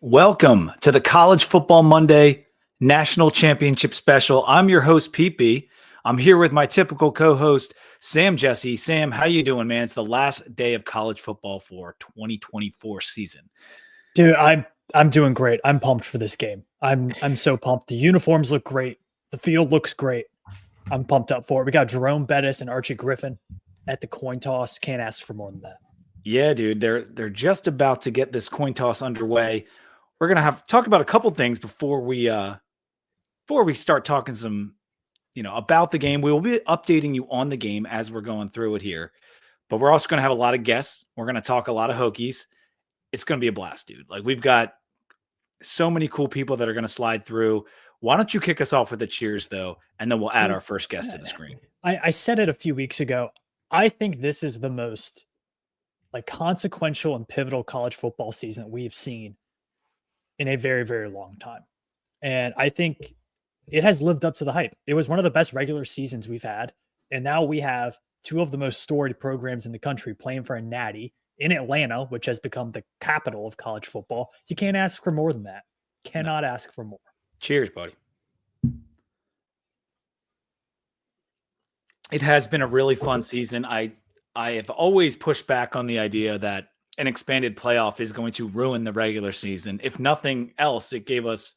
Welcome to the College Football Monday National Championship Special. I'm your host, Pete B. I'm here with my typical co-host, Sam Jesse. Sam, how you doing, man? It's the last day of college football for 2024 season. Dude, I'm doing great. I'm pumped for this game. I'm so pumped. The uniforms look great. The field looks great. I'm pumped up for it. We got Jerome Bettis and Archie Griffin at the coin toss. Can't ask for more than that. Yeah, dude, they're just about to get this coin toss underway. We're gonna have to talk about a couple things before we start talking some, about the game. We will be updating you on the game as we're going through it here, but we're also gonna have a lot of guests. We're gonna talk a lot of Hokies. It's gonna be a blast, dude. Like, we've got so many cool people that are gonna slide through. Why don't you kick us off with the cheers, though, and then we'll add our first guest to the screen. I said it a few weeks ago. I think this is the most consequential and pivotal college football season that we've seen in a very, very long time. And I think it has lived up to the hype. It was one of the best regular seasons we've had. And now we have two of the most storied programs in the country playing for a natty in Atlanta, which has become the capital of college football. You can't ask for more than that. Cannot ask for more. Cheers, buddy. It has been a really fun season. I have always pushed back on the idea that an expanded playoff is going to ruin the regular season. If nothing else, it gave us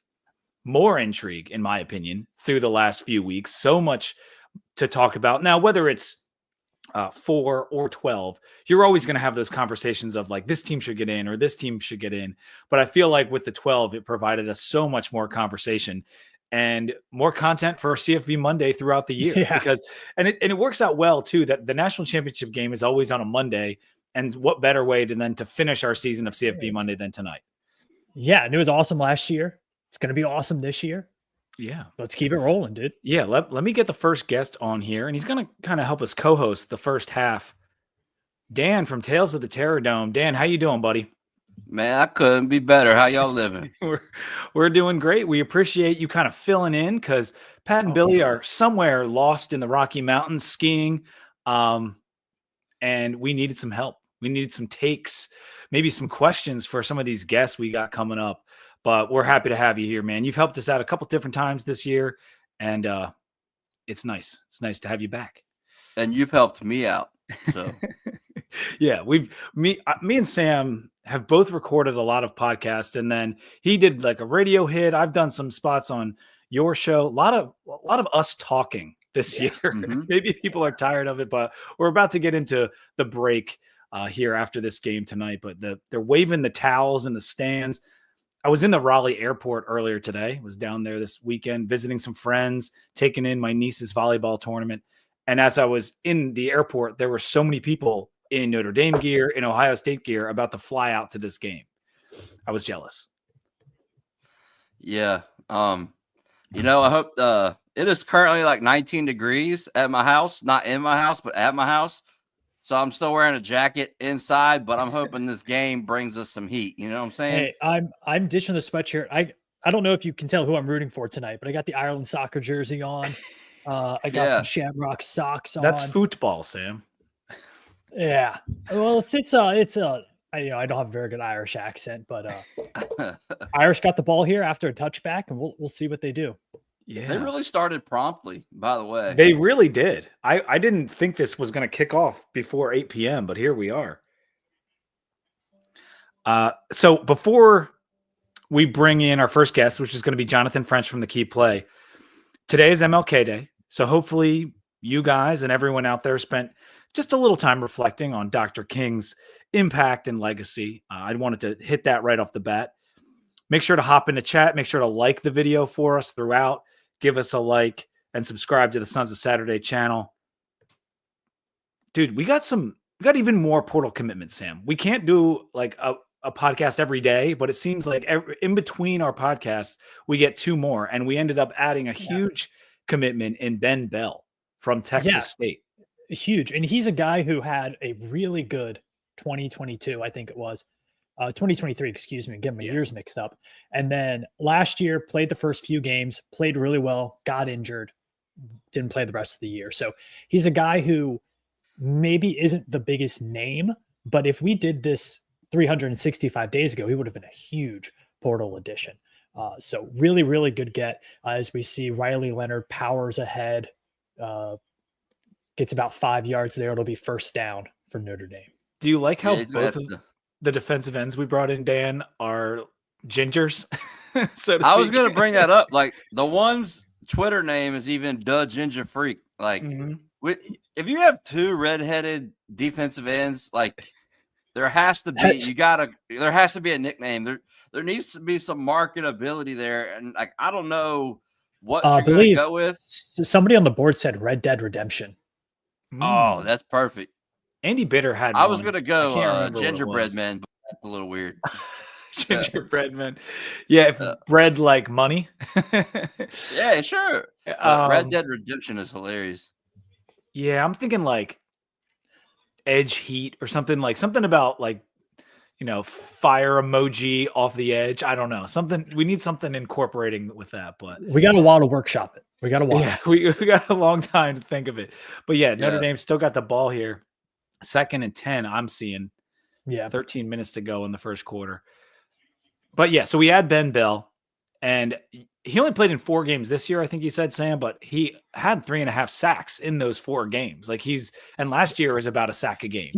more intrigue, in my opinion, through the last few weeks. So much to talk about. Now, whether it's 4 or 12, you're always going to have those conversations of like, this team should get in or this team should get in. But I feel like with the 12, it provided us so much more conversation and more content for CFB Monday throughout the year. Yeah. Because it works out well too, that the national championship game is always on a Monday. And what better way to finish our season of CFB Monday than tonight? Yeah, and it was awesome last year. It's going to be awesome this year. Yeah. Let's keep it rolling, dude. Yeah, let me get the first guest on here, and he's going to kind of help us co-host the first half. Dan from Tales of the Terror Dome. Dan, how you doing, buddy? Man, I couldn't be better. How y'all living? We're doing great. We appreciate you kind of filling in because Pat and Billy are somewhere lost in the Rocky Mountains skiing, and we needed some help. We needed some takes, maybe some questions for some of these guests we got coming up. But we're happy to have you here, man. You've helped us out a couple different times this year, and it's nice. It's nice to have you back. And you've helped me out. So yeah, me and Sam have both recorded a lot of podcasts, and then he did like a radio hit. I've done some spots on your show. A lot of us talking this year. Mm-hmm. Maybe people are tired of it, but we're about to get into the break here after this game tonight. But they're waving the towels in the stands. I was in the Raleigh airport earlier today. Was down there this weekend visiting some friends, taking in my niece's volleyball tournament. And as I was in the airport, there were so many people in Notre Dame gear, in Ohio State gear, about to fly out to this game. I was jealous. Yeah. I hope it is currently like 19 degrees at my house, not in my house, but at my house. So I'm still wearing a jacket inside, but I'm hoping this game brings us some heat. You know what I'm saying? Hey, I'm ditching the sweatshirt. I don't know if you can tell who I'm rooting for tonight, but I got the Ireland soccer jersey on. I got some Shamrock socks on. That's football, Sam. Yeah. Well, I don't have a very good Irish accent, but Irish got the ball here after a touchback, and we'll see what they do. Yeah, they really started promptly, by the way. They really did. I didn't think this was going to kick off before 8 p.m., but here we are. So before we bring in our first guest, which is going to be Jonathan French from the Key Play, today is MLK Day. So hopefully you guys and everyone out there spent just a little time reflecting on Dr. King's impact and legacy. I wanted to hit that right off the bat. Make sure to hop into chat. Make sure to like the video for us throughout. Give us a like and subscribe to the Sons of Saturday channel. Dude, we got even more portal commitments, Sam. We can't do like a podcast every day, but it seems like in between our podcasts, we get 2 more. And we ended up adding a huge commitment in Ben Bell from Texas State. Huge. And he's a guy who had a really good 2022, I think it was. 2023, excuse me, getting my years mixed up. And then last year played the first few games, played really well, got injured, didn't play the rest of the year. So he's a guy who maybe isn't the biggest name, but if we did this 365 days ago, he would have been a huge portal addition. So really, really good get as we see Riley Leonard powers ahead, gets about 5 yards there. It'll be first down for Notre Dame. Do you like how Yeah, he's gonna both have of to- the defensive ends we brought in, Dan, are gingers? So to I was speak. gonna bring that up. Like the one's Twitter name is even Duh Ginger Freak. Like Mhm. if you have two redheaded defensive ends, like there has to be there has to be a nickname. There needs to be some marketability there. And like I don't know what you're gonna go with. Somebody on the board said Red Dead Redemption. Oh, Mm. that's perfect. Andy Bitter had I was one. gonna I can't go remember what it gingerbread was. man, but that's a little weird. Gingerbread man. Yeah, if bread like money. Yeah, sure. But Red Dead Redemption is hilarious. Yeah, I'm thinking like edge heat or something about like, fire emoji off the edge. I don't know. We need something incorporating with that, but We got a while to workshop it. We got a while. yeah, we got a long time to think of it. But yeah, Notre Yeah. Dame still got the ball here. 2nd and 10, I'm seeing. Yeah. 13 minutes to go in the first quarter. But yeah, so we had Ben Bell, and he only played in 4 games this year, I think you said, Sam, but he had 3.5 sacks in those 4 games. Like and last year was about a sack a game.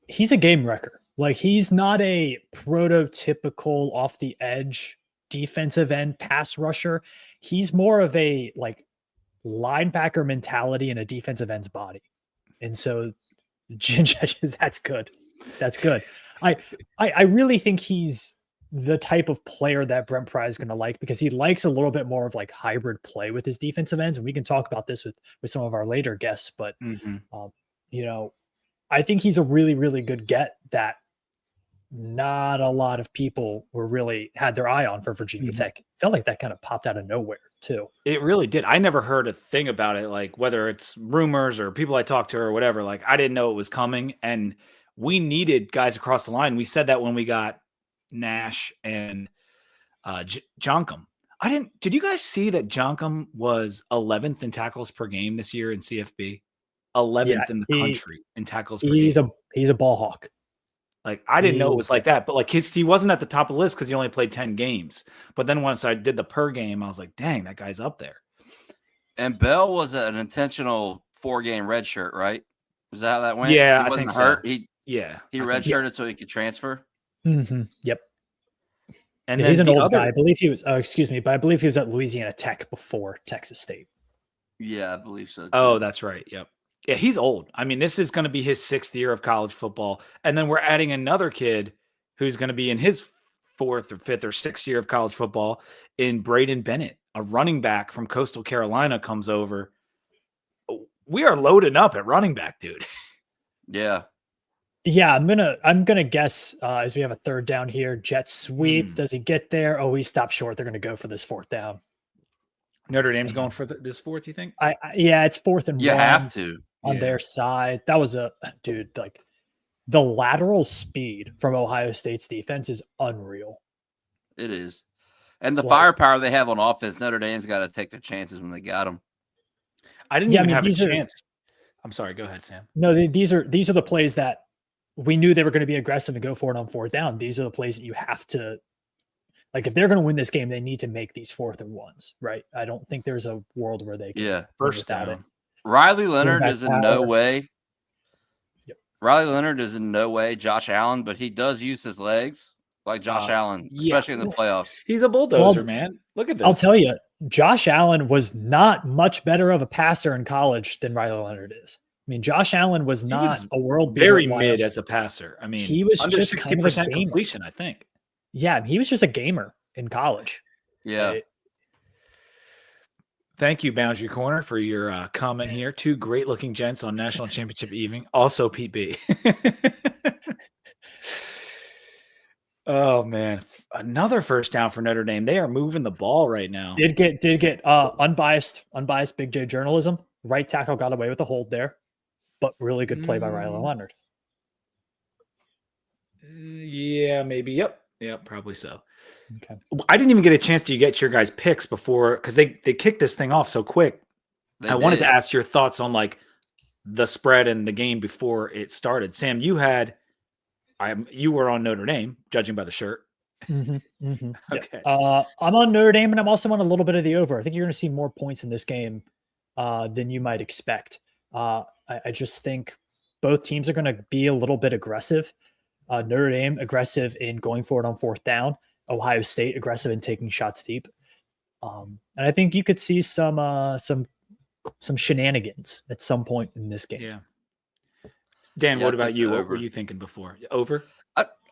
He's a game wrecker. Like he's not a prototypical off the edge defensive end pass rusher. He's more of a like linebacker mentality in a defensive end's body. And so that's good. That's good. I really think he's the type of player that Brent Pry is going to like because he likes a little bit more of like hybrid play with his defensive ends. And we can talk about this with some of our later guests, but I think he's a really, really good get that not a lot of people had their eye on for Virginia Tech. Felt like that kind of popped out of nowhere too. It really did. I never heard a thing about it, like whether it's rumors or people I talked to or whatever. Like I didn't know it was coming, and we needed guys across the line. We said that when we got Nash and Jonkum. Did you guys see that Jonkum was 11th in tackles per game this year in CFB? 11th in the country in tackles per game. He's a ball hawk. Like I didn't know it was like that, but like he wasn't at the top of the list because he only played 10 games. But then once I did the per game, I was like, dang, that guy's up there. And Bell was an intentional 4-game red shirt, right? Was that how that went? Yeah, he wasn't I think hurt. So. He redshirted so he could transfer. Mm-hmm. Yep. And he's an old guy. I believe he was. Excuse me, but I believe he was at Louisiana Tech before Texas State. Yeah, I believe so. Too. Oh, that's right. Yep. Yeah, he's old. I mean, this is going to be his 6th year of college football, and then we're adding another kid who's going to be in his 4th or 5th or 6th year of college football in Braden Bennett, a running back from Coastal Carolina, comes over. We are loading up at running back, dude. Yeah. Yeah, I'm gonna guess as we have a 3rd down here, jet sweep. Does he get there? Oh, he stopped short. They're gonna go for this 4th down. Notre Dame's going for this 4th, you think? Yeah, it's 4th and 1. You have to on their side. That was like the lateral speed from Ohio State's defense is unreal. It is, and the firepower they have on offense. Notre Dame's got to take their chances when they got them. I didn't even have a chance. I'm sorry. Go ahead, Sam. No, these are the plays that we knew they were going to be aggressive and go for it on 4th down. These are the plays that you have to, like, if they're going to win this game, they need to make these 4th and 1s, right? I don't think there's a world where they can first down. It. Riley Leonard is in no way. Yep. Riley Leonard is in no way Josh Allen, but he does use his legs like Josh Allen, especially in the playoffs. He's a bulldozer, man. Look at this. I'll tell you, Josh Allen was not much better of a passer in college than Riley Leonard is. I mean, Josh Allen was not a world very mid as a passer. I mean, he was under just 60% completion, I think. Yeah, he was just a gamer in college. Yeah. Right? Thank you, Boundary Corner, for your comment here. 2 great-looking gents on National Championship evening. Also, Pete B. Oh, man. Another first down for Notre Dame. They are moving the ball right now. Did get unbiased Big J journalism. Right tackle got away with a hold there, but really good play by Riley Leonard. Yeah, maybe. Yep, probably so. Okay. I didn't even get a chance to get your guys' picks before because they kicked this thing off so quick. I wanted to ask your thoughts on like the spread and the game before it started. Sam, you were on Notre Dame, judging by the shirt. Okay. I'm on Notre Dame, and I'm also on a little bit of the over. I think you're going to see more points in this game than you might expect. I just think both teams are going to be a little bit aggressive. Notre Dame aggressive in going for it on fourth down. Ohio State aggressive in taking shots deep. And I think you could see some shenanigans at some point in this game. Yeah. Dan, Yeah, what I about took you? the What were over. you thinking before? Over?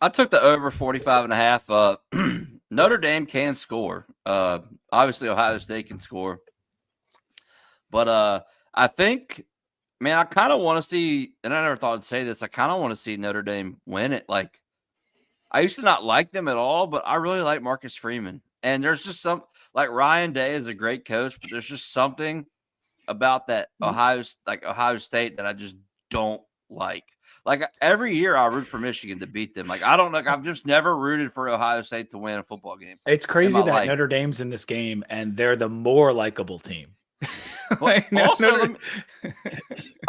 I took the over 45.5. Notre Dame can score. Obviously Ohio State can score. But I think, man, I kind of want to see, and I never thought I'd say this, I kind of want to see Notre Dame win it. Like, I used to not like them at all, but I really like Marcus Freeman. And there's just like Ryan Day is a great coach, but there's just something about that Ohio State that I just don't like. Like every year I root for Michigan to beat them. Like I don't know. I've just never rooted for Ohio State to win a football game. It's crazy that life. Notre Dame's in this game and they're the more likable team. Well, also,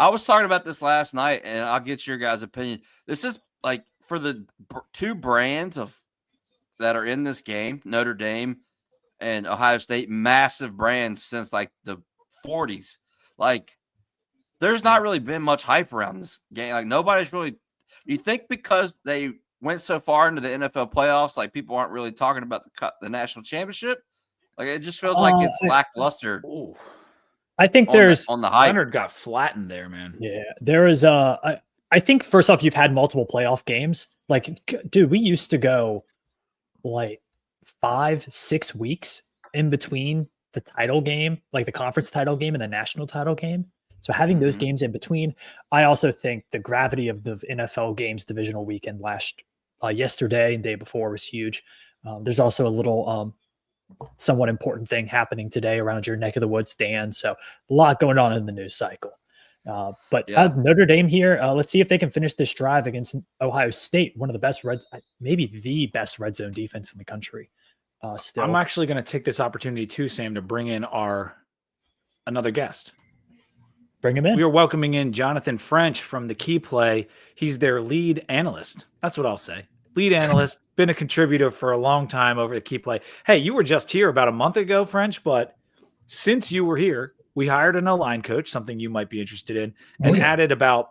I was talking about this last night, and I'll get your guys' opinion. This is like for the two brands that are in this game, Notre Dame and Ohio State, massive brands since like the 40s. Like, there's not really been much hype around this game. Like, nobody's really. You think because they went so far into the NFL playoffs, like people aren't really talking about the national championship? Like, it just feels like it's lackluster. Ooh. I think there's on the hype. Leonard got flattened there, man. Yeah, there is I think first off, you've had multiple playoff games. Like, dude, we used to go like 5-6 weeks in between the title game, like the conference title game and the national title game. So having those games in between, I also think the gravity of the NFL games divisional weekend yesterday and day before was huge. There's also a little somewhat important thing happening today around your neck of the woods, Dan. So a lot going on in the news cycle. But Notre Dame here, let's see if they can finish this drive against Ohio State, one of the best maybe the best red zone defense in the country. Still, I'm actually going to take this opportunity too, Sam, to bring in another guest. Bring him in. We are welcoming in Jonathan French from the Key Play. He's their lead analyst. That's what I'll say. Lead analyst, been a contributor for a long time over the Key Play. Hey, you were just here about a month ago, French, but since you were here, we hired an O-line coach, something you might be interested in, and added about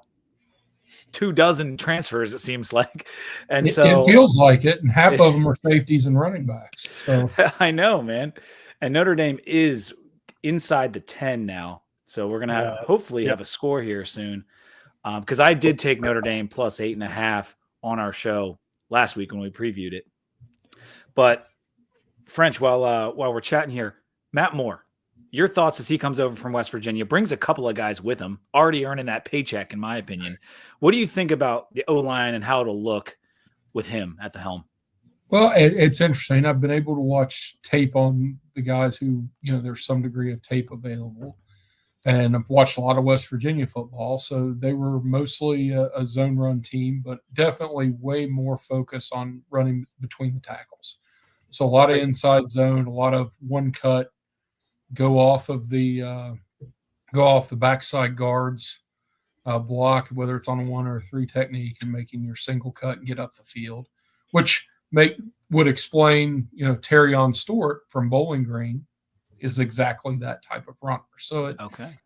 24 transfers, it seems like. And it feels like it, and half of them are safeties and running backs. So I know, man. And Notre Dame is inside the 10 now. So we're going to hopefully have a score here soon. Because I did take Notre Dame plus 8.5 on our show last week when we previewed it. But French, while we're chatting here, Matt Moore, your thoughts as he comes over from West Virginia, brings a couple of guys with him, already earning that paycheck, in my opinion. What do you think about the O-line and how it'll look with him at the helm? Well, it's interesting. I've been able to watch tape on the guys who, there's some degree of tape available. And I've watched a lot of West Virginia football. So they were mostly a zone run team, but definitely way more focus on running between the tackles. So a lot of inside zone, a lot of one cut, go off the backside guards, block, whether it's on a 1 or a 3 technique, and making your single cut and get up the field, which would explain, Terrion Stewart from Bowling Green is exactly that type of runner. So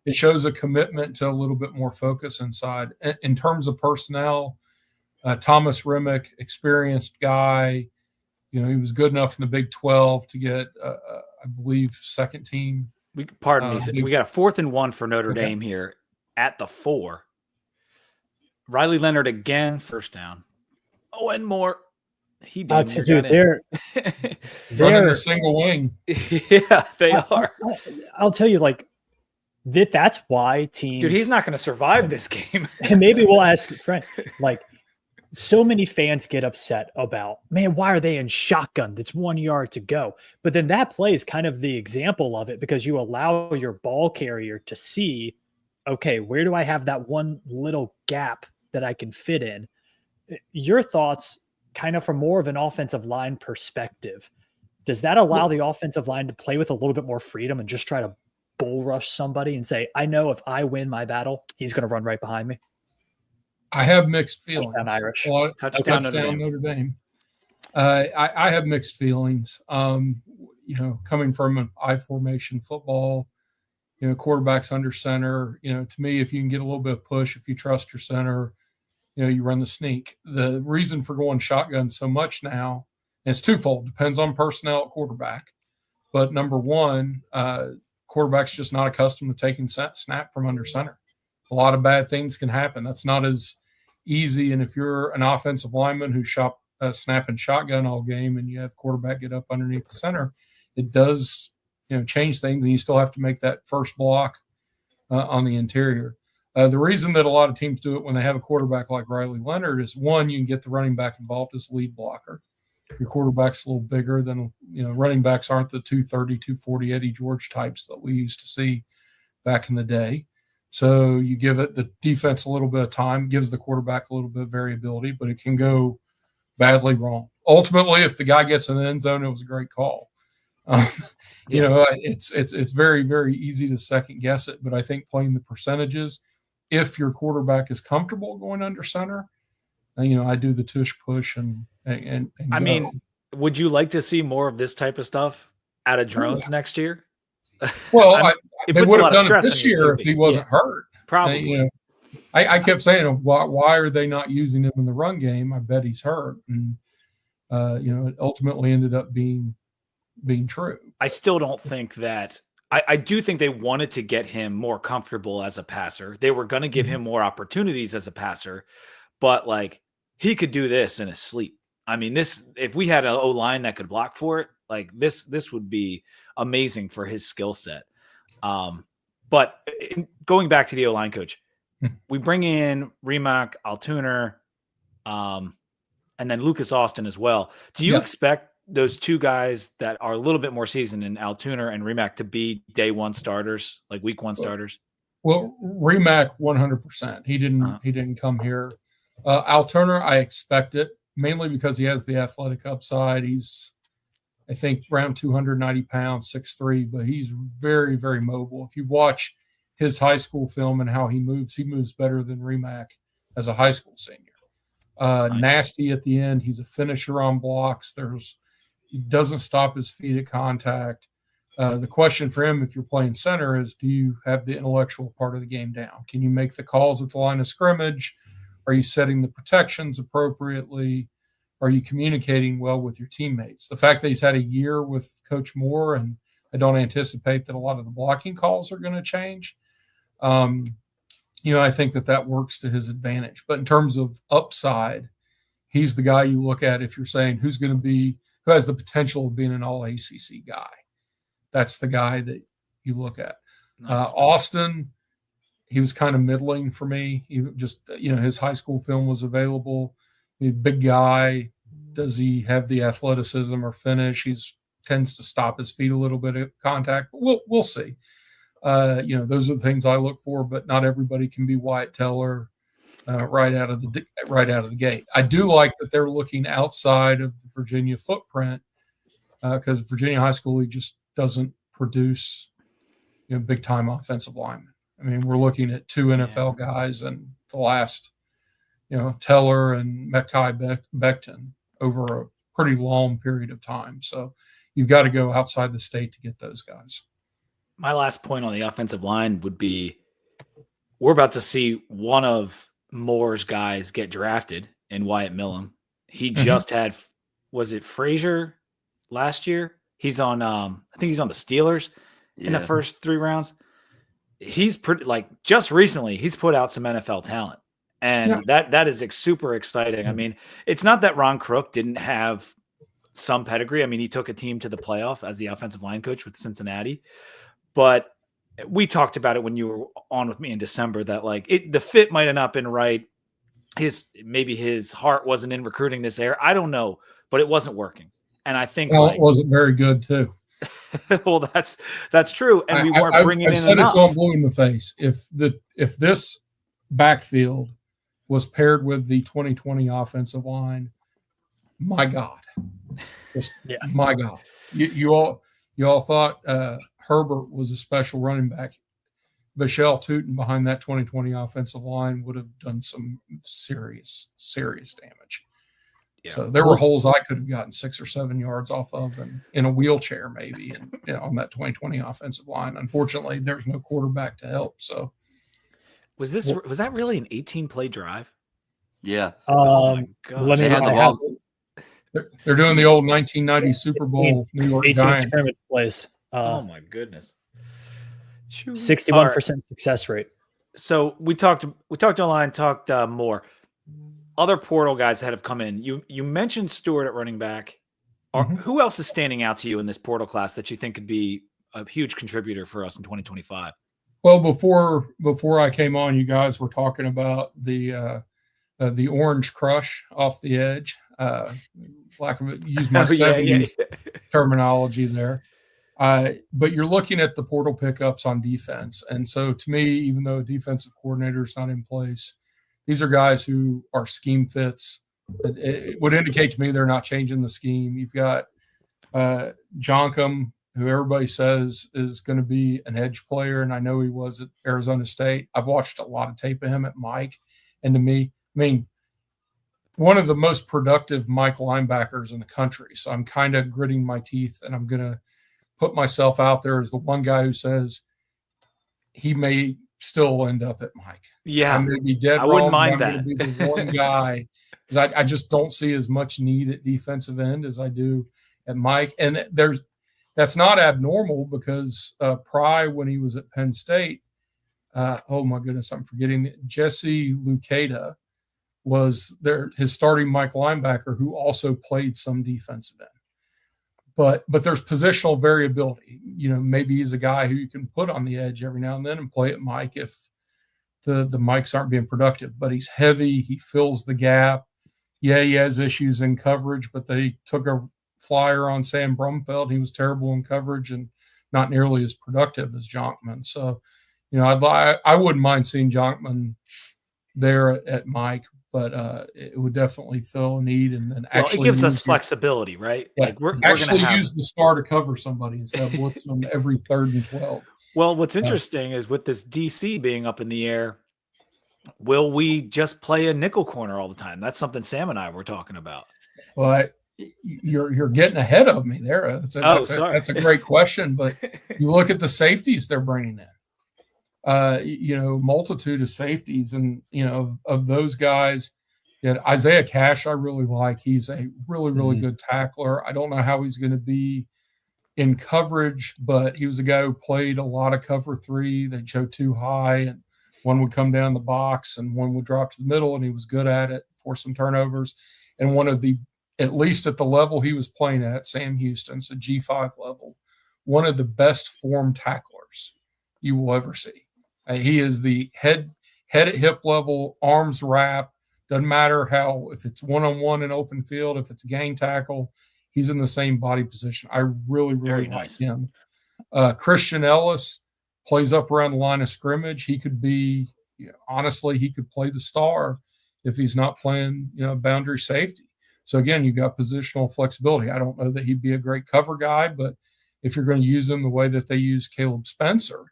it shows a commitment to a little bit more focus inside. In terms of personnel, Thomas Remick, experienced guy, he was good enough in the Big 12 to get, I believe, second team. Pardon me. We got a 4th and 1 for Notre Dame here at the 4. Riley Leonard again, first down. Oh, and more. He did. They're running a single wing. Yeah, they are. I'll tell you, like, that's why teams. Dude, he's not going to survive this game. And maybe we'll ask Frank. Like, so many fans get upset about, man, why are they in shotgun? It's 1 yard to go. But then that play is kind of the example of it, because you allow your ball carrier to see, okay, where do I have that one little gap that I can fit in? Your thoughts, kind of from more of an offensive line perspective, does that allow the offensive line to play with a little bit more freedom and just try to bull rush somebody and say, I know if I win my battle, he's going to run right behind me? I have mixed feelings. Touchdown Irish. Touchdown Notre Dame. Notre Dame. I have mixed feelings. Coming from an I formation football, quarterbacks under center, to me, if you can get a little bit of push, if you trust your center, you run the sneak. The reason for going shotgun so much now, and it's twofold, depends on personnel at quarterback. But number one, quarterback's just not accustomed to taking snap from under center. A lot of bad things can happen. That's not as easy. And if you're an offensive lineman who snapping shotgun all game and you have quarterback get up underneath the center, it does change things, and you still have to make that first block on the interior. The reason that a lot of teams do it when they have a quarterback like Riley Leonard is, one, you can get the running back involved as lead blocker. Your quarterback's a little bigger than, running backs aren't the 230, 240 Eddie George types that we used to see back in the day. So you give it the defense a little bit of time, gives the quarterback a little bit of variability, but it can go badly wrong. Ultimately, if the guy gets in the end zone, it was a great call. It's very, very easy to second guess it, but I think playing the percentages, if your quarterback is comfortable going under center, I do the tush push and I mean, would you like to see more of this type of stuff out of drones next year? Well, they would have done it this year if he wasn't hurt. Probably. I kept saying, why are they not using him in the run game? I bet he's hurt, and it ultimately ended up being true. I still don't think that. I do think they wanted to get him more comfortable as a passer. They were going to give him more opportunities as a passer, but he could do this in his sleep. I mean, if we had an O-line that could block for it, this would be amazing for his skill set. But going back to the O-line coach, we bring in Rimac, Altuner, and then Lucas Austin as well. Do you expect those two guys that are a little bit more seasoned in Altuner and Rimac to be day one starters, like week one starters? Well, Rimac 100%. He didn't come here. Altuner, I expect it, mainly because he has the athletic upside. He's, I think, around 290 pounds, 6'3", but he's very, very mobile. If you watch his high school film and how he moves better than Rimac as a high school senior. Nasty at the end. He's a finisher on blocks. He doesn't stop his feet at contact. The question for him, if you're playing center, is do you have the intellectual part of the game down? Can you make the calls at the line of scrimmage? Are you setting the protections appropriately? Are you communicating well with your teammates? The fact that he's had a year with Coach Moore, and I don't anticipate that a lot of the blocking calls are going to change. I think that works to his advantage. But in terms of upside, he's the guy you look at if you're saying who has the potential of being an all-ACC guy. That's the guy that you look at. Nice. Austin, he was kind of middling for me. He just, his high school film was available. He's a big guy. Does he have the athleticism or finish? He tends to stop his feet a little bit at contact. But we'll see. Those are the things I look for, but not everybody can be Wyatt Teller right out of the gate. I do like that they're looking outside of the Virginia footprint because Virginia High School League just doesn't produce big time offensive linemen. I mean, we're looking at two NFL guys and the last, Teller and Mekhi Becton over a pretty long period of time. So you've got to go outside the state to get those guys. My last point on the offensive line would be we're about to see one of Moore's guys get drafted in Wyatt Millham. He just had, was it Frazier last year? He's on, I think he's on the Steelers in the first 3 rounds. He's pretty, just recently, he's put out some NFL talent. And that is super exciting. I mean, it's not that Ron Crook didn't have some pedigree. I mean, he took a team to the playoff as the offensive line coach with Cincinnati. But we talked about it when you were on with me in December that the fit might have not been right. Maybe his heart wasn't in recruiting this year. I don't know, but it wasn't working. And I think it wasn't very good too. Well, that's true. And we weren't bringing in enough. I've said it's all blue in the face. If this backfield was paired with the 2020 offensive line, my God, my God, you all thought Herbert was a special running back. Michelle Tootin behind that 2020 offensive line would have done some serious damage. Yeah. So there were holes I could have gotten 6 or 7 yards off of and in a wheelchair maybe, and on that 2020 offensive line. Unfortunately, there's no quarterback to help. So Was that really an 18-play drive? Yeah. Oh my Let gosh. me. They had the I ball. they're doing the old 1990 Super Bowl New York 18 Giants. scrimmage plays. Oh my goodness. Shoot. 61% All right. success rate. So we talked online, talked more. Other portal guys that have come in. You mentioned Stewart at running back. Who else is standing out to you in this portal class that you think could be a huge contributor for us in 2025? Well, before I came on, you guys were talking about the orange crush off the edge. Lack of it, use my 70s terminology there. But you're looking at the portal pickups on defense. And so to me, even though a defensive coordinator is not in place, these are guys who are scheme fits. It would indicate to me they're not changing the scheme. You've got Jonkum, who everybody says is going to be an edge player, and I know he was at Arizona State. I've watched a lot of tape of him at Mike, and to me, I mean, one of the most productive Mike linebackers in the country. So I'm kind of gritting my teeth, and I'm going to put myself out there as the one guy who says he may still end up at Mike. Yeah, I may be dead I wrong. wouldn't mind I'm that. going to be the one guy because I just don't see as much need at defensive end as I do at Mike. And that's not abnormal because Pry, when he was at Penn State, oh my goodness, I'm forgetting Jesse Luketa was his starting Mike linebacker who also played some defensive end. But there's positional variability. Maybe he's a guy who you can put on the edge every now and then and play at Mike if the Mikes aren't being productive. But he's heavy. He fills the gap. Yeah, he has issues in coverage, but they took a flyer on Sam Brumfeld. He was terrible in coverage and not nearly as productive as Jonkman. So, I wouldn't mind seeing Jonkman there at Mike, but it would definitely fill a need and actually it gives us flexibility, right? Yeah, like we're actually gonna use the star to cover somebody instead of blitzing them every 3rd and 12. Well, what's interesting is with this DC being up in the air, will we just play a nickel corner all the time? That's something Sam and I were talking about. Well, you're getting ahead of me there. That's a great question, but you look at the safeties they're bringing in. Multitude of safeties, and of those guys, Isaiah Cash I really like. He's a really, really good tackler. I don't know how he's going to be in coverage, but he was a guy who played a lot of cover 3. They'd show 2 high, and one would come down the box, and one would drop to the middle, and he was good at it, force some turnovers. And one of the, at least at the level he was playing at, Sam Houston's a G5 level, one of the best formed tacklers you will ever see. He is the head at hip level, arms wrap. Doesn't matter if it's one-on-one in open field, if it's a gang tackle, he's in the same body position. I really, really like him. Christian Ellis plays up around the line of scrimmage. He could be, honestly, he could play the star if he's not playing, boundary safety. So again, you've got positional flexibility. I don't know that he'd be a great cover guy, but if you're going to use him the way that they use Caleb Spencer,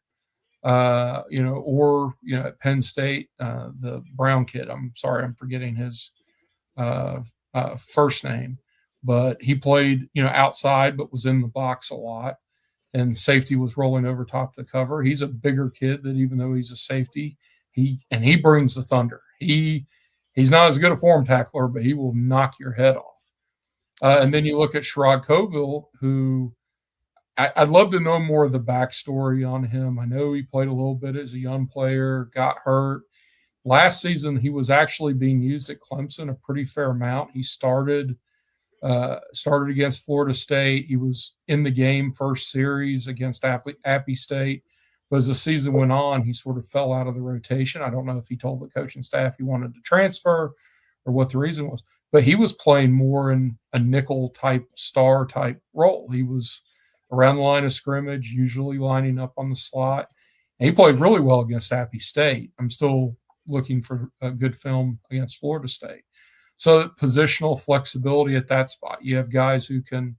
or at Penn State, the Brown kid. I'm sorry, I'm forgetting his first name, but he played outside, but was in the box a lot, and safety was rolling over top of the cover. He's a bigger kid that even though he's a safety, he brings the thunder. He's not as good a form tackler, but he will knock your head off. And then you look at Sherrod Coville, who I'd love to know more of the backstory on him. I know he played a little bit as a young player, got hurt. Last season, he was actually being used at Clemson a pretty fair amount. He started against Florida State. He was in the game first series against Appy State. But as the season went on, he sort of fell out of the rotation. I don't know if he told the coaching staff he wanted to transfer or what the reason was. But he was playing more in a nickel-type, star-type role. He was around the line of scrimmage, usually lining up on the slot. And he played really well against Appy State. I'm still looking for a good film against Florida State. So positional flexibility at that spot. You have guys who can,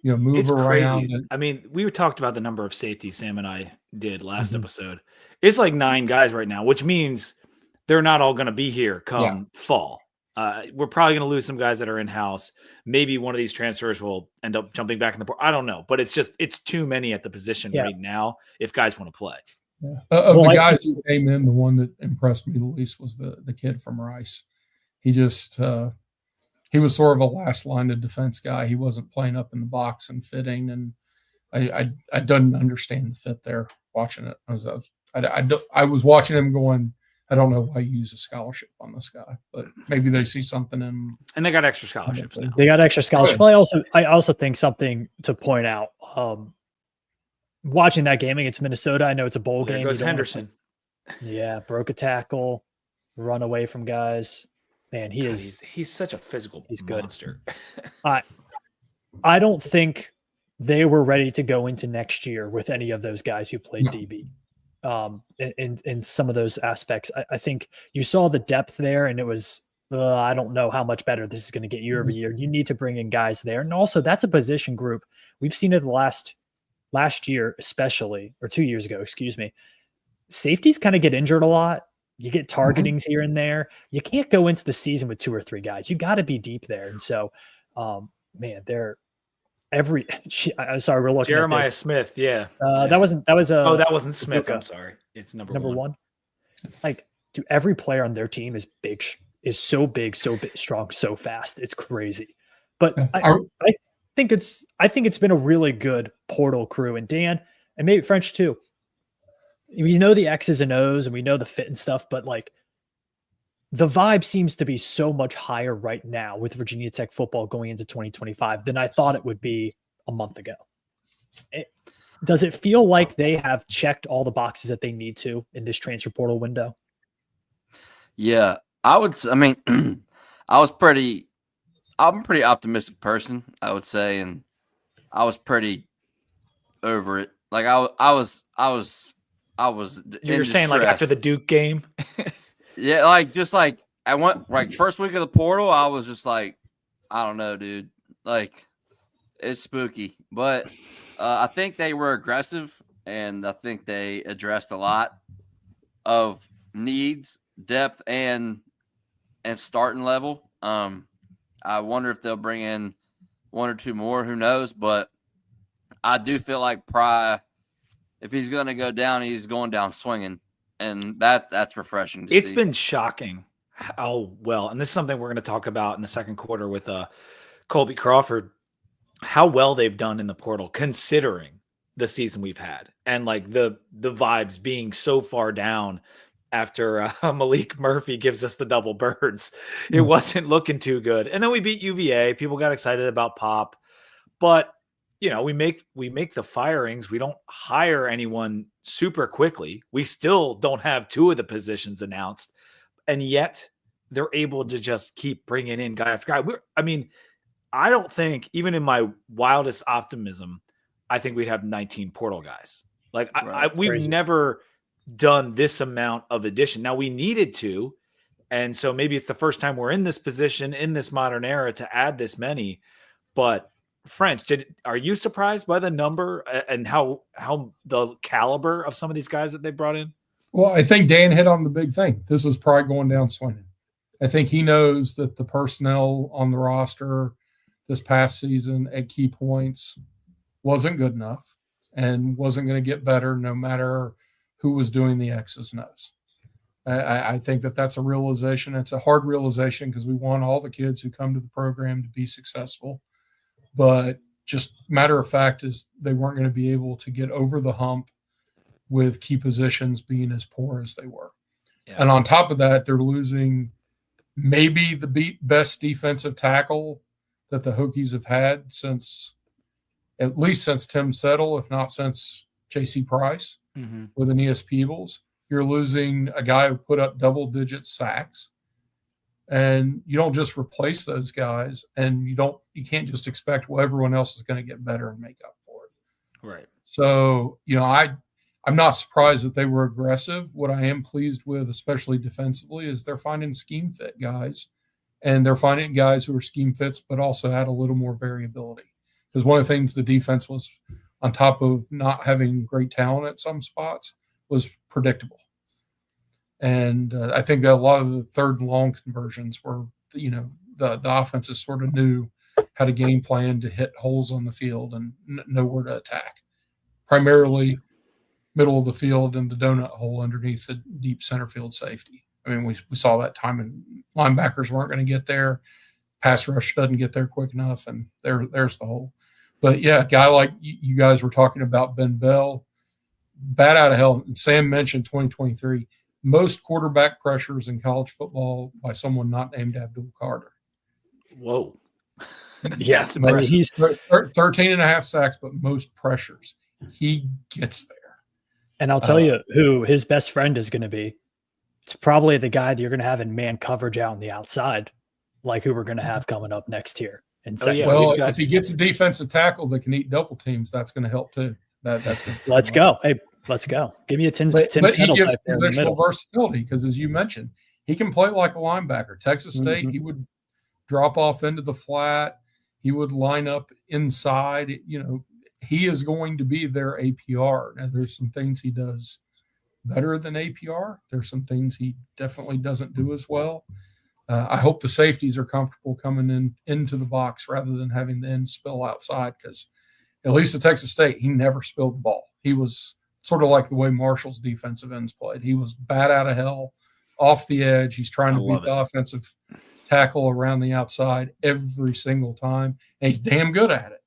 move it's around. Crazy. I mean, we talked about the number of safeties Sam and I did last episode. It's like 9 guys right now, which means they're not all going to be here come fall. We're probably going to lose some guys that are in house. Maybe one of these transfers will end up jumping back in the portal. I don't know, but it's too many at the position right now if guys want to play. Yeah. Of the guys who came in, the one that impressed me the least was the kid from Rice. He just he was sort of a last line of defense guy. He wasn't playing up in the box and fitting, and I didn't understand the fit there. Watching it, I was watching him going, I don't know why you use a scholarship on this guy, but maybe they see something in him. And they got extra scholarships now. They got extra scholarships. I also think something to point out. Watching that game against Minnesota, I know it's a bowl game. There goes Henderson. Yeah, broke a tackle, run away from guys. Man, he's such a physical monster. I don't think they were ready to go into next year with any of those guys who played DB. In some of those aspects, I think you saw the depth there, and it was I don't know how much better this is going to get year over year. You need to bring in guys there, and also that's a position group we've seen it last year, especially, or 2 years ago, excuse me. Safeties kind of get injured a lot. You get targetings here and there. You can't go into the season with 2 or 3 guys. You got to be deep there, and so, man, they're. I'm sorry, we're looking Jeremiah at this. Smith, yeah. That wasn't Smith. I'm sorry. It's number one. Like, dude, every player on their team is so big, strong, so fast. It's crazy. But I think it's been a really good portal crew. And Dan, and maybe French too. We know the X's and O's and we know the fit and stuff, but like the vibe seems to be so much higher right now with Virginia Tech football going into 2025 than I thought it would be a month ago. Does it feel like they have checked all the boxes that they need to in this transfer portal window? Yeah, I'm a pretty optimistic person, I would say, and I was pretty over it. Like I was. You're saying like after the Duke game. Yeah, I went first week of the portal, I was just like, I don't know, dude. Like, it's spooky. But I think they were aggressive, and I think they addressed a lot of needs, depth, and starting level. I wonder if they'll bring in 1 or 2 more. Who knows? But I do feel like Pry, if he's going to go down, he's going down swinging. And that's refreshing to see. It's been shocking how well, and this is something we're going to talk about in the second quarter with Colby Crawford, how well they've done in the portal considering the season we've had. And like the vibes being so far down after Malik Murphy gives us the double birds. It wasn't looking too good. And then we beat UVA. People got excited about Pop. But you know, we make the firings. We don't hire anyone super quickly. We still don't have 2 of the positions announced, and yet they're able to just keep bringing in guy after guy. I don't think, even in my wildest optimism, I think we'd have 19 portal guys. Like we've never done this amount of addition. Now we needed to, and so maybe it's the first time we're in this position in this modern era to add this many, but. French, are you surprised by the number and how the caliber of some of these guys that they brought in? Well, I think Dan hit on the big thing. This is probably going down swinging. I think he knows that the personnel on the roster this past season at key points wasn't good enough and wasn't going to get better no matter who was doing the X's and O's. I think that's a realization. It's a hard realization because we want all the kids who come to the program to be successful. But just matter of fact is they weren't going to be able to get over the hump with key positions being as poor as they were. Yeah. And on top of that, they're losing maybe the best defensive tackle that the Hokies have had at least since Tim Settle, if not since J.C. Price with Aeneas Peebles. You're losing a guy who put up double-digit sacks. And you don't just replace those guys, and you can't just expect, well, everyone else is going to get better and make up for it. Right. So, I'm not surprised that they were aggressive. What I am pleased with, especially defensively, is they're finding scheme fit guys, and they're finding guys who are scheme fits, but also had a little more variability. Because one of the things the defense was, on top of not having great talent at some spots, was predictable. And I think that a lot of the 3rd and long conversions were the offenses sort of knew how to game plan to hit holes on the field and know where to attack. Primarily middle of the field and the donut hole underneath the deep center field safety. I mean, we saw that time, and linebackers weren't going to get there. Pass rush doesn't get there quick enough, and there's the hole. But, yeah, a guy like you guys were talking about, Ben Bell, bat out of hell. And Sam mentioned 2023, most quarterback pressures in college football by someone not named Abdul Carter. Whoa. Yeah, That's impressive. he's 13 and a half sacks, but most pressures. He gets there. And I'll tell you who his best friend is going to be. It's probably the guy that you're going to have in man coverage out on the outside, like who we're going to have coming up next here. Well, if he gets a defensive tackle that can eat double teams, that's going to help too. That's going to let's go. Hey, let's go. Give me a Tim but Settle he gives type there in the positional middle. versatility because, as you mentioned, he can play like a linebacker. Texas State, he would drop off into the flat. He would line up inside. He is going to be their APR. Now, there's some things he does better than APR. There's some things he definitely doesn't do as well. I hope the safeties are comfortable coming into the box rather than having the end spill outside, because at least at Texas State, he never spilled the ball. He was sort of like the way Marshall's defensive ends played. He was bat out of hell, off the edge. He's trying to beat the offensive tackle around the outside every single time, and he's damn good at it.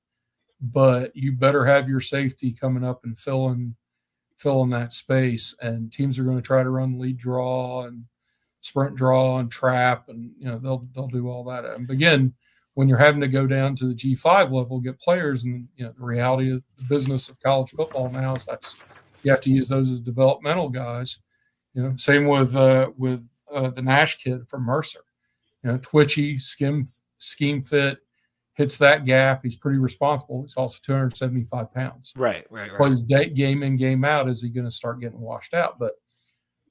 But you better have your safety coming up and filling that space, and teams are going to try to run lead draw and sprint draw and trap, and they'll do all that. And again, when you're having to go down to the G5 level, get players, and the reality of the business of college football now is you have to use those as developmental guys. Same with the Nash kid from Mercer. Twitchy, scheme fit, hits that gap. He's pretty responsible. He's also 275 pounds. Right. Plays game in, game out. Is he going to start getting washed out? But,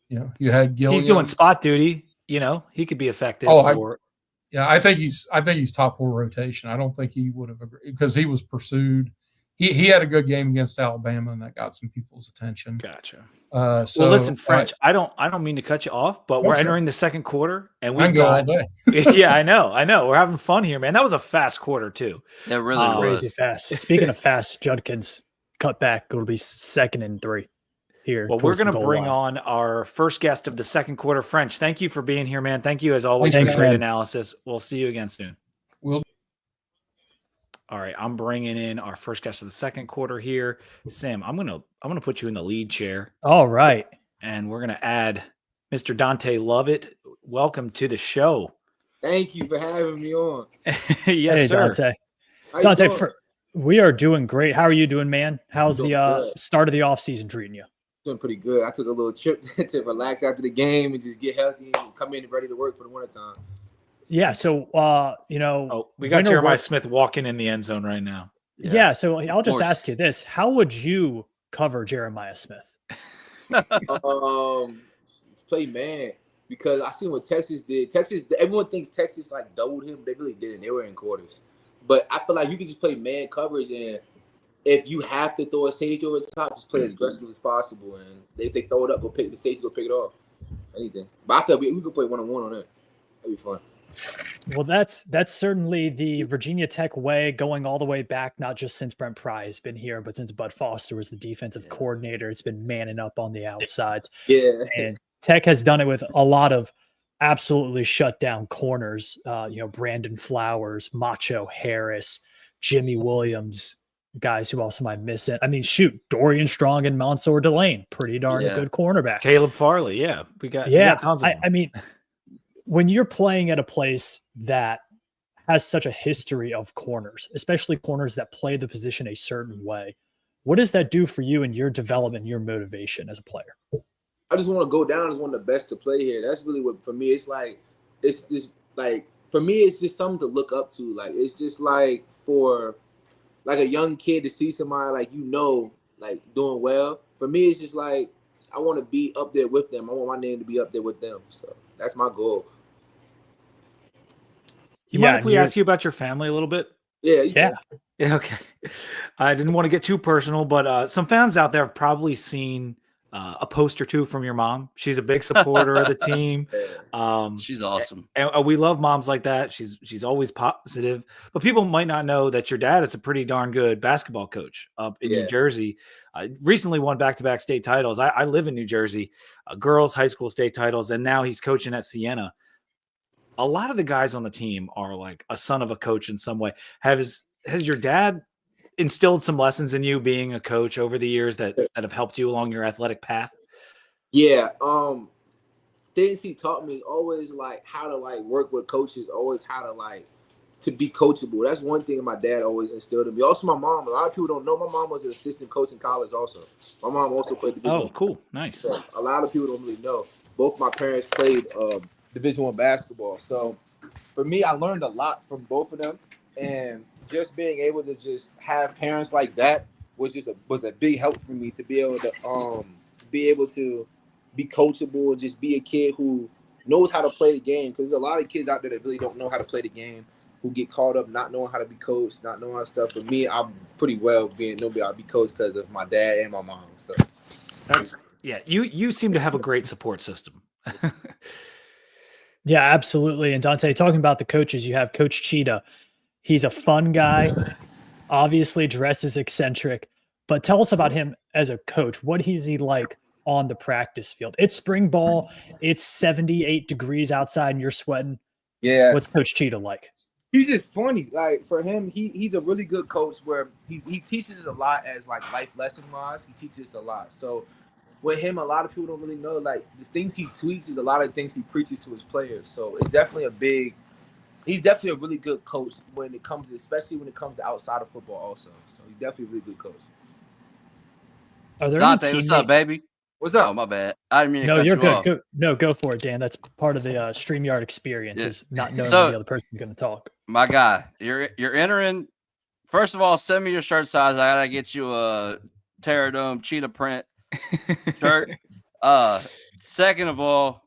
you had Gilliam. He's doing spot duty. He could be effective. I think he's top 4 rotation. I don't think he would have agreed because he was pursued. He had a good game against Alabama, and that got some people's attention. Gotcha. Well, listen, French. I don't mean to cut you off, but we're entering the second quarter, and we've got. All day. Yeah, I know. We're having fun here, man. That was a fast quarter too. It really was crazy fast. Speaking of fast, Judkins cut back. It'll be 2nd and 3 here. Well, we're going to bring on our first guest of the second quarter, French. Thank you for being here, man. Thank you as always for your analysis. We'll see you again soon. All right, I'm bringing in our first guest of the second quarter here. Sam, I'm gonna put you in the lead chair. All right. And we're gonna add Mr. Dante Lovett. Welcome to the show. Thank you for having me on. Yes, sir. Dante, we are doing great. How are you doing, man? How's the start of the offseason treating you? Doing pretty good. I took a little trip to relax after the game and just get healthy and come in ready to work for the wintertime. Yeah, so we got Jeremiah Smith walking in the end zone right now. Yeah, so I'll just ask you this: how would you cover Jeremiah Smith? Play man, because I seen what Texas did. Everyone thinks Texas like doubled him. They really didn't. They were in quarters. But I feel like you can just play man coverage, and if you have to throw a safety over the top, just play as aggressive as possible. And if they throw it up, go pick the safety, go pick it off. Anything. But I feel we can play 1-on-1 on that. That'd be fun. Well, that's certainly the Virginia Tech way, going all the way back, not just since Brent Pry has been here, but since Bud Foster was the defensive coordinator. It's been manning up on the outsides. Yeah. And Tech has done it with a lot of absolutely shut down corners. Brandon Flowers, Macho Harris, Jimmy Williams, guys who else am I missing? I mean, shoot, Dorian Strong and Mansour Delane, pretty darn good cornerbacks. Caleb Farley, we got tons of them. I mean, when you're playing at a place that has such a history of corners, especially corners that play the position a certain way, what does that do for you in your development, your motivation as a player? I just want to go down as one of the best to play here. That's really what, for me, it's just something to look up to. Like, it's just like for like a young kid to see somebody like doing well. For me, it's just like, I want to be up there with them. I want my name to be up there with them. So that's my goal. You mind if we ask you about your family a little bit? Yeah. Okay. I didn't want to get too personal, but some fans out there have probably seen a post or two from your mom. She's a big supporter of the team. She's awesome. And we love moms like that. She's always positive. But people might not know that your dad is a pretty darn good basketball coach up in New Jersey. Recently won back-to-back state titles. I live in New Jersey, girls high school state titles, and now he's coaching at Siena. A lot of the guys on the team are like a son of a coach in some way. Has your dad instilled some lessons in you being a coach over the years that have helped you along your athletic path? Yeah. Things he taught me always like how to like work with coaches, always how to like to be coachable. That's one thing my dad always instilled in me. Also, my mom. A lot of people don't know my mom was an assistant coach in college. Also, my mom also played Division. Oh, cool, nice. So a lot of people don't really know. Both my parents played Division I basketball. So for me, I learned a lot from both of them, and just being able to just have parents like that was a big help for me to be able to be coachable and just be a kid who knows how to play the game. Because there's a lot of kids out there that really don't know how to play the game, who get caught up not knowing how to be coached, not knowing how to stuff. But me, I'm pretty well being able to be coached because of my dad and my mom. So you seem to have a great support system. Yeah, absolutely. And Dante, talking about the coaches, you have Coach Cheetah. He's a fun guy, obviously dresses eccentric, but tell us about him as a coach. What is he like on the practice field? It's spring ball. It's 78 degrees outside and you're sweating. Yeah. What's Coach Cheetah like? He's just funny. Like for him, he's a really good coach where he teaches us a lot as like life lesson wise. He teaches us a lot. So with him, a lot of people don't really know like the things he tweets is a lot of things he preaches to his players. So it's definitely he's definitely a really good coach especially when it comes to outside of football also. So he's definitely a really good coach. Are there Dante, what's up, baby? What's up? Oh, my bad. I didn't mean to No, cut you're you good. off. Go for it, Dan. That's part of the StreamYard experience is not knowing So, when the other person's going to talk. My guy, you're entering. First of all, send me your shirt size. I gotta get you a Terradome cheetah print shirt. Second of all,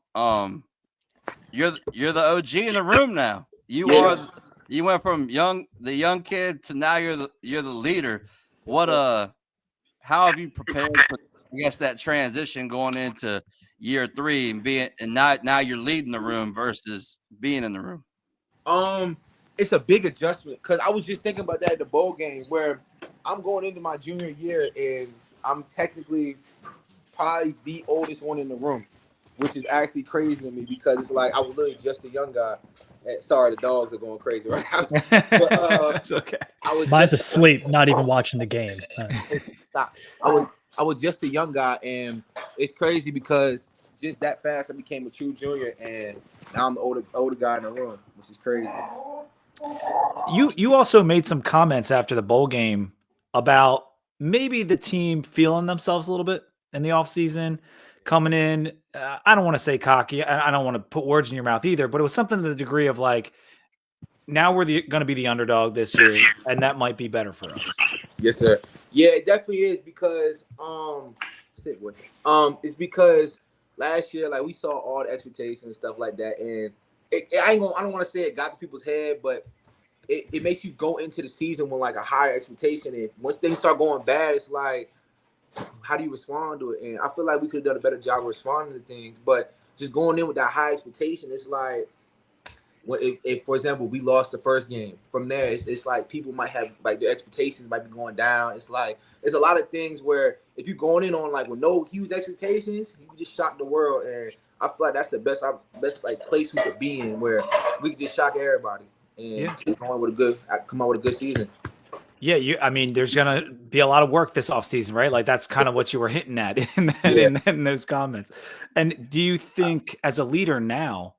you're the OG in the room now. You went from the young kid to now you're the leader. How have you prepared for, I guess, that transition going into year 3 and now you're leading the room versus being in the room? It's a big adjustment because I was just thinking about that at the bowl game where I'm going into my junior year and I'm technically probably the oldest one in the room, which is actually crazy to me because it's like I was literally just a young guy. Sorry, the dogs are going crazy right now. But, It's okay. Mine's asleep, not even watching the game. Stop. I was just a young guy, and it's crazy because just that fast I became a true junior, and now I'm the older guy in the room, which is crazy. You also made some comments after the bowl game about maybe the team feeling themselves a little bit in the offseason, coming in. I don't want to say cocky. I don't want to put words in your mouth either, but it was something to the degree of like, now we're going to be the underdog this year, and that might be better for us. Yes, sir. Yeah, it definitely is because it's because last year like we saw all the expectations and stuff like that, and I don't want to say it got to people's head, but it makes you go into the season with like a higher expectation, and once things start going bad, it's like, how do you respond to it? And I feel like we could have done a better job of responding to things, but just going in with that high expectation, it's like, if for example we lost the first game, from there it's like people might have like their expectations might be going down. It's like there's a lot of things where if you're going in on like with no huge expectations, you can just shock the world, and I feel like that's the best like place we could be in, where we could just shock everybody and come out with a good season. Yeah, there's going to be a lot of work this offseason, right? Like that's kind of what you were hinting at in those comments. And do you think as a leader now,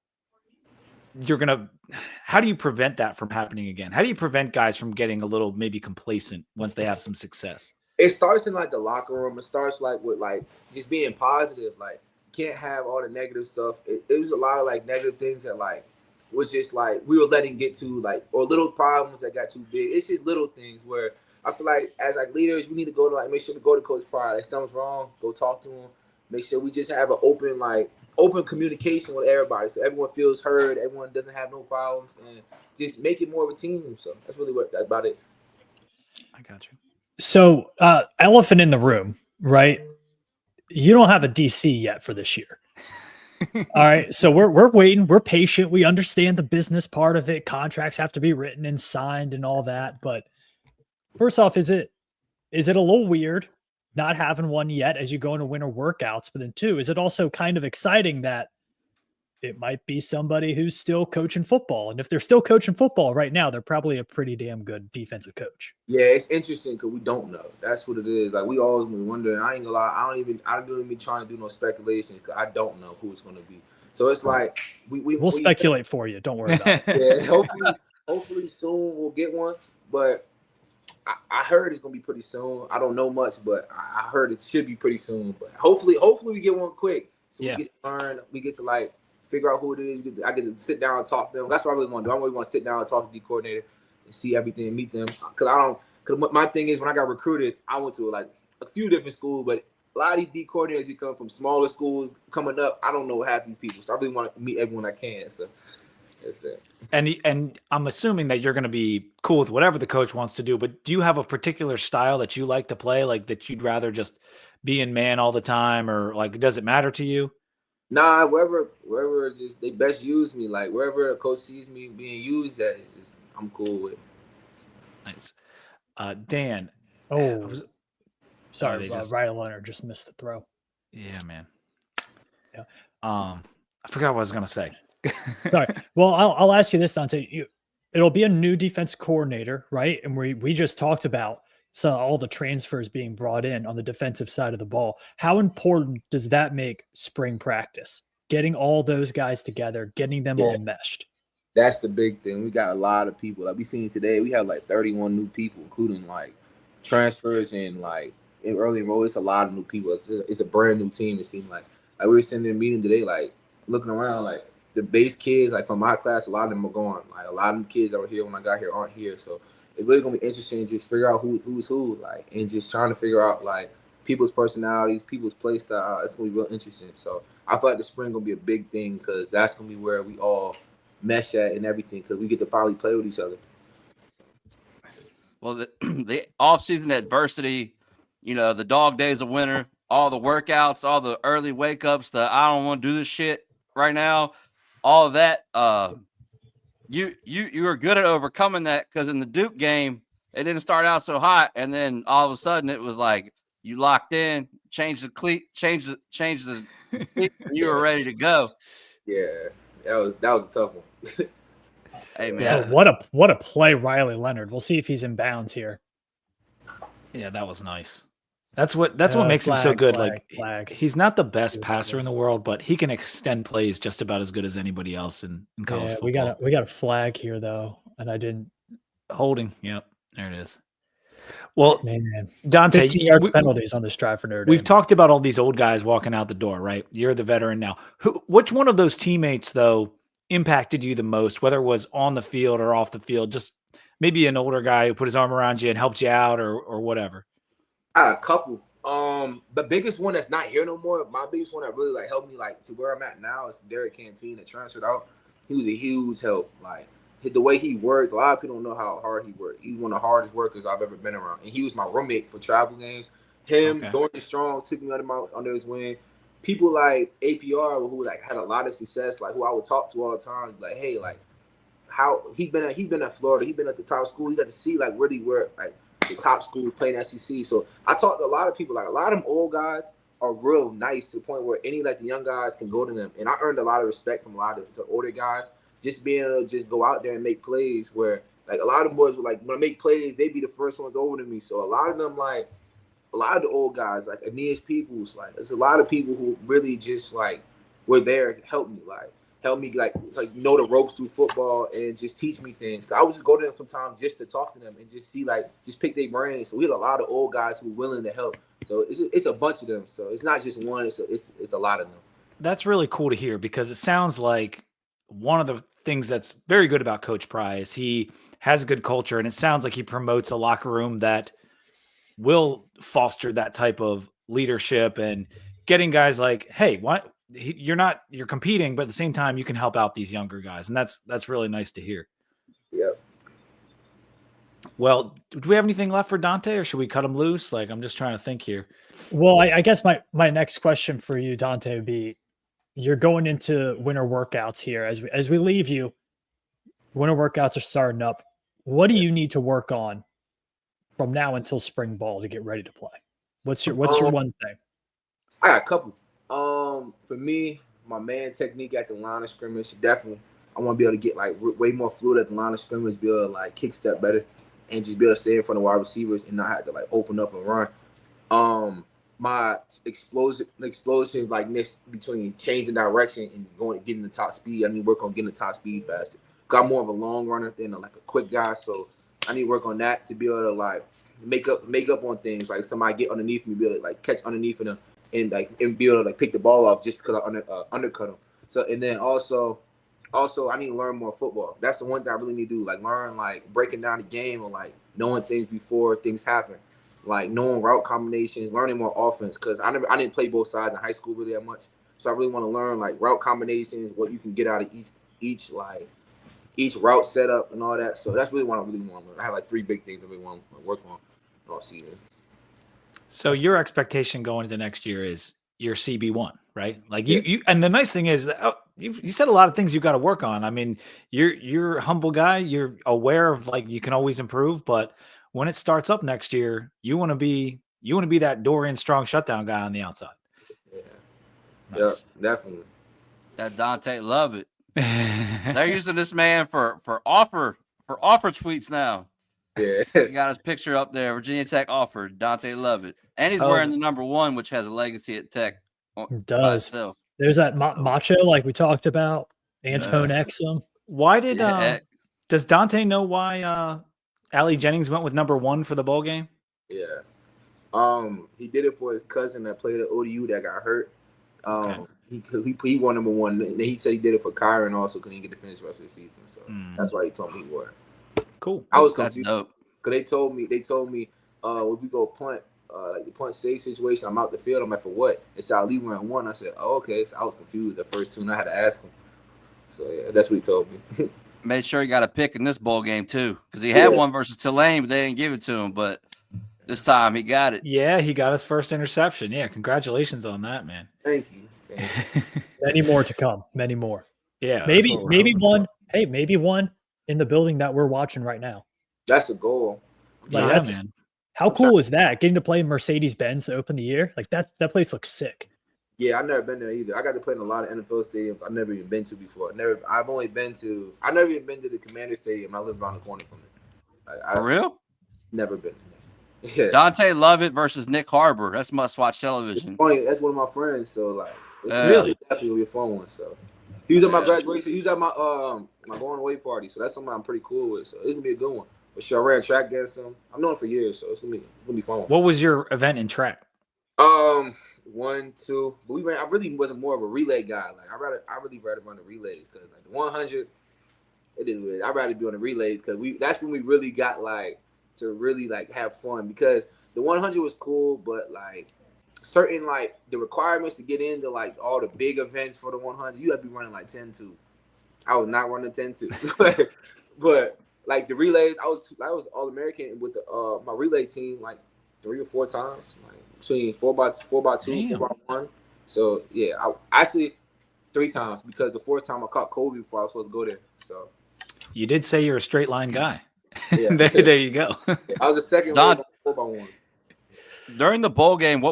how do you prevent that from happening again? How do you prevent guys from getting a little maybe complacent once they have some success? It starts in like the locker room. It starts like with like just being positive. Like you can't have all the negative stuff. It was a lot of like negative things that like was just like we were letting get to like, or little problems that got too big. It's just little things where I feel like as like leaders, we need to go to like make sure to go to Coach Pryor. If something's wrong, go talk to him. Make sure we just have an open communication with everybody, so everyone feels heard, everyone doesn't have no problems, and just make it more of a team. So that's really about it. I got you. So, elephant in the room, right? you don't have a DC yet for this year. All right. So we're waiting. We're patient. We understand the business part of it. Contracts have to be written and signed and all that. But first off, is it a little weird not having one yet as you go into winter workouts? But then two, is it also kind of exciting that it might be somebody who's still coaching football? And if they're still coaching football right now, they're probably a pretty damn good defensive coach. Yeah, it's interesting because we don't know. That's what it is. Like we always been wondering. I ain't gonna lie. I don't even be trying to do no speculation because I don't know who it's gonna be. So it's like we'll speculate for you. Don't worry about Yeah, it. hopefully soon we'll get one. But I heard it's gonna be pretty soon. I don't know much, but I heard it should be pretty soon. But hopefully we get one quick. So we get to learn. We get to like figure out who it is. I get to sit down and talk to them. That's what I really want to do. I really want to sit down and talk to the coordinator and see everything and meet them. Because my thing is when I got recruited, I went to like a few different schools, but a lot of these D coordinators you come from smaller schools coming up. I don't know half these people, so I really want to meet everyone I can. So that's it. And I'm assuming that you're going to be cool with whatever the coach wants to do. But do you have a particular style that you like to play, like that you'd rather just be in man all the time, or like does it matter to you? Nah, wherever just they best use me, like wherever a coach sees me being used at, it's just, I'm cool with it. Nice. Dan. Sorry, Riley Leonard just missed the throw. Yeah, man. Yeah. I forgot what I was gonna say. Sorry. Well, I'll ask you this, Dante. It'll be a new defense coordinator, right? And we just talked about all the transfers being brought in on the defensive side of the ball. How important does that make spring practice? Getting all those guys together, getting them all meshed. That's the big thing. We got a lot of people. Like we seen today, we have like 31 new people, including like transfers and like in early enroll. It's a lot of new people. It's a brand new team. It seems like we were sitting in a meeting today, like looking around, like the base kids, like from my class, a lot of them are gone. Like a lot of them kids that were here when I got here aren't here. So it's really gonna be interesting to just figure out who's who, like, and just trying to figure out like people's personalities, people's play style. It's gonna be real interesting. So I feel like the spring gonna be a big thing because that's gonna be where we all mesh at and everything because we get to finally play with each other. Well, the off-season adversity, the dog days of winter, all the workouts, all the early wake-ups, the I don't want to do this shit right now, all of that, you were good at overcoming that because in the Duke game, it didn't start out so hot, and then all of a sudden it was like you locked in, changed the cleat, changed the cleat, and you were ready to go. Yeah, that was a tough one. Hey man, what a play, Riley Leonard. We'll see if he's in bounds here. Yeah, that was nice. That's what makes him so good. He's not the best passer in the world, but he can extend plays just about as good as anybody else in college football. We got a flag here though, and I didn't holding. Yep, there it is. Well, man, Dante, 15 yards penalties on this drive for Notre Dame. We've talked about all these old guys walking out the door, right? You're the veteran now. Which one of those teammates though impacted you the most, whether it was on the field or off the field? Just maybe an older guy who put his arm around you and helped you out, or whatever. A couple. The biggest one that's not here no more, my biggest one that really like helped me like to where I'm at now is Derek Canteen that transferred out. He was a huge help. Like the way he worked, a lot of people don't know how hard he worked. He's one of the hardest workers I've ever been around. And he was my roommate for travel games. Dorian Strong took me under his wing. People like APR who like had a lot of success, like who I would talk to all the time, like, hey, like how he's been at Florida, he's been at the top school, he got to see like where he worked, like the top schools playing SEC. So I talked to a lot of people, like a lot of them old guys are real nice to the point where any like the young guys can go to them. And I earned a lot of respect from a lot of the older guys, just being able to just go out there and make plays where like a lot of them boys were like, when I make plays, they'd be the first ones over to me. So a lot of them, like a lot of the old guys, like Aeneas Peoples, like there's a lot of people who really just like were there to help me like know the ropes through football and just teach me things. I would just go to them sometimes just to talk to them and just see just pick their brains. So we had a lot of old guys who were willing to help. So it's a bunch of them. So it's not just one. It's a lot of them. That's really cool to hear because it sounds like one of the things that's very good about Coach Pry is he has a good culture, and it sounds like he promotes a locker room that will foster that type of leadership and getting guys like, hey, you're competing, but at the same time you can help out these younger guys, and that's really nice to hear. Yep. Well, do we have anything left for Dante, or should we cut him loose? Like, I'm just trying to think here. Well, I guess my next question for you, Dante, would be: you're going into winter workouts here. As we leave you, winter workouts are starting up. What do you need to work on from now until spring ball to get ready to play? What's your one thing? I got a couple. For me, my man technique at the line of scrimmage, definitely. I want to be able to get like way more fluid at the line of scrimmage, be able to like kick step better, and just be able to stay in front of wide receivers and not have to like open up and run. My explosive like next between changing direction and getting the top speed. I need to work on getting the top speed faster. Got more of a long runner than like a quick guy, so I need to work on that to be able to like make up on things. Like somebody get underneath me, be able to like catch underneath and be able to like pick the ball off just because I undercut them. So and then also I need to learn more football. That's the one thing I really need to do. Like learn like breaking down the game or like knowing things before things happen. Like knowing route combinations, learning more offense, because I didn't play both sides in high school really that much. So I really want to learn like route combinations, what you can get out of each route setup and all that. So that's really what I really want to learn. I have like 3 big things I really want to work on all season. So your expectation going into next year is your CB1, right? Like you and the nice thing is that you said a lot of things you got to work on. I mean, you're a humble guy. You're aware of like you can always improve, but when it starts up next year, you want to be that Dorian Strong shutdown guy on the outside. Yeah, Nice. Yeah, definitely. That Dante Lovett. They're using this man for offer tweets now. Yeah, He got his picture up there. Virginia Tech offered Dante Lovett, and he's wearing the number 1, which has a legacy at Tech. It does. Itself. There's that macho like we talked about. Antone Exum. Why did does Dante know why Allie Jennings went with number 1 for the bowl game? Yeah. He did it for his cousin that played at ODU that got hurt. He won number 1. And he said he did it for Kyron also because he didn't get to finish the rest of the season. So that's why he told me he wore it. Cool. I was confused. That's dope. Because they told me when we go punt, like the punt save situation, I'm out the field. I'm like, for what? It's Ali wearing 1. I said, oh, okay. So I was confused at first too, and I had to ask him. So yeah, that's what he told me. Made sure he got a pick in this bowl game too, because he had one versus Tulane, but they didn't give it to him. But this time he got it. Yeah, he got his first interception. Yeah, congratulations on that, man. Thank you. Many more to come. Many more. Yeah, maybe one. Hey, maybe one in the building that we're watching right now. That's a goal. Like yeah, that's man. How cool is that? Getting to play Mercedes-Benz to open the year, like that place looks sick. Yeah, I've never been there either. I got to play in a lot of NFL stadiums I've never even been to before. I've never even been to the Commander Stadium. I live around the corner from it. For real? Never been there. Yeah. Dante Lovett versus Nick Harbor. That's must-watch television. It's funny. That's one of my friends. So like, really, definitely will be a fun one. So he was at my graduation. He was at my my going away party. So that's something I'm pretty cool with. So it's gonna be a good one. For sure, I ran track against him. I've known him for years, so it's gonna be fun. What was your event in track? 1, 2, but we ran. I really wasn't more of a relay guy. Like I really rather run the relays because like the 100, it is weird. I'd rather be on the relays because that's when we really got like to really like have fun because the 100 was cool, but like certain like the requirements to get into like all the big events for the 100, you have to be running like 10-2. I was not running 10-2, but like the relays, I was All-American with the my relay team like 3 or 4 times, like between 4x2, 4x1. So yeah, I actually 3 times because the 4th time I caught Kobe before I was supposed to go there. So you did say you're a straight line guy. Yeah. there you go. I was the second 4x1. During the bowl game,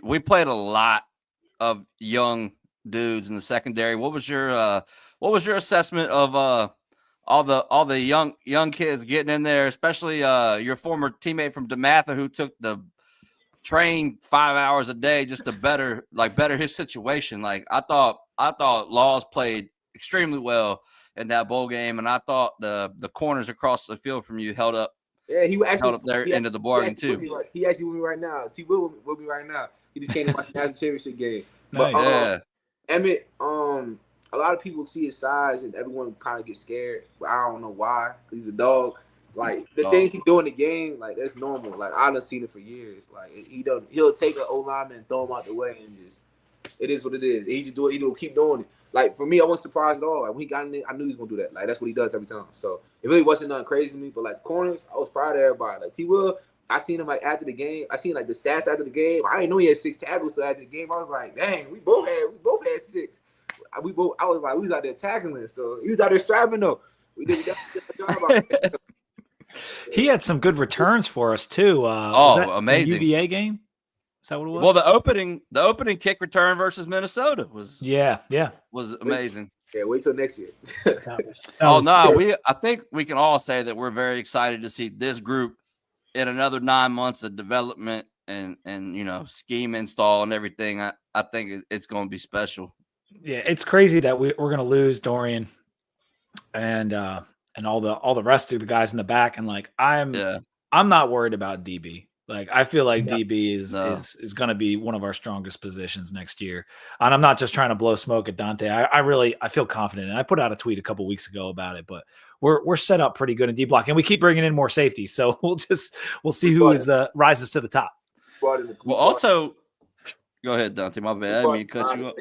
we played a lot of young dudes in the secondary. What was your assessment of all the young kids getting in there, especially your former teammate from DeMatha who took the train 5 hours a day just to better his situation. Like I thought Laws played extremely well in that bowl game, and I thought the corners across the field from you held up. Yeah, he actually held up their end of the bargain too. He actually with me right now. T. Will with me right now. He just came to watch the national championship game. Nice. But Emmett, a lot of people see his size and everyone kind of gets scared, but I don't know why. He's a dog. Like the things he do in the game, like that's normal. Like I done seen it for years. Like he'll take an O lineman and throw him out the way and just it is what it is. He just do it. He'll keep doing it. like for me, I wasn't surprised at all. Like when he got in there, I knew he was gonna do that. Like that's what he does every time. So it really wasn't nothing crazy to me. But like corners, I was proud of everybody. Like T. Will, I seen him like after the game. I seen like the stats after the game. I didn't know he had 6 tackles. So after the game, I was like, dang, we both had 6. I was like, we was out there tackling. So he was out there strapping though. We did a good job out there. He had some good returns for us too. Oh, was that amazing. the UVA game? Is that what it was? Well, the opening kick return versus Minnesota was amazing. Yeah, wait till next year. I think we can all say that we're very excited to see this group in another 9 months of development and scheme install and everything. I think it's going to be special. Yeah, it's crazy that we're going to lose Dorian and all the rest of the guys in the back. And like I'm not worried about DB. Like I feel like DB is going to be one of our strongest positions next year. And I'm not just trying to blow smoke at Dante. I feel confident. And I put out a tweet a couple weeks ago about it, but we're set up pretty good in D block, and we keep bringing in more safety. So we'll see who rises to the top. Well, also, go ahead, Dante. My bad. I didn't mean to cut you up.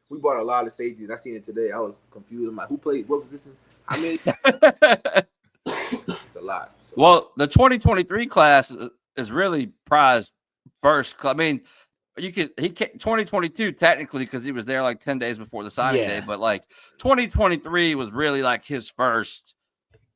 We bought a lot of safeties. I seen it today. I was confused. I'm like, who played what position? I mean, it's a lot. So. Well, the 2023 class is really prized first. I mean, he 2022 technically because he was there like 10 days before the signing day, but like 2023 was really like his first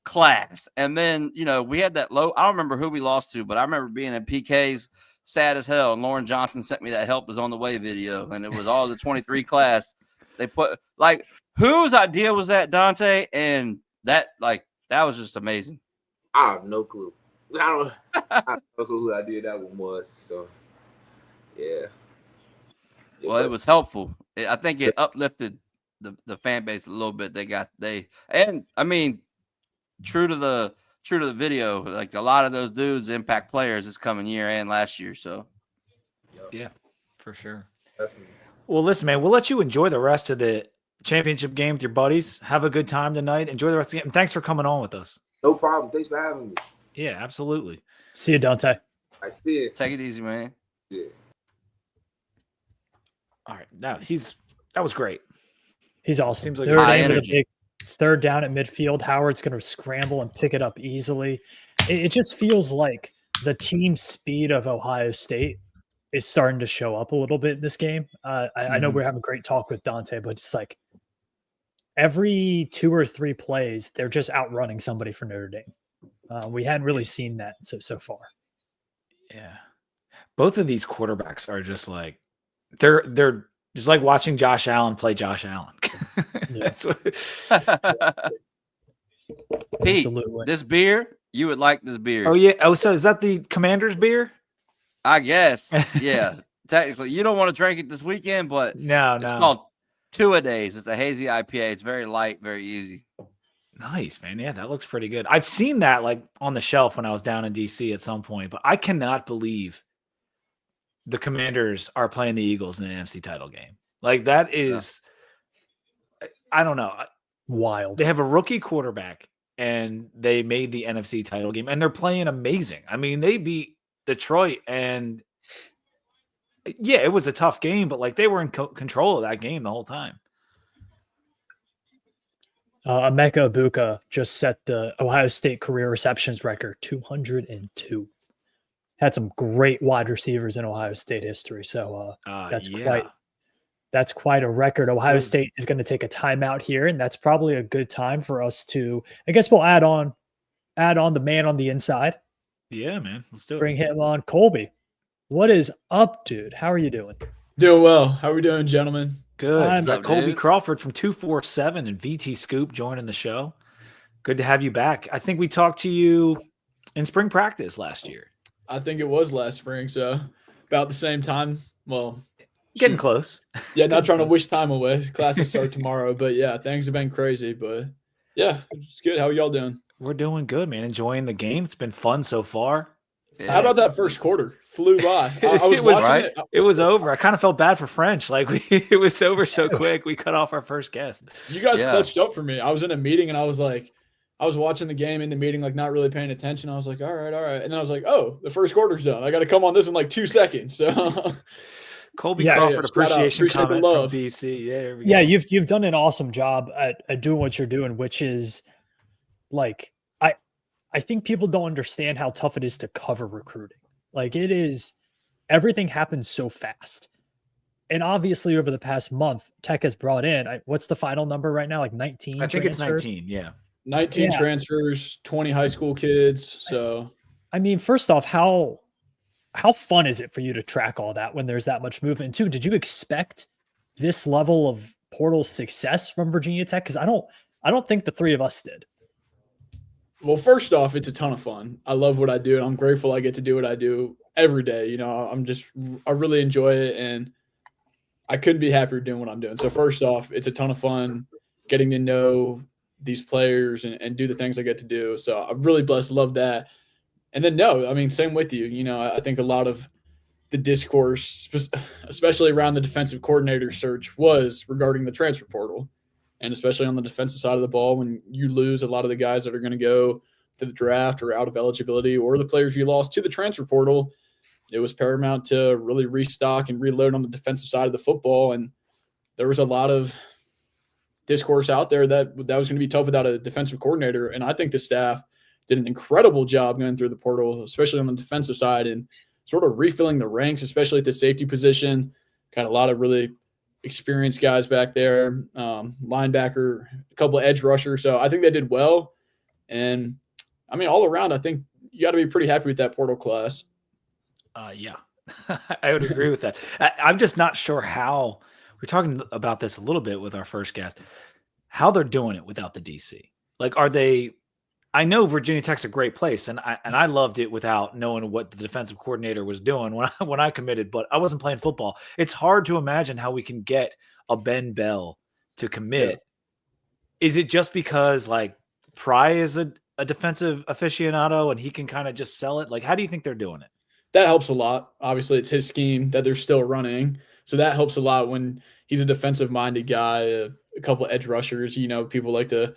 class. And then we had that low. I don't remember who we lost to, but I remember being in PK's. Sad as hell. And Lauren Johnson sent me that help is on the way video, and it was all the 23 class. They put like whose idea was that, Dante? And that was just amazing. I have no clue. I have no clue who idea that one was. So yeah. Well, it was helpful. I think it uplifted the fan base a little bit. True to the video, like a lot of those dudes impact players this coming year and last year. So, yeah, for sure. Definitely. Well, listen, man, we'll let you enjoy the rest of the championship game with your buddies. Have a good time tonight. Enjoy the rest of the game. And thanks for coming on with us. No problem. Thanks for having me. Yeah, absolutely. See you, Dante. I see it. Take it easy, man. Yeah. All right. Now that was great. He's awesome. Seems like high energy. With a big third down at midfield. Howard's going to scramble and pick it up easily. It just feels like the team speed of Ohio State is starting to show up a little bit in this game. I know we're having a great talk with Dante, but it's like every 2 or 3 plays, they're just outrunning somebody for Notre Dame. We hadn't really seen that so far. Yeah. Both of these quarterbacks are just like, they're just like watching Josh Allen play Josh Allen. That's what Pete, Absolutely. this beer, you would like this beer. Oh, yeah. Oh, so is that the Commander's beer? I guess. Yeah. Technically, you don't want to drink it this weekend, but No. It's called Two-A-Days. It's a hazy IPA. It's very light, very easy. Nice, man. Yeah, that looks pretty good. I've seen that like on the shelf when I was down in DC at some point, but I cannot believe the Commanders are playing the Eagles in an NFC title game. Like that is, I don't know. Wild. They have a rookie quarterback and they made the NFC title game and they're playing amazing. I mean, they beat Detroit and yeah, it was a tough game, but like they were in control of that game the whole time. Emeka Ibuka just set the Ohio State career receptions record, 202. Had some great wide receivers in Ohio State history. So that's quite a record. Ohio State is going to take a timeout here, and that's probably a good time for us to, I guess we'll add on the man on the inside. Yeah, man. Let's do it. Bring him on. Colby, what is up, dude? How are you doing? Doing well. How are we doing, gentlemen? Good. We got Colby Crawford from 247 and VT Scoop joining the show. Good to have you back. I think we talked to you in spring practice last year. I think it was last spring, so about the same time. Well, getting close. Yeah, not trying to wish time away. Classes start tomorrow, but yeah, things have been crazy. But yeah, it's good. How are y'all doing? We're doing good, man. Enjoying the game. It's been fun so far. Yeah. How about that first quarter? Flew by. I was watching it. It was over. I kind of felt bad for French. Like it was over so quick. We cut off our first guest. You guys clutched up for me. I was in a meeting and I was watching the game in the meeting, like not really paying attention. I was like, all right. And then I was like, oh, the first quarter's done. I got to come on this in like 2 seconds. So Colby Yeah, Crawford yeah, shout out. Appreciation Appreciate the comment from love. BC. There we Yeah, go. you've done an awesome job at doing what you're doing, which is like I think people don't understand how tough it is to cover recruiting. Like it is, everything happens so fast. And obviously over the past month, Tech has brought in, what's the final number right now? Like 19 I think it's transfers? 19. Yeah. 19 Yeah. transfers, 20 high school kids. So I mean, first off, how fun is it for you to track all that when there's that much movement? And two, did you expect this level of portal success from Virginia Tech? Because I don't think the three of us did. well, first off, it's a ton of fun. I love what I do, and I'm grateful I get to do what I do every day. You know, I really enjoy it, and I couldn't be happier doing what I'm doing. So first off, it's a ton of fun getting to know these players and do the things I get to do. So I'm really blessed, love that. And then no, I mean, same with you. You know, I think a lot of the discourse, especially around the defensive coordinator search, was regarding the transfer portal. And especially on the defensive side of the ball, when you lose a lot of the guys that are going to go to the draft or out of eligibility, or the players you lost to the transfer portal, it was paramount to really restock and reload on the defensive side of the football. And there was a lot of discourse out there that was going to be tough without a defensive coordinator. And I think the staff did an incredible job going through the portal, especially on the defensive side, and sort of refilling the ranks, especially at the safety position. Got a lot of really experienced guys back there, linebacker, a couple of edge rushers. So I think they did well. And I mean, all around, I think you got to be pretty happy with that portal class. Yeah, I would agree with that. I'm just not sure how we're talking about this a little bit with our first guest, how they're doing it without the DC. Like, are they, I know Virginia Tech's a great place, and I loved it without knowing what the defensive coordinator was doing when I committed, but I wasn't playing football. It's hard to imagine how we can get a Ben Bell to commit. Yeah. Is it just because like Pry is a defensive aficionado and he can kind of just sell it? Like, how do you think they're doing it? That helps a lot. Obviously, it's his scheme that they're still running. So that helps a lot when he's a defensive-minded guy, a couple of edge rushers. You know, people like to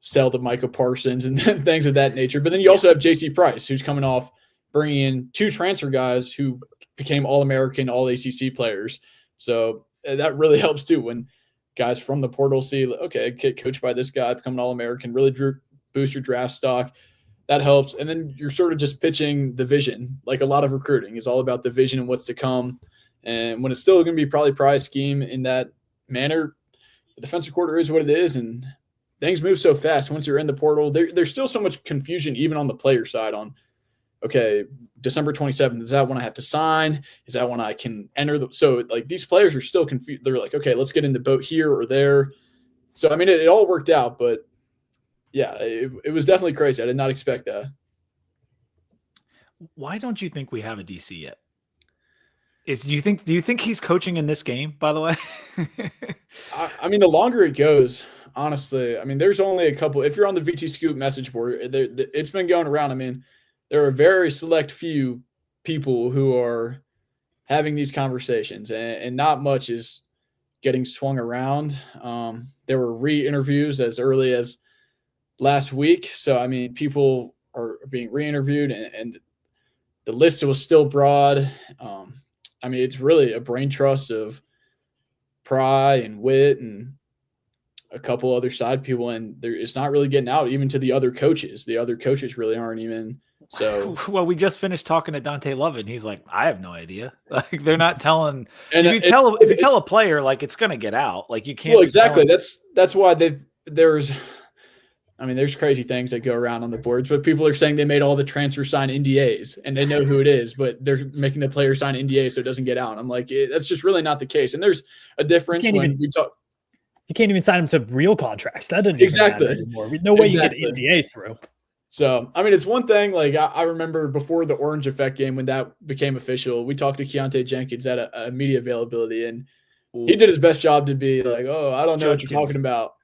sell the Micah Parsons and things of that nature. But then you also have J.C. Price, who's coming off bringing in two transfer guys who became All-American, All-ACC players. So that really helps too when guys from the portal see, okay, get coached by this guy, become an All-American, really boost your draft stock. That helps. And then you're sort of just pitching the vision. Like a lot of recruiting is all about the vision and what's to come. And when it's still going to be probably Price scheme in that manner, the defensive coordinator is what it is. And things move so fast once you're in the portal. There's still so much confusion even on the player side on, okay, December 27th, is that when I have to sign? Is that when I can enter? So like these players are still confused. They're like, okay, let's get in the boat here or there. So, I mean, it all worked out, but yeah, it was definitely crazy. I did not expect that. Why don't you think we have a DC yet? Do you think he's coaching in this game, by the way? I mean, the longer it goes, honestly, I mean, there's only a couple. If you're on the VT Scoop message board, it's been going around. I mean, there are a very select few people who are having these conversations, and not much is getting swung around. There were re-interviews as early as last week. So, I mean, people are being re-interviewed, and the list was still broad. I mean, it's really a brain trust of Pry and Witt and a couple other side people, and it's not really getting out even to the other coaches. The other coaches really aren't even. So, well, we just finished talking to Dante Lovett, and he's like, "I have no idea." Like they're not telling. And if you tell a player, like it's going to get out, like you can't. Well, exactly. That's why there's crazy things that go around on the boards, but people are saying they made all the transfers sign NDAs and they know who it is, but they're making the player sign NDA so it doesn't get out. I'm like, that's just really not the case. And there's a difference when we talk. You can't even sign them to real contracts. That doesn't exactly even matter anymore. No way you get an NDA through. So, I mean, it's one thing. Like I remember before the Orange Effect game when that became official, we talked to Keontae Jenkins at a media availability, and he did his best job to be like, "Oh, I don't know what you're talking about."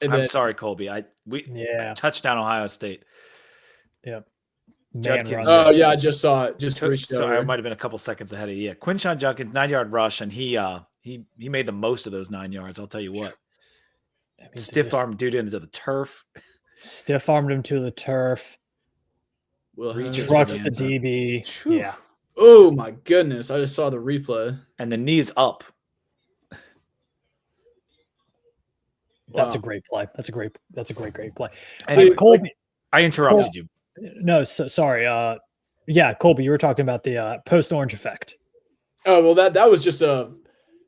I'm sorry, Colby. Touchdown Ohio State. Yeah. I just saw it. So I might have been a couple seconds ahead of you. Yeah. Quinshon Judkins, 9-yard rush, and he made the most of those 9 yards. I'll tell you what. Stiff arm dude into the turf. Stiff armed him to the turf. Well, trucks the DB. Yeah. Oh my goodness! I just saw the replay. and the knee's up. That's a Wow. great play. That's a great play. Anyway, Colby, I interrupted you. no, sorry. Yeah, Colby, you were talking about the post orange effect. Oh well, that was just a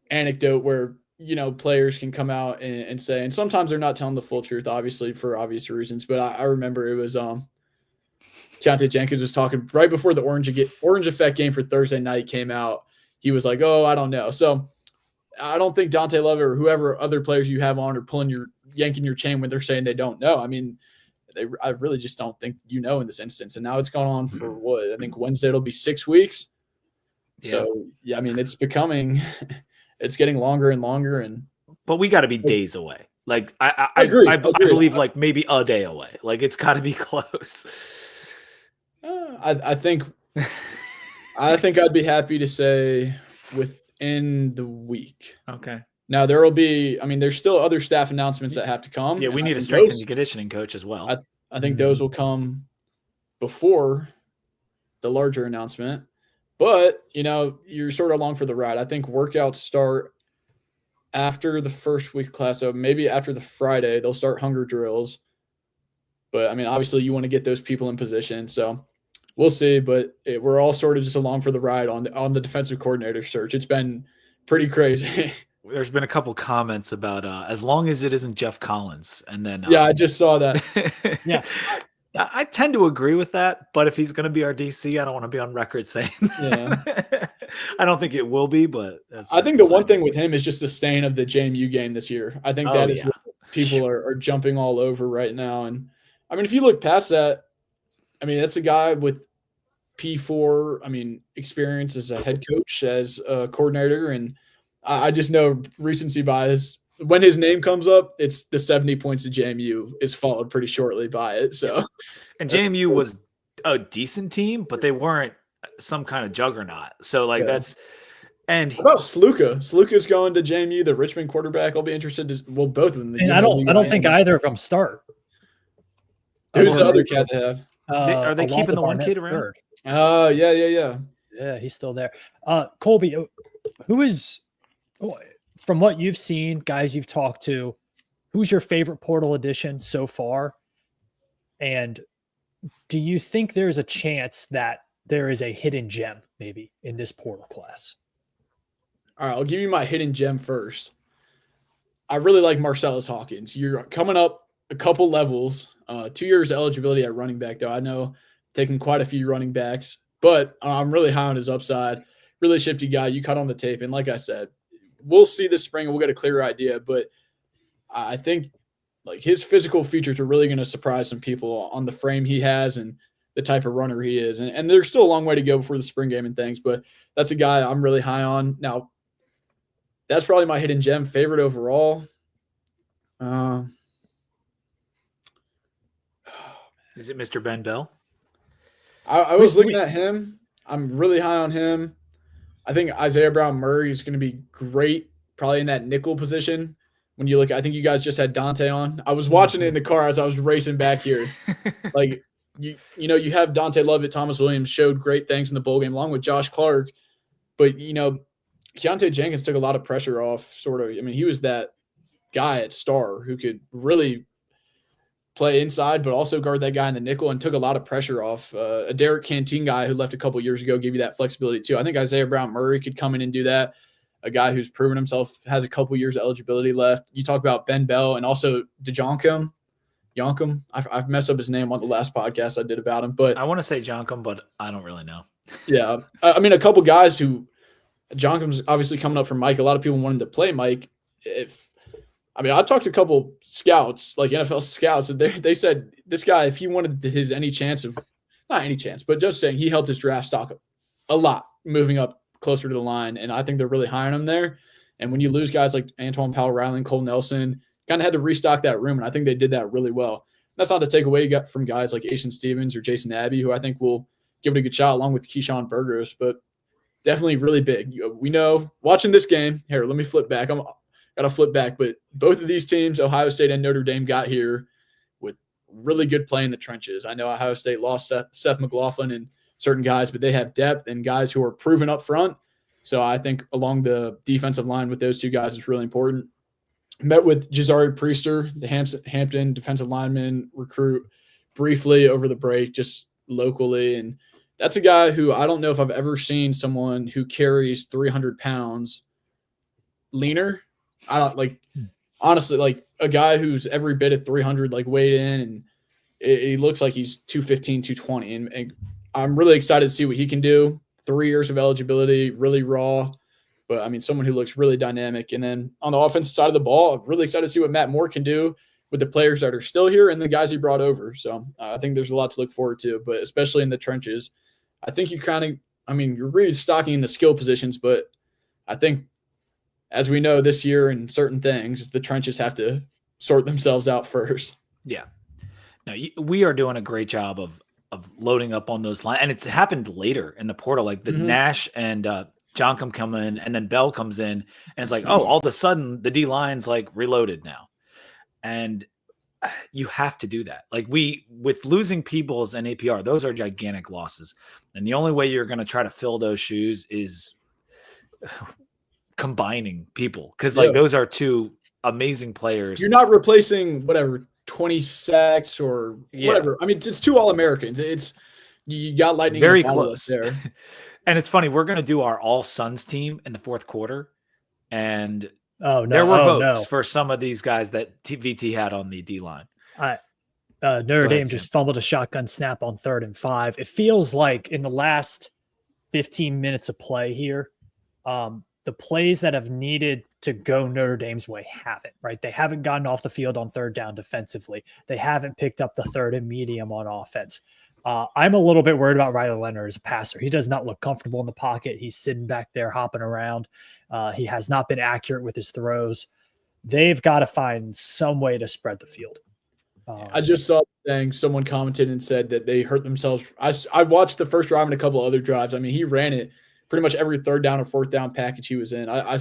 anecdote where players can come out and say, and sometimes they're not telling the full truth, obviously for obvious reasons. But I remember it was Dante Jenkins was talking right before the orange effect game for Thursday night came out. He was like, "Oh, I don't know." So I don't think Dante Lovett or whoever other players you have on are yanking your chain when they're saying they don't know. I mean, I really just don't think in this instance. And now it's gone on for what? I think Wednesday it'll be 6 weeks. Yeah. So yeah, I mean, it's getting longer and longer. But we got to be days away. Like I agree. I believe like maybe a day away. Like it's got to be close. I think I'd be happy to say within the week. Okay. Now there will be. I mean, there's still other staff announcements that have to come. Yeah, we and need a strength and conditioning coach as well. I think those will come before the larger announcement. But you're sort of along for the ride. I think workouts start after the first week of class. So maybe after the Friday, they'll start hunger drills. But I mean, obviously, you want to get those people in position. So we'll see. But we're all sort of just along for the ride on the defensive coordinator search. It's been pretty crazy. There's been a couple comments about as long as it isn't Jeff Collins, and then yeah, I just saw that. Yeah. I tend to agree with that, but if he's going to be our DC, I don't want to be on record saying that. I don't think it will be, but I think the one thing with him is just the stain of the JMU game this year. I think that is what people are jumping all over right now. And I mean, if you look past that, I mean, that's a guy with P4, I mean, experience as a head coach, as a coordinator. And I just know recency bias. When his name comes up, it's the 70 points of JMU is followed pretty shortly by it. So, and JMU was a decent team, but they weren't some kind of juggernaut. So that's, and what about Sluka? Sluka's going to JMU, the Richmond quarterback. I'll be interested to, well, both of them. And I don't think either of them start. Who's the other cat they have? Are they keeping the one kid around? Oh, yeah. Yeah, he's still there. Colby, who is, from what you've seen, guys you've talked to, who's your favorite portal addition so far? And do you think there's a chance that there is a hidden gem maybe in this portal class? All right, I'll give you my hidden gem first. I really like Marcellus Hawkins. You're coming up a couple levels. 2 years eligibility at running back, though. I know taking quite a few running backs, but I'm really high on his upside. Really shifty guy. You cut on the tape. And like I said, we'll see this spring and we'll get a clearer idea. But I think like his physical features are really going to surprise some people on the frame he has and the type of runner he is. And there's still a long way to go before the spring game and things, but that's a guy I'm really high on. Now, that's probably my hidden gem favorite overall. Is it Mr. Ben Bell? I was looking at him. I'm really high on him. I think Isaiah Brown Murray is going to be great, probably in that nickel position. When you look, I think you guys just had Dante on. I was watching it in the car as I was racing back here. Like, you have Dante Lovett, Thomas Williams showed great things in the bowl game along with Josh Clark. But, Keontae Jenkins took a lot of pressure off, sort of. I mean, he was that guy at Star who could really play inside, but also guard that guy in the nickel and took a lot of pressure off. A Derek Canteen guy who left a couple years ago gave you that flexibility too. I think Isaiah Brown Murray could come in and do that. A guy who's proven himself, has a couple years of eligibility left. You talk about Ben Bell and also DeJoncum. I've messed up his name on the last podcast I did about him, but I want to say Jonkum, but I don't really know. Yeah. I mean, a couple guys who Jonkum's obviously coming up from Mike. A lot of people wanted to play Mike. I talked to a couple scouts, like NFL scouts, and they said this guy, if he wanted any chance of, not any chance, but just saying he helped his draft stock a lot moving up closer to the line. And I think they're really high on him there. And when you lose guys like Antoine Powell, Riley, and Cole Nelson, kind of had to restock that room. And I think they did that really well. That's not to take away from guys like Asian Stevens or Jason Abbey, who I think will give it a good shot along with Keyshawn Burgos, but definitely really big. We know watching this game here, let me flip back. Got to flip back, but both of these teams, Ohio State and Notre Dame, got here with really good play in the trenches. I know Ohio State lost Seth McLaughlin and certain guys, but they have depth and guys who are proven up front. So I think along the defensive line with those two guys is really important. Met with Jazari Priester, the Hampton defensive lineman recruit, briefly over the break, just locally. And that's a guy who I don't know if I've ever seen someone who carries 300 pounds leaner. I don't like, honestly, like a guy who's every bit of 300, like weighed in, and he looks like he's 215, 220. And I'm really excited to see what he can do. 3 years of eligibility, really raw. But, I mean, someone who looks really dynamic. And then on the offensive side of the ball, I'm really excited to see what Matt Moore can do with the players that are still here and the guys he brought over. So I think there's a lot to look forward to, but especially in the trenches. I think you kind of – I mean, you're really stocking in the skill positions, but I think as we know this year in certain things, the trenches have to sort themselves out first. Yeah. No, we are doing a great job of loading up on those lines. And it's happened later in the portal. Like the Nash and John come in, and then Bell comes in, and it's like, oh, all of a sudden the D line's like reloaded now. And you have to do that. Like with losing Peoples and APR, those are gigantic losses. And the only way you're going to try to fill those shoes is combining people. Cause like those are two amazing players. You're not replacing 20 sacks or whatever. I mean, it's two All-Americans. It's you got lightning very close there. And it's funny, we're going to do our all Suns team in the fourth quarter, and there were votes for some of these guys that VT had on the D line. Notre Dame just fumbled a shotgun snap on 3rd and 5. It feels like in the last 15 minutes of play here, the plays that have needed to go Notre Dame's way haven't, right? They haven't gotten off the field on 3rd down defensively. They haven't picked up the 3rd and medium on offense. I'm a little bit worried about Riley Leonard as a passer. He does not look comfortable in the pocket. He's sitting back there hopping around. He has not been accurate with his throws. They've got to find some way to spread the field. I just saw someone commented and said that they hurt themselves. I watched the first drive and a couple other drives. I mean, he ran it pretty much every 3rd down or 4th down package he was in. I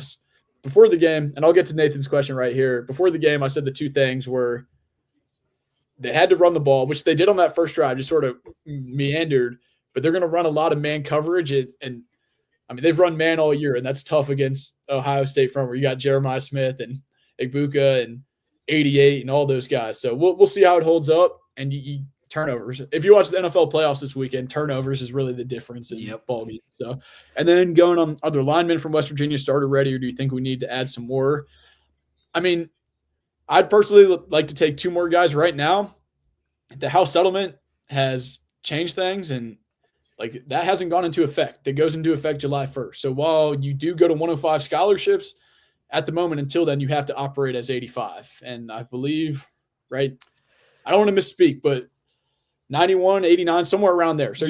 before the game, and I'll get to Nathan's question right here. Before the game, I said the two things were they had to run the ball, which they did on that first drive, just sort of meandered, but they're going to run a lot of man coverage. And I mean, they've run man all year, and that's tough against Ohio State front where you got Jeremiah Smith and Igbuka and 88 and all those guys. So we'll see how it holds up. And you turnovers. If you watch the NFL playoffs this weekend, turnovers is really the difference in ball games. So, and then going on, are there linemen from West Virginia starter ready, or do you think we need to add some more? I mean, I'd personally like to take 2 more guys right now. The House settlement has changed things, and like that hasn't gone into effect. It goes into effect July 1st. So while you do go to 105 scholarships, at the moment until then, you have to operate as 85. And I believe, right, I don't want to misspeak, but 91, 89, somewhere around there. So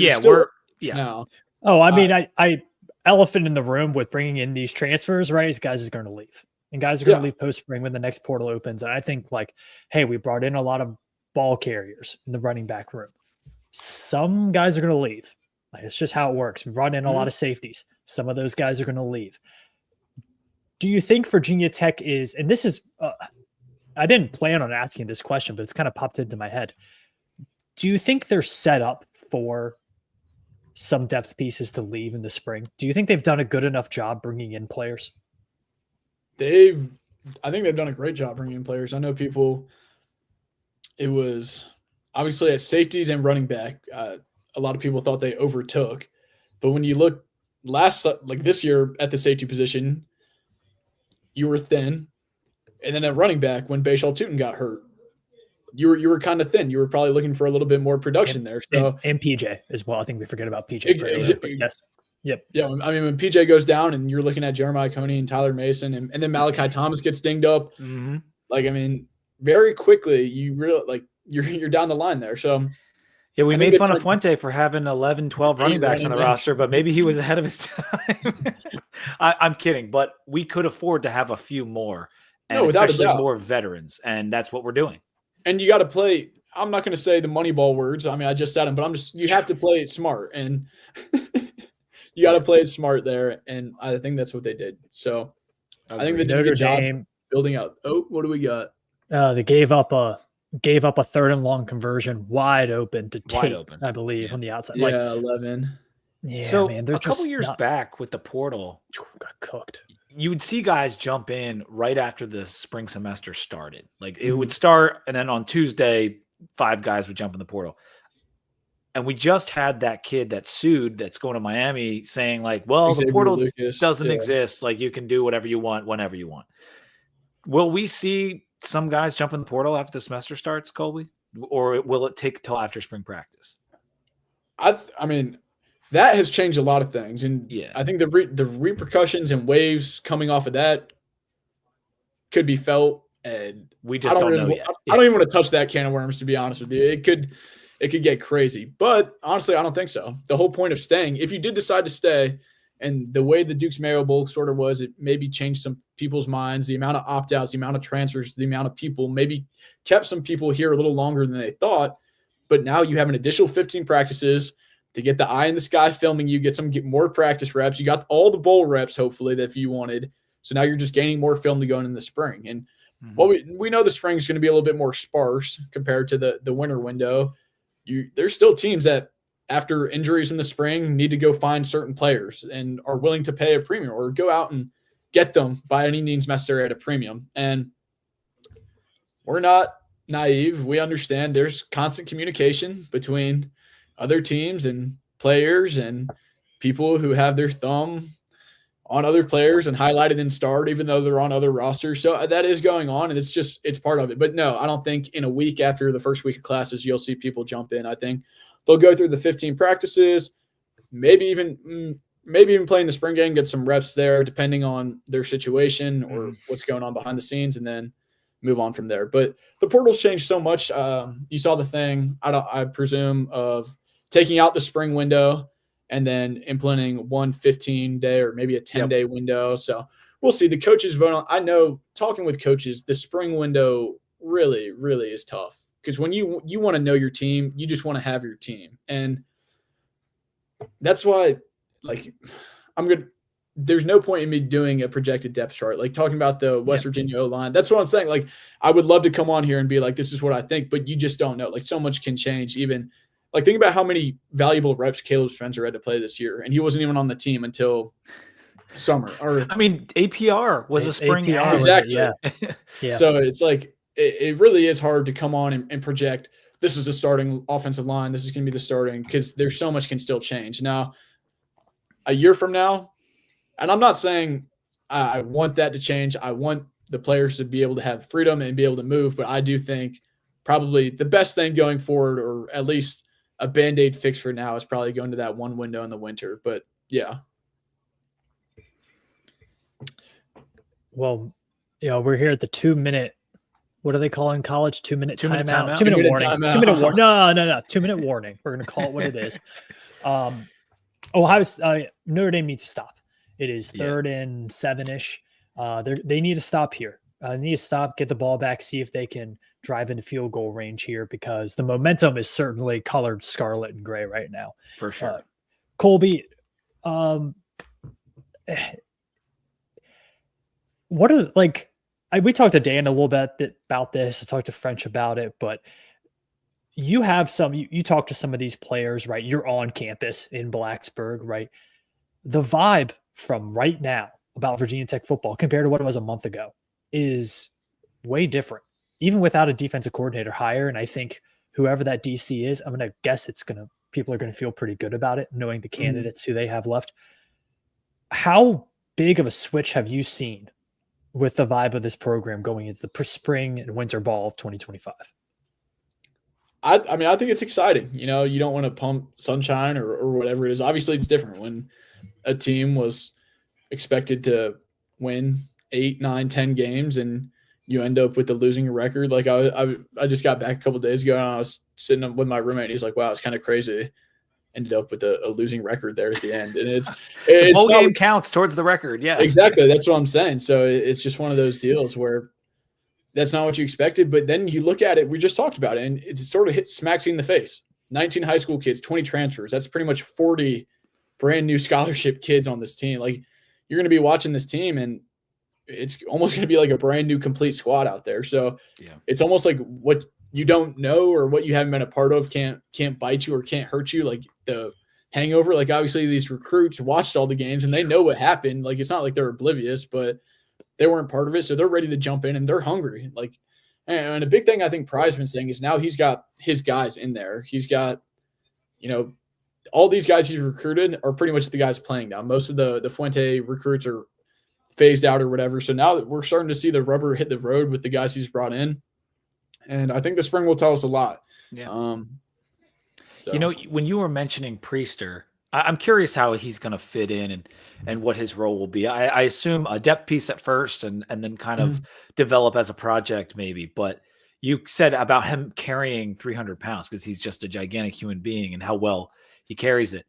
now. Oh, I mean, I elephant in the room with bringing in these transfers, right? Is guys is going to leave. And guys are going to leave post-spring when the next portal opens. And I think like, hey, we brought in a lot of ball carriers in the running back room. Some guys are going to leave. Like, it's just how it works. We brought in a lot of safeties. Some of those guys are going to leave. Do you think Virginia Tech is, and this is, I didn't plan on asking this question, but it's kind of popped into my head. Do you think they're set up for some depth pieces to leave in the spring? Do you think they've done a good enough job bringing in players? I think they've done a great job bringing in players. I know it was obviously at safeties and running back. A lot of people thought they overtook, but when you look this year at the safety position, you were thin. And then at running back, when Bashal Tootin got hurt, you were kind of thin. You were probably looking for a little bit more production there. So and PJ as well. I think we forget about PJ. Yes. Yep. Yeah. I mean, when PJ goes down and you're looking at Jeremiah Coney and Tyler Mason, and then Malachi Thomas gets dinged up, like, I mean, very quickly you really like you're down the line there. So yeah, we made fun of Fuente for having 11, 12 running backs on the roster, but maybe he was ahead of his time. I'm kidding, but we could afford to have a few more, and especially more veterans, and that's what we're doing. And you got to play. I'm not going to say the Moneyball words. I mean, I just said them, but you have to play it smart, and you got to play it smart there. And I think that's what they did. So I think they did a good job building out. Oh, what do we got? They gave up a gave up a 3rd and long conversion wide open to Wide Tate, open. I believe, Yeah. on the outside. Yeah, Like, 11. yeah, So man, they're a couple just years not, back with the portal, got cooked. you would see guys jump in right after the spring semester started. Like it Mhm. would start, and then on Tuesday, 5 guys would jump in the portal. And we just had that kid that sued that's going to Miami saying, like, well, the Xavier portal Lucas, doesn't yeah. exist. Like, you can do whatever you want, whenever you want. Will we see some guys jump in the portal after the semester starts, Colby? Or will it take till after spring practice? I mean, that has changed a lot of things, and Yeah. I think the repercussions and waves coming off of that could be felt. And We just don't know yet. I don't even want to touch that can of worms, to be honest with you. It could get crazy, but honestly, I don't think so. The whole point of staying, if you did decide to stay, and the way the Duke's Mayo Bowl sort of was, it maybe changed some people's minds. The amount of opt-outs, the amount of transfers, the amount of people maybe kept some people here a little longer than they thought. But now you have an additional 15 practices to get the eye in the sky filming you, get more practice reps. You got all the bowl reps, hopefully, that if you wanted. So now you're just gaining more film to go in the spring. And well, we know the spring is going to be a little bit more sparse compared to the winter window. There's still teams that, after injuries in the spring, need to go find certain players and are willing to pay a premium or go out and get them by any means necessary at a premium. And we're not naive. We understand there's constant communication between other teams and players and people who have their thumb on other players and highlighted and starred, even though they're on other rosters. So that is going on, and it's part of it. But no, I don't think in a week after the first week of classes, you'll see people jump in. I think they'll go through the 15 practices, maybe even playing the spring game, get some reps there, depending on their situation or what's going on behind the scenes, and then move on from there. But the portal's changed so much. You saw the thing, I presume, of taking out the spring window and then implementing one 15-day or maybe a 10-day window. So we'll see. The coaches vote on. I know, talking with coaches, the spring window really, really is tough, because when you want to know your team, you just want to have your team. And that's why, like, there's no point in me doing a projected depth chart, like talking about the West Virginia O-line. That's what I'm saying. Like, I would love to come on here and be like, this is what I think, but you just don't know. Like, so much can change. Even like, think about how many valuable reps Caleb Spencer had to play this year, and he wasn't even on the team until summer. Or I mean, APR was a spring. APR, exactly. Yeah. So it's like, it really is hard to come on and project this is the starting offensive line, this is going to be the starting, because there's so much can still change. Now, a year from now, and I'm not saying I want that to change. I want the players to be able to have freedom and be able to move, but I do think probably the best thing going forward, or at least a Band-Aid fix for now, is probably going to that one window in the winter. But yeah. Well, we're here at the 2-minute. What do they call in college? 2-minute 2-minute timeout. timeout? 2-minute warning. timeout. 2-minute warning. No. 2-minute warning. We're going to call it what it is. Notre Dame needs to stop. It is 3rd and 7-ish. They need to stop here. They need to stop, get the ball back, see if they can drive into field goal range here, because the momentum is certainly colored scarlet and gray right now. For sure. Colby, what are, like, we talked to Dan a little bit about this. I talked to French about it, but you have you talk to some of these players, right? You're on campus in Blacksburg, right? The vibe from right now about Virginia Tech football compared to what it was a month ago is way different, even without a defensive coordinator hire. And I think whoever that DC is, I'm going to guess people are going to feel pretty good about it, knowing the candidates who they have left. How big of a switch have you seen with the vibe of this program going into the spring and winter ball of 2025? I mean, I think it's exciting. You don't want to pump sunshine or whatever it is. Obviously, it's different when a team was expected to win 8, 9, 10 games and you end up with a losing record. Like, I just got back a couple of days ago, and I was sitting up with my roommate, and he's like, wow, it's kind of crazy. Ended up with a losing record there at the end. And it's the whole game counts towards the record. Yeah, exactly. That's what I'm saying. So it's just one of those deals where that's not what you expected. But then you look at it, we just talked about it, and it sort of smacks you in the face. 19 high school kids, 20 transfers. That's pretty much 40 brand new scholarship kids on this team. Like, you're going to be watching this team, and it's almost going to be like a brand new complete squad out there. So it's almost like what you don't know or what you haven't been a part of can't bite you or can't hurt you. Like the hangover, like obviously these recruits watched all the games and they know what happened. Like it's not like they're oblivious, but they weren't part of it. So they're ready to jump in and they're hungry. Like, and a big thing I think Pry's been saying is now he's got his guys in there. He's got, all these guys he's recruited are pretty much the guys playing now. Most of the Fuente recruits are phased out or whatever. So now that we're starting to see the rubber hit the road with the guys he's brought in. And I think the spring will tell us a lot. Yeah. So. When you were mentioning Priester, I'm curious how he's going to fit in and what his role will be. I assume a depth piece at first and then kind of develop as a project maybe. But you said about him carrying 300 pounds because he's just a gigantic human being and how well he carries it.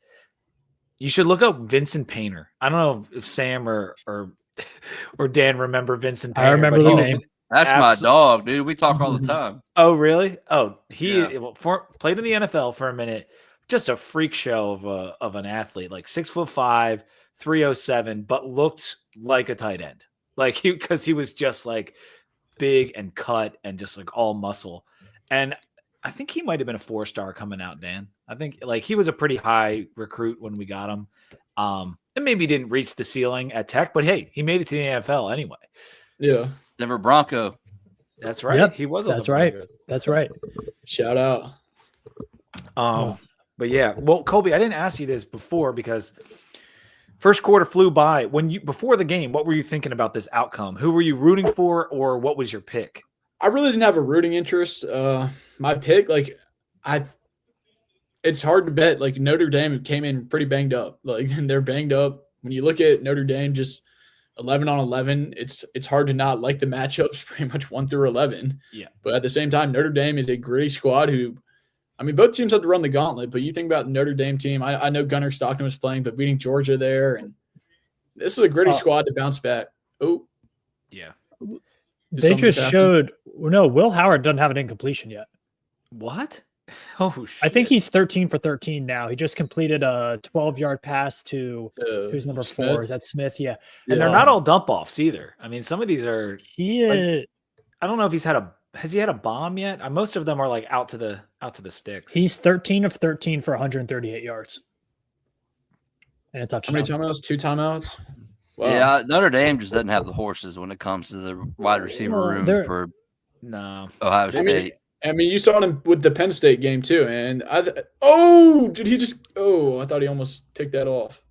You should look up Vincent Painter. I don't know if Sam or Dan remember Vincent Painter. I remember the name. That's my dog, dude. We talk all the time. Oh, really? Oh, he played in the NFL for a minute. Just a freak show of an athlete, like 6'5", 307, but looked like a tight end. Like because he was just like big and cut and just like all muscle. And I think he might have been a 4-star coming out, Dan. I think like he was a pretty high recruit when we got him. And maybe didn't reach the ceiling at Tech, but hey, he made it to the NFL anyway. Yeah. Denver Bronco. That's right. Yep, he was. That's right. That's right. Shout out. But yeah, well, Colby, I didn't ask you this before because first quarter flew by. Before the game, what were you thinking about this outcome? Who were you rooting for, or what was your pick? I really didn't have a rooting interest. My pick, it's hard to bet. Like Notre Dame came in pretty banged up. Like they're banged up. When you look at Notre Dame, just 11 on 11, it's hard to not like the matchups pretty much 1 through 11. Yeah. But at the same time, Notre Dame is a gritty squad who, I mean, both teams have to run the gauntlet, but you think about the Notre Dame team, I know Gunnar Stockton was playing, but beating Georgia there, and this is a gritty squad to bounce back. Oh. Yeah. They just showed – no, Will Howard doesn't have an incompletion yet. What? Oh, shit. I think he's 13 for 13 now. He just completed a 12-yard pass to who's number Smith? 4? Is that Smith? Yeah. And they're not all dump-offs either. I mean, some of these are – I don't know if has he had a bomb yet? Most of them are like out to the sticks. He's 13 of 13 for 138 yards. And a touchdown. How many timeouts? 2 timeouts? Wow. Yeah, Notre Dame just doesn't have the horses when it comes to the wide receiver room for Ohio State. I mean, you saw him with the Penn State game too, and I thought he almost picked that off.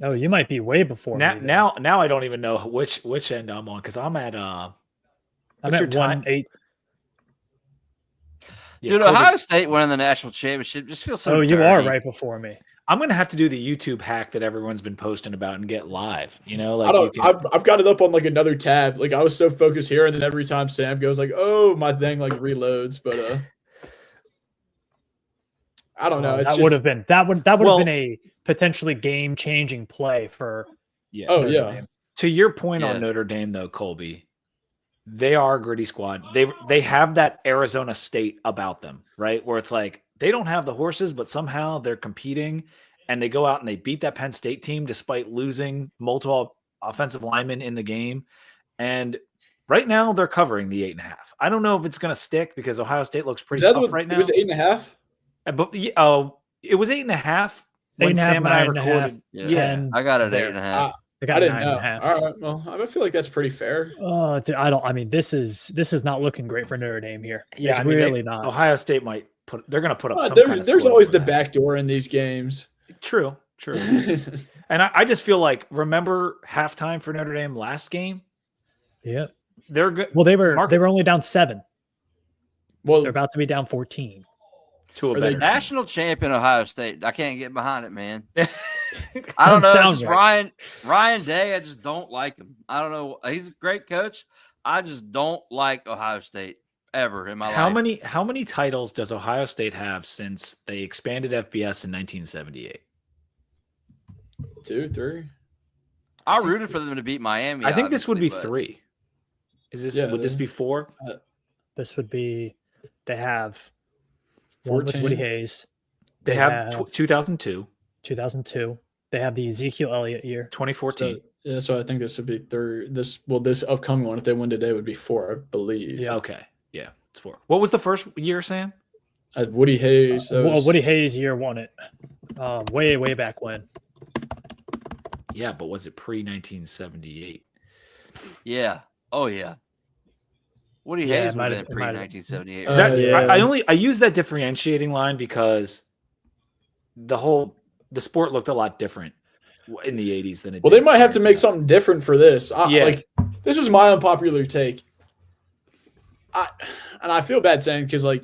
Oh, you might be way before me. Now I don't even know which end I'm on because I'm at I'm at 1-8. Dude, Ohio State winning the national championship just feels so. Oh, you are right before me. I'm gonna have to do the YouTube hack that everyone's been posting about and get live. I've got it up on like another tab. Like I was so focused here, and then every time Sam goes like, "Oh, my thing like reloads," but I don't know. That would have been a potentially game changing play for. Yeah. Oh yeah. To your point on Notre Dame though, Colby, they are a gritty squad. They have that Arizona State about them, right? Where it's like they don't have the horses, but somehow they're competing and they go out and they beat that Penn State team despite losing multiple offensive linemen in the game. And right now they're covering the 8.5. I don't know if it's going to stick because Ohio State looks pretty tough right now. It was 8.5. But it was 8.5 when Sam and I recorded. Yeah, I got it at 8.5. I didn't know. All right, well, I feel like that's pretty fair. Dude, I mean, this is not looking great for Notre Dame here. Yeah, it's really not. Ohio State might they're going to put up. There's always the back door in these games. True. And I just feel like remember halftime for Notre Dame last game. Yeah, they're good. Well, they were only down 7. Well, they're about to be down 14. To a national champion Ohio State. I can't get behind it, man. I don't know. It's just Ryan Day. I just don't like him. I don't know. He's a great coach. I just don't like Ohio State ever in my life. How many titles does Ohio State have since they expanded FBS in 1978? 2, 3. I rooted for them to beat Miami. I think this would be 3. Would this be 4? This would be. They have 14. With Woody Hayes. They have 2002. 2002. They have the Ezekiel Elliott year. 2014. So I think this would be 3rd. This upcoming one, if they win today, would be 4, I believe. Yeah. Okay. Yeah. It's 4. What was the first year, Sam? Woody Hayes. Woody Hayes year won it. Way back when. Yeah, but was it pre-1978? Yeah. Oh yeah. Woody Yeah, Hayes it would might have been have- pre-1978. Yeah. I use that differentiating line because the sport looked a lot different in the 80s than it Well, did they might have to prior make that. something different for this. Yeah. Like, this is my unpopular take. And I feel bad saying because, like,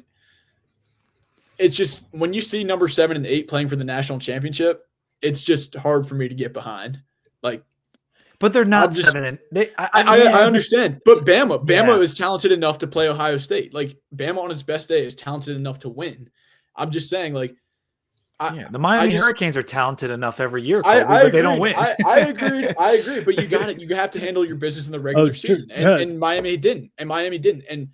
it's just when you see number 7 and 8 playing for the national championship, it's just hard for me to get behind. Like, But they're not I'm just- 7 and they. I understand, but Bama Yeah. is talented enough to play Ohio State. Like, Bama on his best day is talented enough to win. I'm just saying, like, the Miami just- Hurricanes are talented enough every year, I Colby, but they don't agreed. win. I agree, but you have to handle your business in the regular season, and Miami didn't, and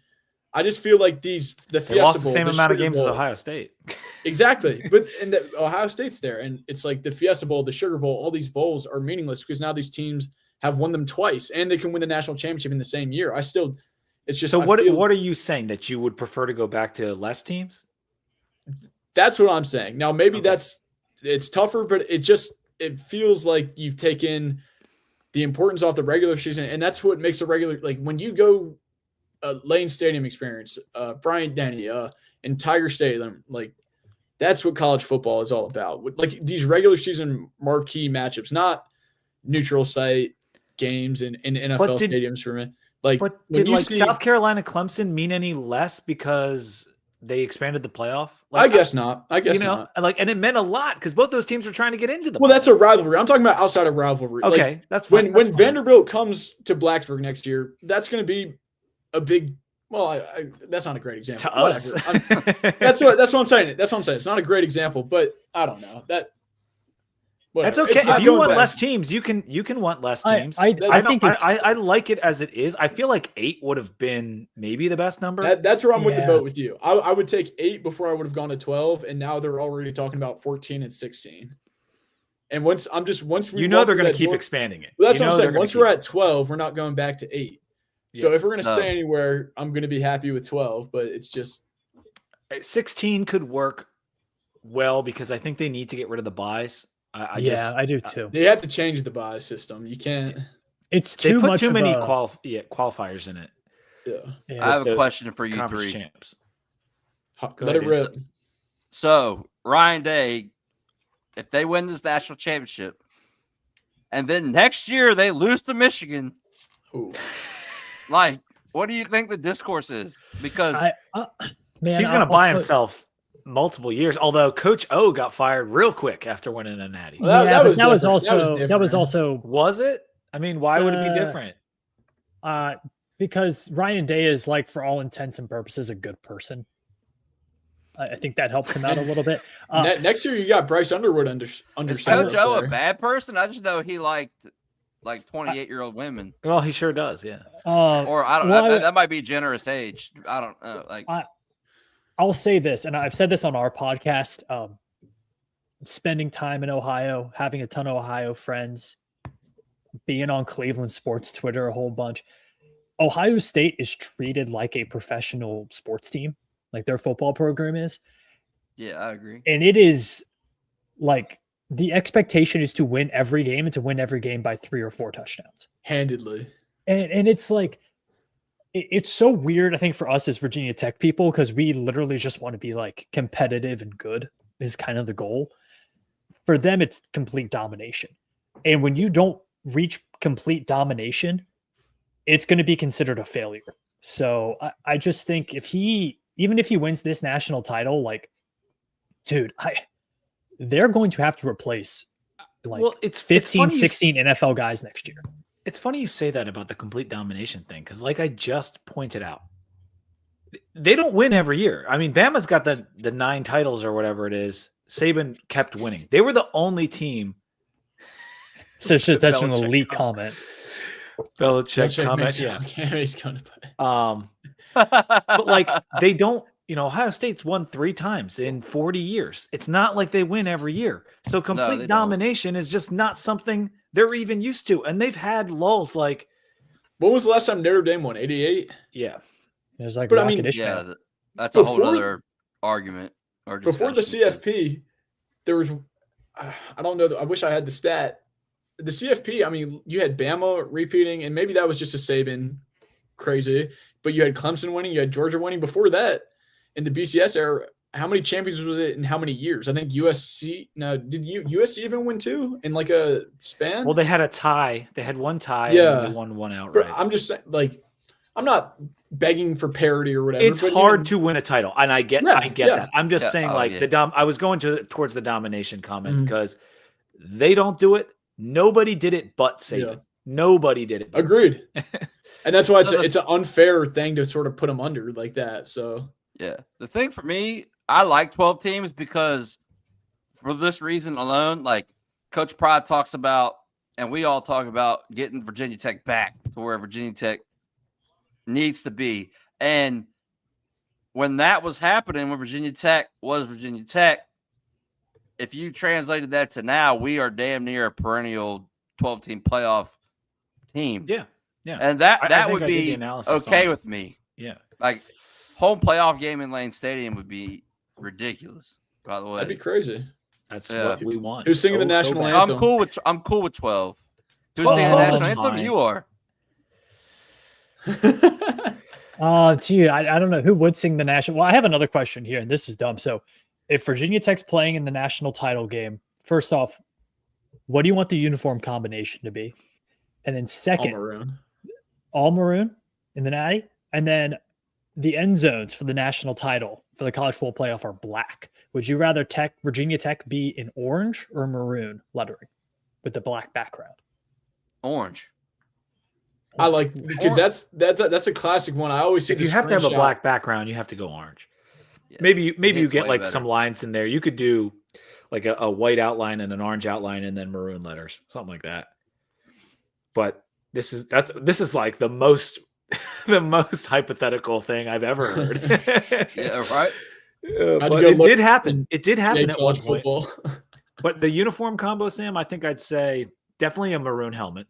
I just feel like the They Fiesta lost the Bowl, same amount of Sugar games as Bowl- Ohio State. Exactly, but Ohio State's there, and it's like the Fiesta Bowl, the Sugar Bowl, all these bowls are meaningless because now these teams have won them twice, and they can win the national championship in the same year. It's just So I what feel- are you saying, that you would prefer to go back to less teams? That's what I'm saying. Now maybe Okay. it's tougher, but it feels like you've taken the importance off the regular season, and that's what makes a regular, like when you go Lane Stadium experience, Bryant Denny, and Tiger Stadium, like that's what college football is all about. Like these regular season marquee matchups, not neutral site games in NFL stadiums for me. Like, But when did you like see- South Carolina Clemson mean any less because they expanded the playoff? I Like, guess not. I guess you know, not. like, and it meant a lot because both those teams were trying to get into the. Well, that's a rivalry. I'm talking about outside of rivalry. Like, okay. That's fine. when that's fine. Vanderbilt comes to Blacksburg next year, that's going to be a big. Well, that's not a great example. to us, That's what I'm saying. That's what I'm saying. It's not a great example, but I don't know that. That's whatever. okay. It's not If you going want back. less teams, you can want less teams. I don't- think it's I like it as it is. I feel like 8 would have been maybe the best number. That's where I'm with the Yeah. boat with you. I would take 8 before I would have gone to 12, and now they're already talking about 14 and 16. And once we they're walk going through to that keep door- expanding it. Well, that's You what know I'm they're saying. gonna Once keep we're it. at 12, we're not going back to 8. So Yeah. if we're going to No. stay anywhere, I'm going to be happy with 12. But it's just 16 could work well because I think they need to get rid of the buys. I do too. they have to change the buy system. You can't. It's they too put much too of many a, qualifiers in it. Yeah. yeah. I have a the question for you Conference three. champs. Go Let ahead, it rip. So Ryan Day, if they win this national championship, and then next year they lose to Michigan, Ooh. like, what do you think the discourse is? Because Man, He's going to I'll buy tell- himself multiple years. Although Coach O got fired real quick after winning a natty. Well, Yeah, that but was that was different. That was also different. Was it? I mean, why would it be different? because Ryan Day is, like, for all intents and purposes, a good person. I think that helps him out a little bit. Next year, you got Bryce Underwood under is center Coach up O a there. bad person? I just know he liked like 28-year-old women, Well, he sure does. Yeah. or I don't. well, know. That might be generous age. I don't know. Like, I'll say this, and I've said this on our podcast. Spending time in Ohio, having a ton of Ohio friends, being on Cleveland sports Twitter a whole bunch. Ohio State is treated like a professional sports team, like their football program is. yeah, I agree. And it is like the expectation is to win every game and to win every game by 3 or 4 touchdowns. Handedly. And it's like, it's so weird, I think, for us as Virginia Tech people, because we literally just want to be like competitive and good is kind of the goal. For them, it's complete domination. And when you don't reach complete domination, it's going to be considered a failure. So I just think even if he wins this national title, like, dude, they're going to have to replace like Well, it's 15, funny 16 NFL guys next year. It's funny you say that about the complete domination thing, because like I just pointed out, they don't win every year. I mean, Bama's got the 9 titles or whatever it is. Saban kept winning. They were the only team. So that's an Belichick elite comment. Belichick comment, makes- yeah. He's going to play. But like they don't, Ohio State's won 3 times in 40 years. It's not like they win every year. So they complete don't. domination is just not something they're even used to. And they've had lulls like, When was the last time Notre Dame won? 88? yeah. There's like But I Rocket mean, Ishmael. Yeah, that's a whole Before- other argument. Or Before the discussion, 'cause- CFP, there was, I don't know. I wish I had the stat. The CFP, I mean, you had Bama repeating, and maybe that was just a Saban crazy, but you had Clemson winning, you had Georgia winning. Before that, in the BCS era, how many champions was it in how many years? I think USC. No, did USC even win two in like a span? Well, they had a tie. They had one tie. Yeah. And they won one But outright. I'm just saying, like, I'm not begging for parity or whatever. It's but hard even- to win a title, and I get Yeah, yeah. that. I'm just Yeah, saying, oh, like yeah. I was going towards the domination comment Mhm. because they don't do it. Nobody did it but Saban. Yeah. Nobody did it. But Agreed. Saban. And that's why So the- it's an unfair thing to sort of put them under like that. So Yeah. The thing for me, I like 12 teams because for this reason alone, like Coach Pride talks about, and we all talk about getting Virginia Tech back to where Virginia Tech needs to be. And when that was happening, when Virginia Tech was Virginia Tech, if you translated that to now, we are damn near a perennial 12-team playoff team. Yeah, yeah. And that I that think would I did the be analysis on okay it. with me. Yeah. Like home playoff game in Lane Stadium would be ridiculous. By the way, that'd be crazy. That's Yeah. what we want. Who's singing the national bad. anthem? I'm cool with 12. Who's Oh, singing the national that's anthem? fine. You are. Gee, I don't know who would sing the national. Well, I have another question here, and this is dumb. So, if Virginia Tech's playing in the national title game, first off, what do you want the uniform combination to be? And then All second, maroon. all maroon in the natty, and then the end zones for the national title for the college football playoff are black. Would you rather Virginia Tech be in orange or maroon lettering with the black background? Orange. I like because that's a classic one. I always see If the you have to have a screenshot. black background, you have to go orange. Yeah. Maybe you It's get way like better. some lines in there. You could do like a white outline and an orange outline and then maroon letters, something like that. But this is like the most the most hypothetical thing I've ever heard. Yeah, right. How'd But you go it look did happen. It did Yeah, happen at one college point. football. But the uniform combo, Sam, I think I'd say definitely a maroon helmet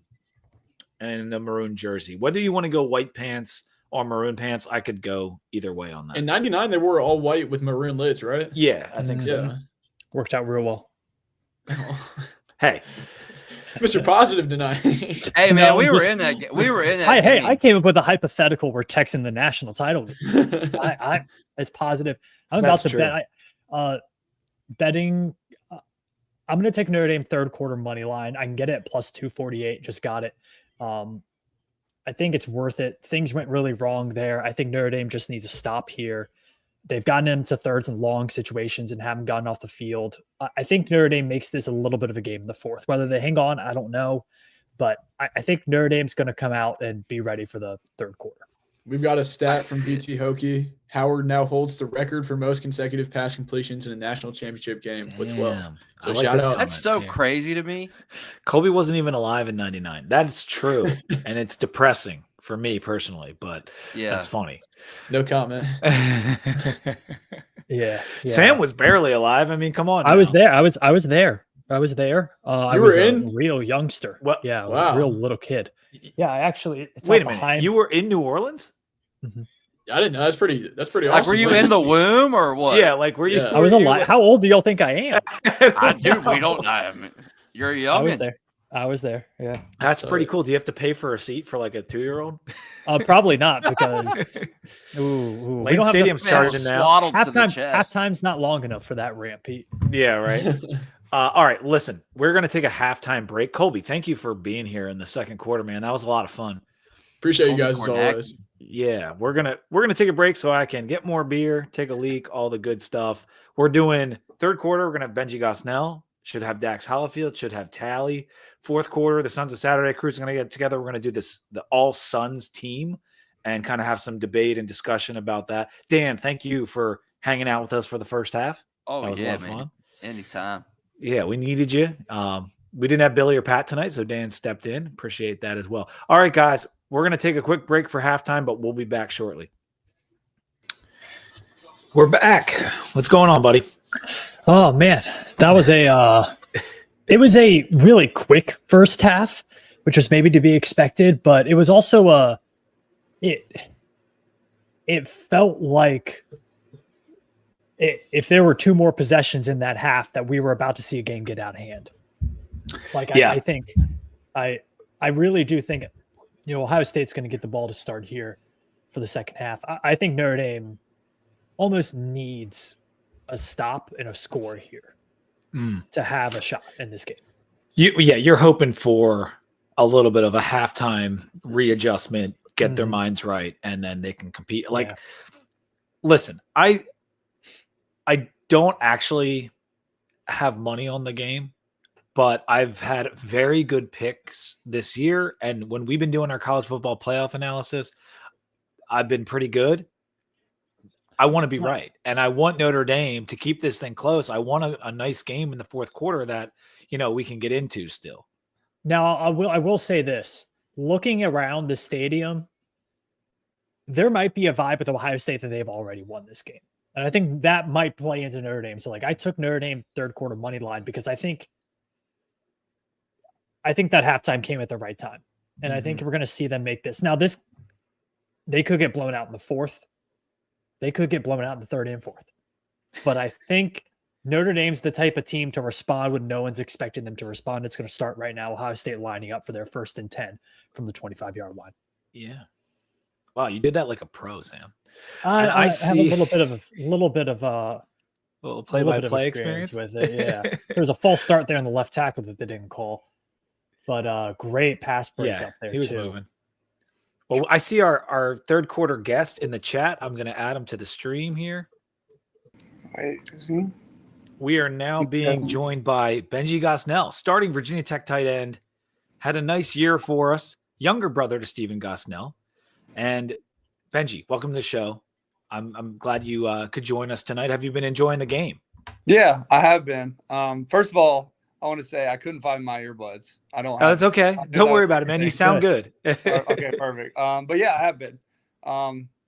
and a maroon jersey. Whether you want to go white pants or maroon pants, I could go either way on that. In '99, they were all white with maroon lids, right? Yeah, I think so. Yeah. Worked out real well. Hey, Mr. Positive tonight. Hey man, No, we were just- in that. We were in that. Hey, game. I came up with a hypothetical where Tech's in the national title. I as positive. I'm about That's to true. bet. Betting. I'm going to take Notre Dame third quarter money line. I can get it at plus 248. Just got it. I think it's worth it. Things went really wrong there. I think Notre Dame just needs to stop here. They've gotten into thirds and long situations and haven't gotten off the field. I think Notre Dame makes this a little bit of a game in the fourth. Whether they hang on, I don't know. But I think Notre Dame's going to come out and be ready for the third quarter. We've got a stat from BT Hokie. Howard now holds the record for most consecutive pass completions in a national championship game with 12. Damn. So I like shout this out. comment. That's so Yeah. crazy to me. Colby wasn't even alive in '99. That's true, and it's depressing for me personally. But Yeah. that's funny. No comment. Yeah. Sam was barely alive. I mean, come on. I was now. there. I was there. I You was were a in? real youngster. Well, Yeah, I was wow. a real little kid. Yeah, I actually. It's Wait a not minute. behind- You were in New Orleans? I didn't know. That's pretty Like, awesome. were you in the womb or what? Yeah, like were you? Yeah. I was were you, alive. How old do y'all think I am? I do. We don't. I mean, you're young. I was there. I was there. Yeah. That's So- pretty cool. Do you have to pay for a seat for like a 2-year-old? Probably not because we Lane don't have Stadium's Man, charging now. swaddled to the halftime. chest. Halftime's not long enough for that ramp, Pete. Yeah, right. All right, listen, we're gonna take a halftime break. Colby, thank you for being here in the second quarter, man. That was a lot of fun. Appreciate you Colby guys as Cornack. always. Yeah, we're gonna take a break so I can get more beer, take a leak, all the good stuff. We're doing third quarter. We're gonna have Benji Gosnell. Should have Dax Hollifield. Should have Tally. Fourth quarter, the Sons of Saturday crews are gonna get together. We're gonna do the All Suns team and kind of have some debate and discussion about that. Dan, thank you for hanging out with us for the first half. Oh That was a yeah, lot of man. fun. Anytime. Yeah, we needed you. We didn't have Billy or Pat tonight, so Dan stepped in. Appreciate that as well. All right, guys, we're going to take a quick break for halftime, but we'll be back shortly. We're back. What's going on, buddy? Oh man, that was it was a really quick first half, which was maybe to be expected, but it was also it felt like if there were 2 more possessions in that half, that we were about to see a game get out of hand. Like, Yeah. I think I really do think, Ohio State's going to get the ball to start here for the second half. I think Notre Dame almost needs a stop and a score here to have a shot in this game. You're hoping for a little bit of a halftime readjustment, get their minds right, and then they can compete. Like, listen, I don't actually have money on the game, but I've had very good picks this year. And when we've been doing our college football playoff analysis, I've been pretty good. I want to be right. And I want Notre Dame to keep this thing close. I want a nice game in the fourth quarter that, we can get into still. Now, I will say this. Looking around the stadium, there might be a vibe with Ohio State that they've already won this game. And I think that might play into Notre Dame. So, I took Notre Dame third quarter money line because I think that halftime came at the right time. And I think we're going to see them make this. Now, they could get blown out in the fourth. They could get blown out in the third and fourth. But I think Notre Dame's the type of team to respond when no one's expecting them to respond. It's going to start right now. Ohio State lining up for their 1st and 10 from the 25-yard line. Yeah. Wow, you did that like a pro, Sam. I have a little bit of little play-by-play experience with it. Yeah, there was a false start there on the left tackle that they didn't call, but great pass break up there. He was moving. Well, I see our third quarter guest in the chat. I'm going to add him to the stream here. Wait, is he? We are now being joined by Benji Gosnell, starting Virginia Tech tight end. Had a nice year for us. Younger brother to Stephen Gosnell. And Benji, welcome to the show. I'm glad you could join us tonight. Have you been enjoying the game? Yeah, I have been. First of all, I want to say I couldn't find my earbuds. I don't have. That's okay. Don't worry about it, man. You sound good. Okay, perfect. But yeah, I have been.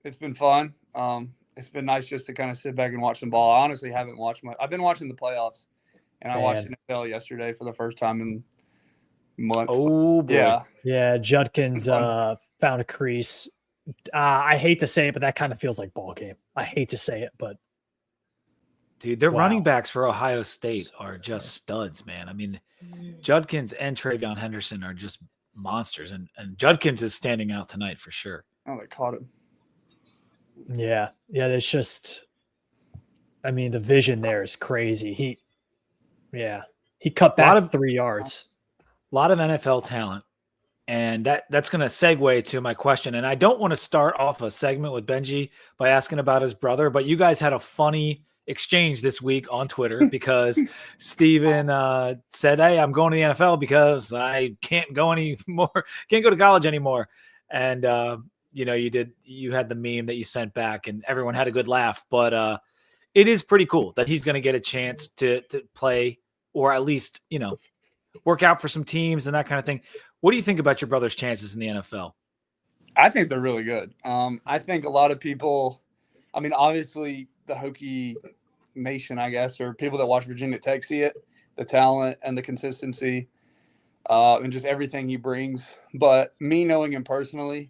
It's been fun. It's been nice just to kind of sit back and watch some ball. I honestly haven't watched much. I've been watching the playoffs, and I watched NFL yesterday for the first time in months. Oh boy. Yeah. Judkins found a crease. I hate to say it, but that kind of feels like ball game. I hate to say it, but dude, their running backs for Ohio State are just studs, man. I mean, Judkins and Travion Henderson are just monsters, and Judkins is standing out tonight for sure. Oh, they caught him. Yeah. It's just, I mean, the vision there is crazy. He cut back 3 yards. A lot of NFL talent. And that's going to segue to my question. And I don't want to start off a segment with Benji by asking about his brother, but you guys had a funny exchange this week on Twitter because Steven said, "Hey, I'm going to the NFL because I can't go to college anymore." And, you had the meme that you sent back and everyone had a good laugh, but it is pretty cool that he's going to get a chance to play or at least, work out for some teams and that kind of thing. What do you think about your brother's chances in the NFL? I think they're really good. I think a lot of people, I mean, obviously the Hokie nation, I guess, or people that watch Virginia Tech see it, the talent and the consistency and just everything he brings. But me knowing him personally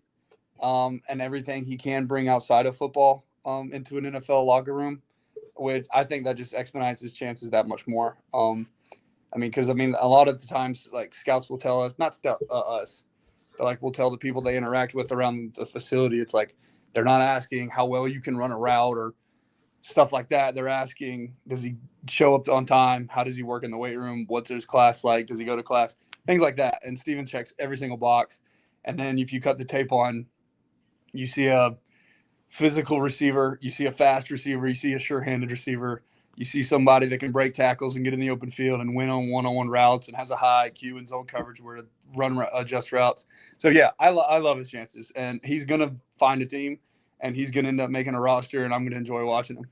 and everything he can bring outside of football into an NFL locker room, which I think that just expedites his chances that much more. Because a lot of the times, like scouts will tell us, not us, but like we'll tell the people they interact with around the facility. It's like they're not asking how well you can run a route or stuff like that. They're asking, does he show up on time? How does he work in the weight room? What's his class like? Does he go to class? Things like that. And Steven checks every single box. And then if you cut the tape on, you see a physical receiver, you see a fast receiver, you see a sure-handed receiver. You see somebody that can break tackles and get in the open field and win on one-on-one routes and has a high IQ and zone coverage where to run adjust routes. So, yeah, I love his chances. And he's going to find a team, and he's going to end up making a roster, and I'm going to enjoy watching him.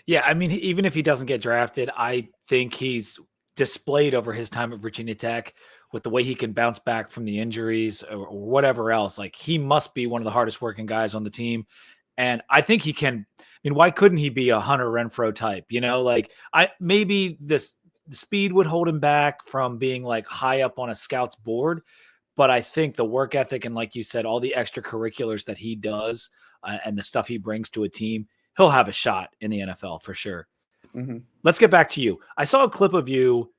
Yeah, I mean, even if he doesn't get drafted, I think he's displayed over his time at Virginia Tech with the way he can bounce back from the injuries or whatever else. Like, he must be one of the hardest working guys on the team. And I think he can – I mean, why couldn't he be a Hunter Renfrow type? Maybe the speed would hold him back from being like high up on a scout's board, But I think the work ethic and, like you said, all the extracurriculars that he does and the stuff he brings to a team, he'll have a shot in the NFL for sure. Mm-hmm. Let's get back to you. I saw a clip of you.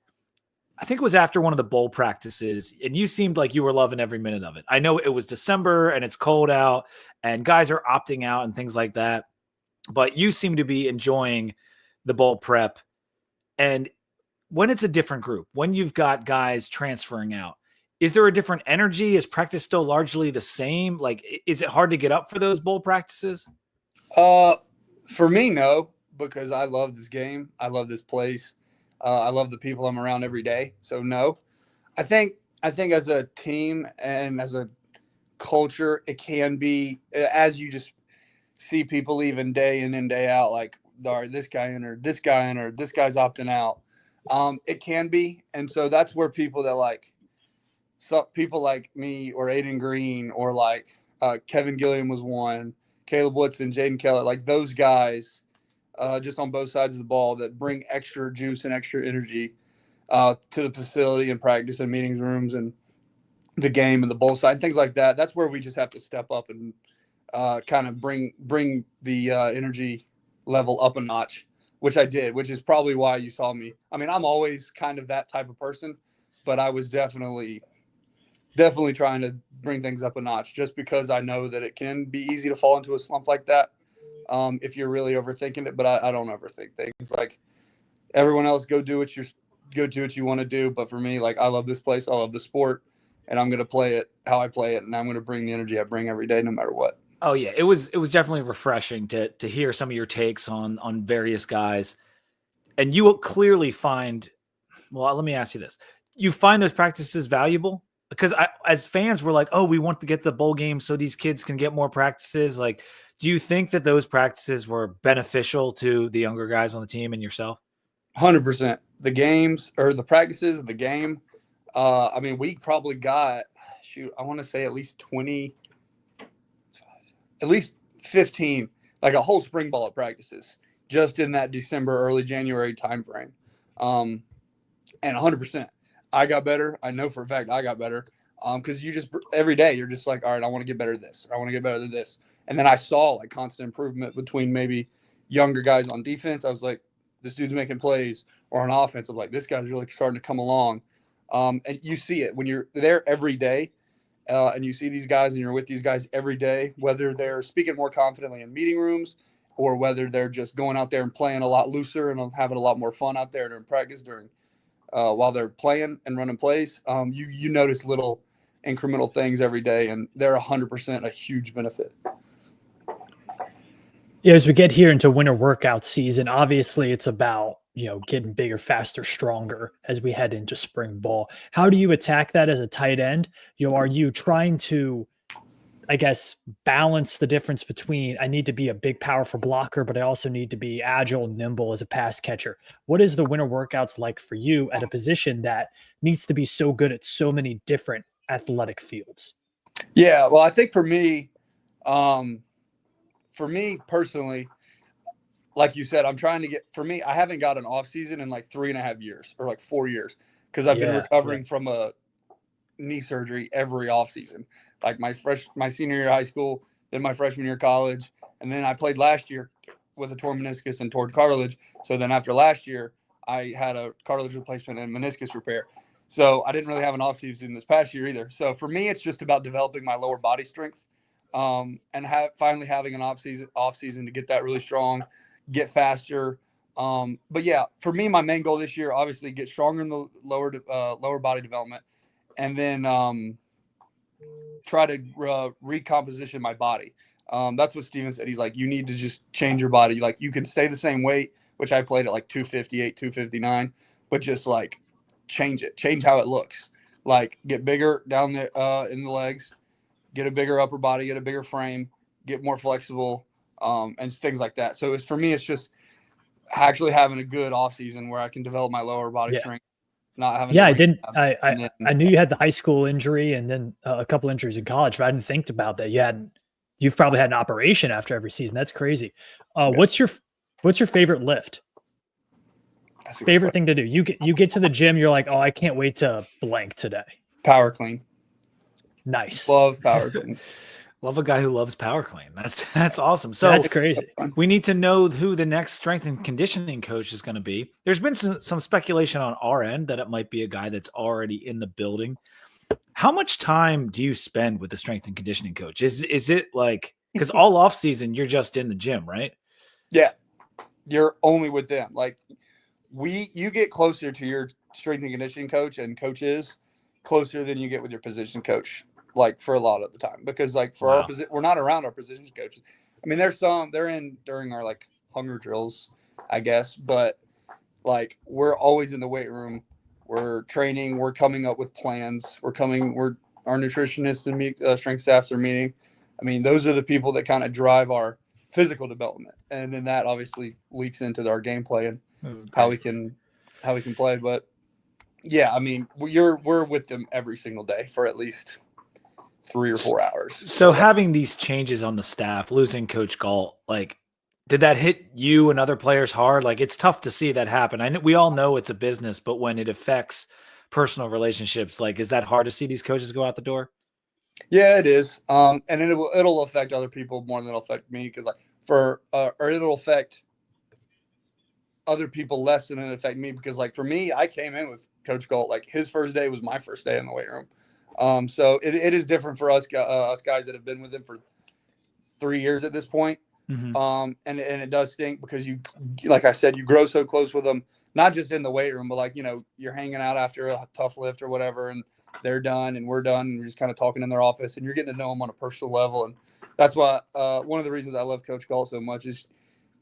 I think it was after one of the bowl practices, and you seemed like you were loving every minute of it. I know it was December and it's cold out and guys are opting out and things like that, but you seem to be enjoying the bowl prep. And when it's a different group, when you've got guys transferring out, is there a different energy? Is practice still largely the same? Like, is it hard to get up for those bowl practices? For me, no, because I love this game. I love this place. I love the people I'm around every day. So no, I think as a team and as a culture, it can be, as you just see people leaving day in and day out, like, all right, this guy entered, this guy's opting out. It can be. And so that's where people that like, some people like me or Aiden Green or like Kevin Gilliam was one, Caleb Woodson, Jaden Keller, like those guys, just on both sides of the ball that bring extra juice and extra energy to the facility and practice and meetings rooms and the game and the bowl side, things like that. That's where we just have to step up and kind of bring the energy level up a notch, which I did, which is probably why you saw me. I mean, I'm always kind of that type of person, but I was definitely trying to bring things up a notch just because I know that it can be easy to fall into a slump like that. If you're really overthinking it, but I don't overthink things. Like everyone else, go do what you want to do. But for me, like I love this place, I love the sport, and I'm going to play it how I play it, and I'm going to bring the energy I bring every day, no matter what. Oh yeah, it was definitely refreshing to hear some of your takes on various guys, and you clearly find. Well, let me ask you this: you find those practices valuable? Because as fans, we're like, oh, we want to get the bowl game so these kids can get more practices. Like, do you think that those practices were beneficial to the younger guys on the team and yourself? 100%. The games or the practices, the game. I mean, we probably got, I want to say at least 20, at least 15, like a whole spring ball of practices just in that December, early January timeframe. And 100%. I got better. I know for a fact I got better because you just every day you're just like, all right, I want to get better at this. Or I want to get better at this. And then I saw like constant improvement between maybe younger guys on defense. I was like, this dude's making plays, or on offense. I'm like, this guy's really starting to come along. And you see it when you're there every day and you see these guys and you're with these guys every day, whether they're speaking more confidently in meeting rooms or whether they're just going out there and playing a lot looser and having a lot more fun out there during practice while they're playing and running plays. You notice little incremental things every day, and they're 100% a huge benefit. Yeah, as we get here into winter workout season, obviously it's about, getting bigger, faster, stronger as we head into spring ball. How do you attack that as a tight end? Are you trying to, I guess, balance the difference between I need to be a big, powerful blocker, but I also need to be agile and nimble as a pass catcher? What is the winter workouts like for you at a position that needs to be so good at so many different athletic fields? Yeah, well, I think for me personally, like you said, I'm trying to I haven't got an off season in like 3.5 years or like 4 years because I've been recovering from a knee surgery every off season. Like my senior year of high school, then my freshman year of college, and then I played last year with a torn meniscus and torn cartilage. So then after last year, I had a cartilage replacement and meniscus repair. So I didn't really have an off season this past year either. So for me, it's just about developing my lower body strength, and finally having an off season to get that really strong, get faster. But yeah, for me, my main goal this year, obviously, get stronger in the lower body development, and then try to recomposition my body. That's what Steven said. He's like, you need to just change your body. Like you can stay the same weight, which I played at like 258, 259, but just like change how it looks. Like get bigger down there in the legs, get a bigger upper body, get a bigger frame, get more flexible, and things like that. So for me, it's just actually having a good off season where I can develop my lower body strength. Not having I knew you had the high school injury and then a couple injuries in college, but I didn't think about that. You've probably had an operation after every season. That's crazy. What's your favorite lift? Favorite thing to do? You get to the gym, you're like, oh, I can't wait to blank today. Power clean. Nice. Love power cleans. Love a guy who loves power clean. That's awesome. So That's crazy. we need to know who the next strength and conditioning coach is going to be. There's been some speculation on our end that it might be a guy that's already in the building. How much time do you spend with the strength and conditioning coach? Is it like, because all off season you're just in the gym, right? Yeah, you're only with them. Like you get closer to your strength and conditioning coach and coaches closer than you get with your position coach. Like for a lot of the time, because like for our position, we're not around our position coaches. I mean, they're in during our like hunger drills, I guess, but like we're always in the weight room. We're training. We're coming up with plans. Our nutritionists and strength staffs are meeting. I mean, those are the people that kind of drive our physical development, and then that obviously leaks into our gameplay and how we can play. But yeah, I mean, we're with them every single day for at least 3 or 4 hours. So having these changes on the staff, losing Coach Galt, like, did that hit you and other players hard? Like, it's tough to see that happen. I know we all know it's a business, but when it affects personal relationships, like, is that hard to see these coaches go out the door? Yeah, it is. And it'll affect other people more than it'll affect me, because or it'll affect other people less than it affect me, because like for me, I came in with Coach Galt. Like his first day was my first day in the weight room. So it is different for us guys that have been with him for 3 years at this point. Mm-hmm. And it does stink, because you, like I said, you grow so close with them, not just in the weight room, but like, you're hanging out after a tough lift or whatever, and they're done and we're done, and we're just kind of talking in their office, and you're getting to know them on a personal level. And that's why one of the reasons I love Coach Galt so much is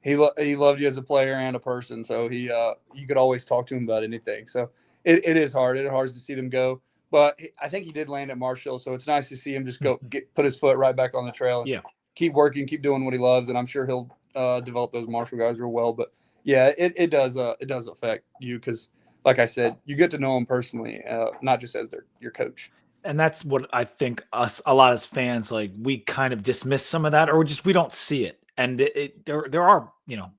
he loved you as a player and a person. So you could always talk to him about anything. So it is hard. It is hard to see them go. But I think he did land at Marshall, so it's nice to see him just put his foot right back on the trail and keep working, keep doing what he loves, and I'm sure he'll develop those Marshall guys real well. But yeah, it does affect you, because, like I said, you get to know them personally, not just as your coach. And that's what I think a lot as fans, like, we kind of dismiss some of that, or just we don't see it. And there are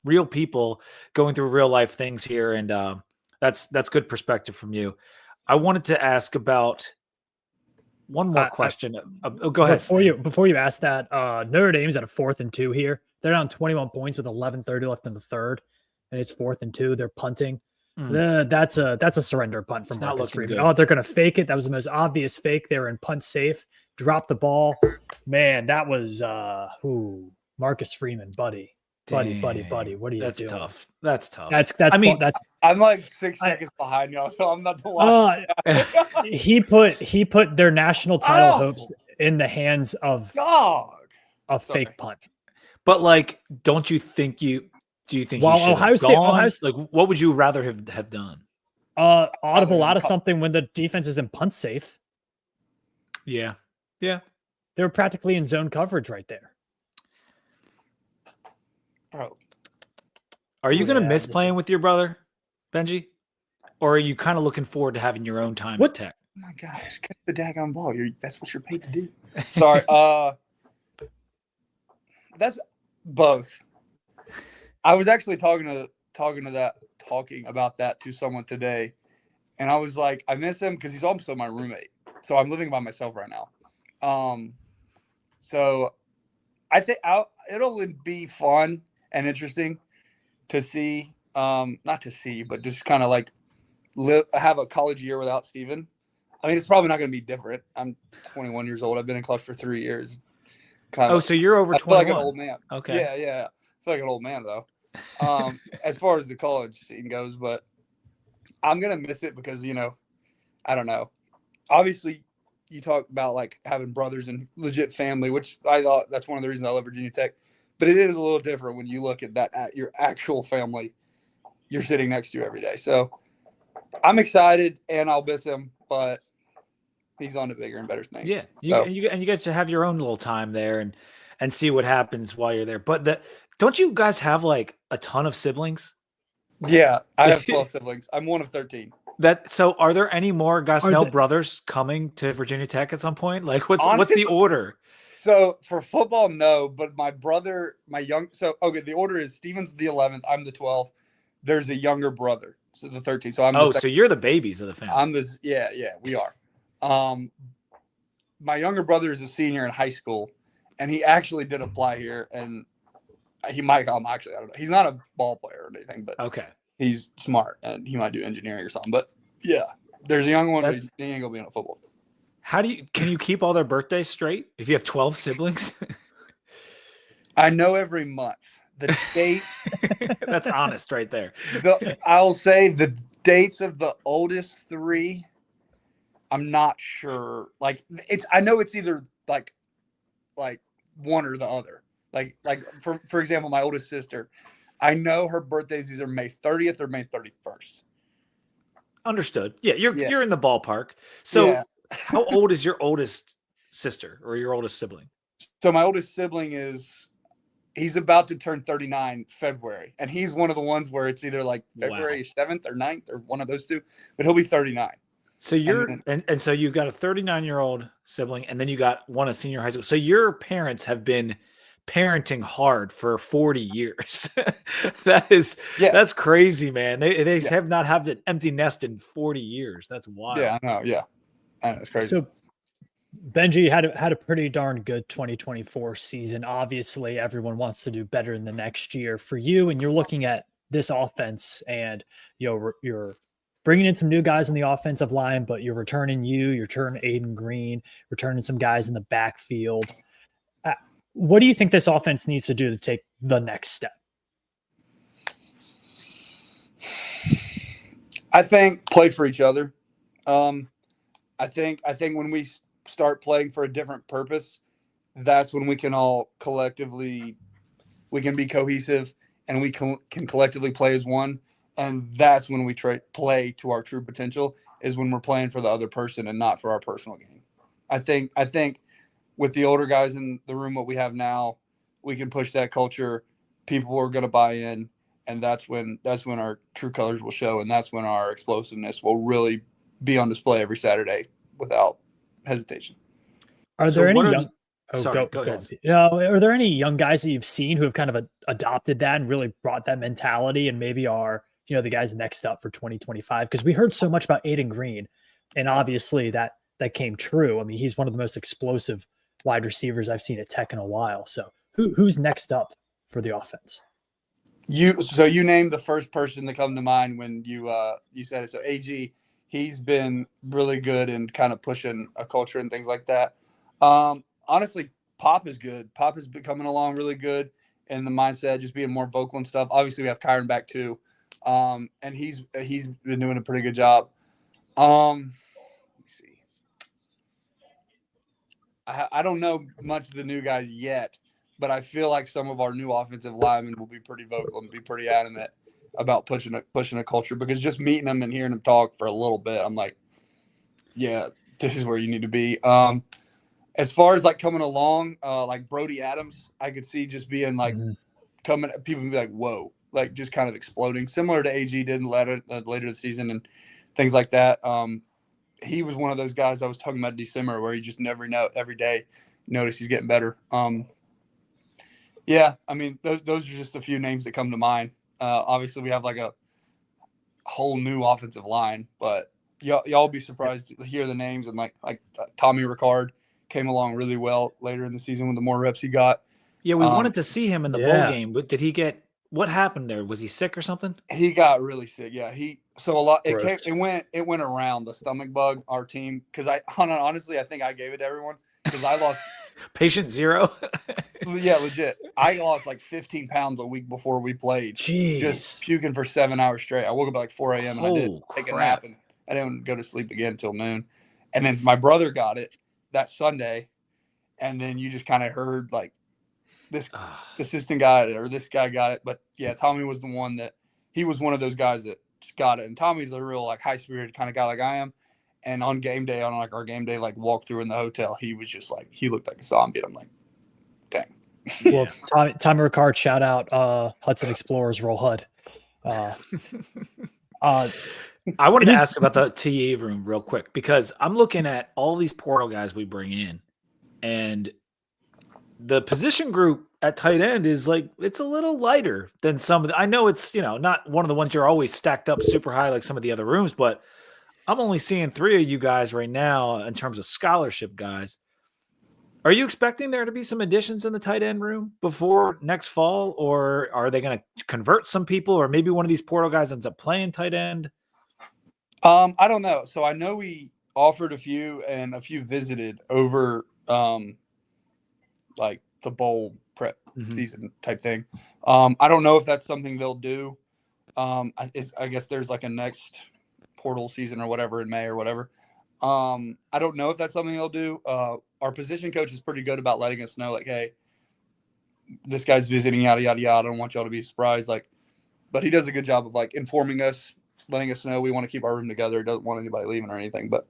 real people going through real life things here, and that's good perspective from you. I wanted to ask about one more question. Go ahead. Before you ask that, Notre Dame's at a 4th and 2 here. They're down 21 points with 11:30 left in the third, and it's 4th and 2. They're punting. That's a surrender punt from Marcus Freeman. Good. Oh, they're going to fake it. That was the most obvious fake. They were in punt safe. Drop the ball. Man, that was Marcus Freeman, buddy. Buddy. What are you doing? That's tough. That's I'm like 6 seconds behind y'all, so I'm not the one. He put their national title hopes in the hands of a fake punt. But like, do you think he should Ohio have State, gone? Like, what would you rather have done? Audible out of something when the defense is in punt safe. Yeah. They were practically in zone coverage right there. Bro, are you going to miss playing with your brother, Benji? Or are you kind of looking forward to having your own time at Tech? Oh my gosh, get the daggone ball. That's what you're paid to do. Sorry. That's both. I was actually talking about that to someone today, and I was like, I miss him because he's also my roommate. So I'm living by myself right now. So I think it'll be fun and interesting to see, not to see, but just kind of like have a college year without Steven. I mean, it's probably not going to be different. I'm 21 years old. I've been in college for 3 years. So you're over 21. I feel like an old man. Okay. Yeah. I feel like an old man, though, as far as the college scene goes. But I'm going to miss it because, I don't know. Obviously, you talk about like having brothers and legit family, which I thought that's one of the reasons I love Virginia Tech. But it is a little different when you look at that at your actual family you're sitting next to every day. So I'm excited, and I'll miss him, but he's on to bigger and better things. Yeah, you guys should have your own little time there and see what happens while you're there. But don't you guys have like a ton of siblings? Yeah, I have 12 siblings. I'm one of 13. So are there any more Gosnell brothers coming to Virginia Tech at some point? Like, what's the order? So for football, no, but my brother, the order is Steven's the 11th. I'm the 12th. There's a younger brother, so the 13th. So I'm so you're the babies of the family. I'm yeah, we are. my younger brother is a senior in high school, and he actually did apply here, and he might come. Actually, I don't know. He's not a ball player or anything, but Okay. he's smart, and he might do engineering or something. But yeah, there's a young one, but he ain't gonna be on a football field. Can you keep all their birthdays straight if you have 12 siblings? I know every month the dates. That's honest right there. I'll say the dates of the oldest three. I'm not sure. Like I know it's either like one or the other. Like for example, my oldest sister, I know her birthday's either May 30th or May 31st. Understood. Yeah, you're in the ballpark. So how old is your oldest sister or your oldest sibling? So my oldest sibling he's about to turn 39 February, and he's one of the ones where it's either like February 7th or 9th or one of those two, but he'll be 39. So and so you've got a 39-year-old sibling, and then you got one a senior high school. So your parents have been parenting hard for 40 years. That's crazy, man. They have not had an empty nest in 40 years. That's wild. Yeah, I know. Yeah, I know, it's crazy. So Benji had a pretty darn good 2024 season. Obviously, everyone wants to do better in the next year. For you, and you're looking at this offense, and you're bringing in some new guys in the offensive line, but you're returning Aiden Green, returning some guys in the backfield. What do you think this offense needs to do to take the next step? I think play for each other. I think when we start playing for a different purpose, that's when we can all collectively, we can be cohesive, and we can collectively play as one. And that's when we play to our true potential, is when we're playing for the other person and not for our personal gain. I think with the older guys in the room, what we have now, we can push that culture. People are going to buy in, and that's when our true colors will show, and that's when our explosiveness will really be on display every Saturday without hesitation. Are there any young? Go ahead. Are there any young guys that you've seen who have kind of adopted that and really brought that mentality, and maybe are the guys next up for 2025? Because we heard so much about Aiden Green, and obviously that came true. I mean, he's one of the most explosive wide receivers I've seen at Tech in a while. So who's next up for the offense? You named the first person to come to mind when you said it. So AG, he's been really good in kind of pushing a culture and things like that. Honestly, Pop is good. Pop has been coming along really good in the mindset, just being more vocal and stuff. Obviously, we have Kyron back too, and he's been doing a pretty good job. Let me see. I don't know much of the new guys yet, but I feel like some of our new offensive linemen will be pretty vocal and be pretty adamant about pushing a culture, because just meeting them and hearing them talk for a little bit, I'm like, yeah, this is where you need to be. As far as like coming along, like Brody Adams, I could see just being like coming, people can be like, whoa, like just kind of exploding, similar to AG did later this season and things like that. He was one of those guys I was talking about December, where you just never know, every day notice he's getting better. Yeah, I mean, those are just a few names that come to mind. Obviously, we have like a whole new offensive line, but y'all be surprised to hear the names. And like Tommy Ricard came along really well later in the season with the more reps he got. Yeah, we wanted to see him in the bowl game, but did he get? What happened there? Was he sick or something? He got really sick. Yeah, it went around the stomach bug our team, because honestly I think I gave it to everyone, because I lost patient zero. Yeah, legit. I lost like 15 pounds a week before we played. Jeez. Just puking for 7 hours straight. I woke up at like 4 a.m. and I did take a nap, and I didn't go to sleep again until noon. And then my brother got it that Sunday, and then you just kind of heard like this assistant got it, or this guy got it. But yeah, Tommy was the one he was one of those guys that just got it. And Tommy's a real like high spirited kind of guy like I am. And on game day, on like our game day like walkthrough in the hotel, he was just like, he looked like a zombie. And I'm like, dang. Well, Tommy Ricard, shout out Hudson Explorers, roll HUD. I wanted to ask about the TA room real quick, because I'm looking at all these portal guys we bring in, and the position group at tight end is like, it's a little lighter than some of the, I know it's, not one of the ones you're always stacked up super high like some of the other rooms, but I'm only seeing 3 of you guys right now in terms of scholarship guys. Are you expecting there to be some additions in the tight end room before next fall, or are they going to convert some people, or maybe one of these portal guys ends up playing tight end? I don't know. So I know we offered a few, and a few visited over like the bowl prep season type thing. I don't know if that's something they'll do. I guess there's like a next portal season or whatever in May or whatever. I don't know if that's something they'll do. Our position coach is pretty good about letting us know, like, hey, this guy's visiting, yada yada yada. I don't want y'all to be surprised, like, but he does a good job of like informing us, letting us know we want to keep our room together. Doesn't want anybody leaving or anything. But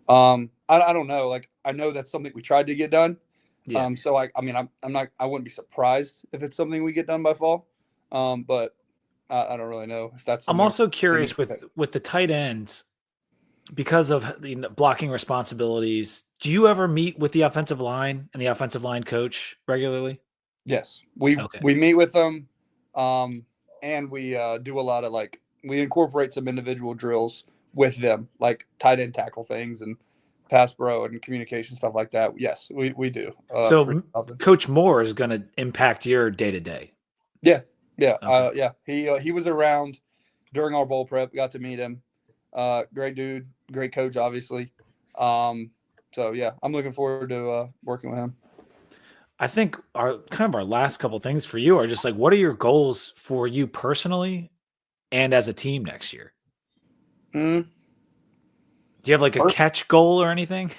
I don't know. Like, I know that's something we tried to get done. Yeah. So I wouldn't be surprised if it's something we get done by fall. But I don't really know if that's. I'm also curious with the tight ends, because of the blocking responsibilities. Do you ever meet with the offensive line and the offensive line coach regularly? Yes, we meet with them, and we do a lot of like we incorporate some individual drills with them, like tight end tackle things and pass pro and communication stuff like that. Yes, we do. So Coach Moore is going to impact your day to day. Yeah. Okay. He was around during our bowl prep. Got to meet him. Great dude, great coach, obviously. So yeah, I'm looking forward to working with him. I think our last couple things for you are just like, what are your goals for you personally and as a team next year? Do you have like a catch goal or anything?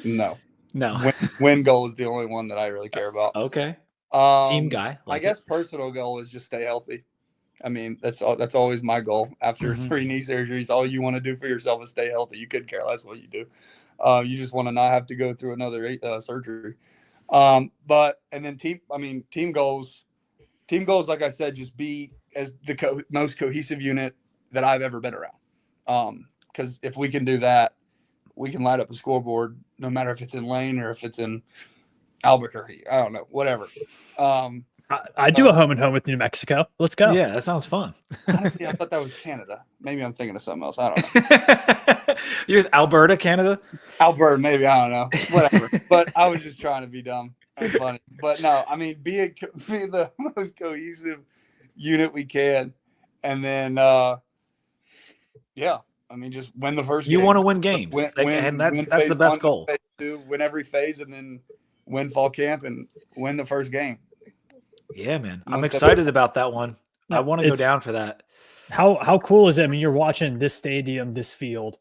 No. No. Win goal is the only one that I really care about. Okay. Team guy. I guess personal goal is just stay healthy. I mean, that's always my goal. After 3 knee surgeries, all you want to do for yourself is stay healthy. You couldn't care less what you do. You just want to not have to go through another surgery. But and then team goals, like I said, just be as the most cohesive unit that I've ever been around. Because if we can do that, we can light up a scoreboard, no matter if it's in Lane or if it's in Albuquerque. I don't know, whatever. I do a home and home with New Mexico. Let's go. Yeah, that sounds fun. Honestly, I thought that was Canada. Maybe I'm thinking of something else. I don't know. You're Alberta, Canada? Alberta, maybe. I don't know. Whatever. But I was just trying to be dumb and funny. But no, I mean, be the most cohesive unit we can. And then, yeah, I mean, just win the first game. You want to win games. And that's the best goal. Win every phase and then win fall camp and win the first game. Yeah, man. I'm excited about that one. I want to go down for that. How cool is it? I mean, you're watching this stadium, this field.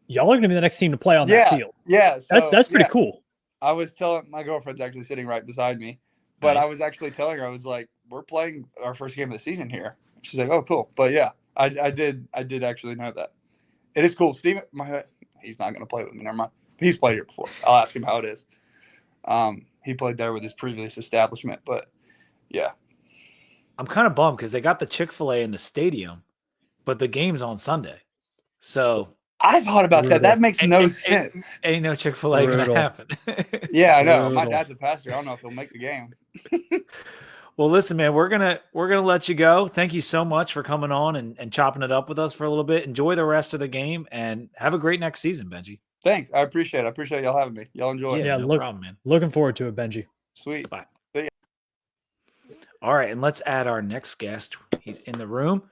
Y'all are going to be the next team to play on that field. Yeah. So, that's pretty cool. I was telling my girlfriend's actually sitting right beside me, but nice. I was actually telling her, I was like, we're playing our first game of the season here. She's like, oh, cool. But yeah, I did actually know that. It is cool. Steven, he's not going to play with me. Never mind. He's played here before. I'll ask him how it is. He played there with his previous establishment, but yeah. I'm kind of bummed because they got the Chick-fil-A in the stadium, but the game's on Sunday. So I thought about that. That makes no sense. Ain't no Chick-fil-A going to happen. Yeah, I know. My dad's a pastor. I don't know if he'll make the game. Well, listen, man, we're gonna let you go. Thank you so much for coming on and chopping it up with us for a little bit. Enjoy the rest of the game and have a great next season, Benji. Thanks. I appreciate it. I appreciate y'all having me. Y'all enjoy it. Yeah, no problem, man. Looking forward to it, Benji. Sweet. Bye. All right, and let's add our next guest. He's in the room.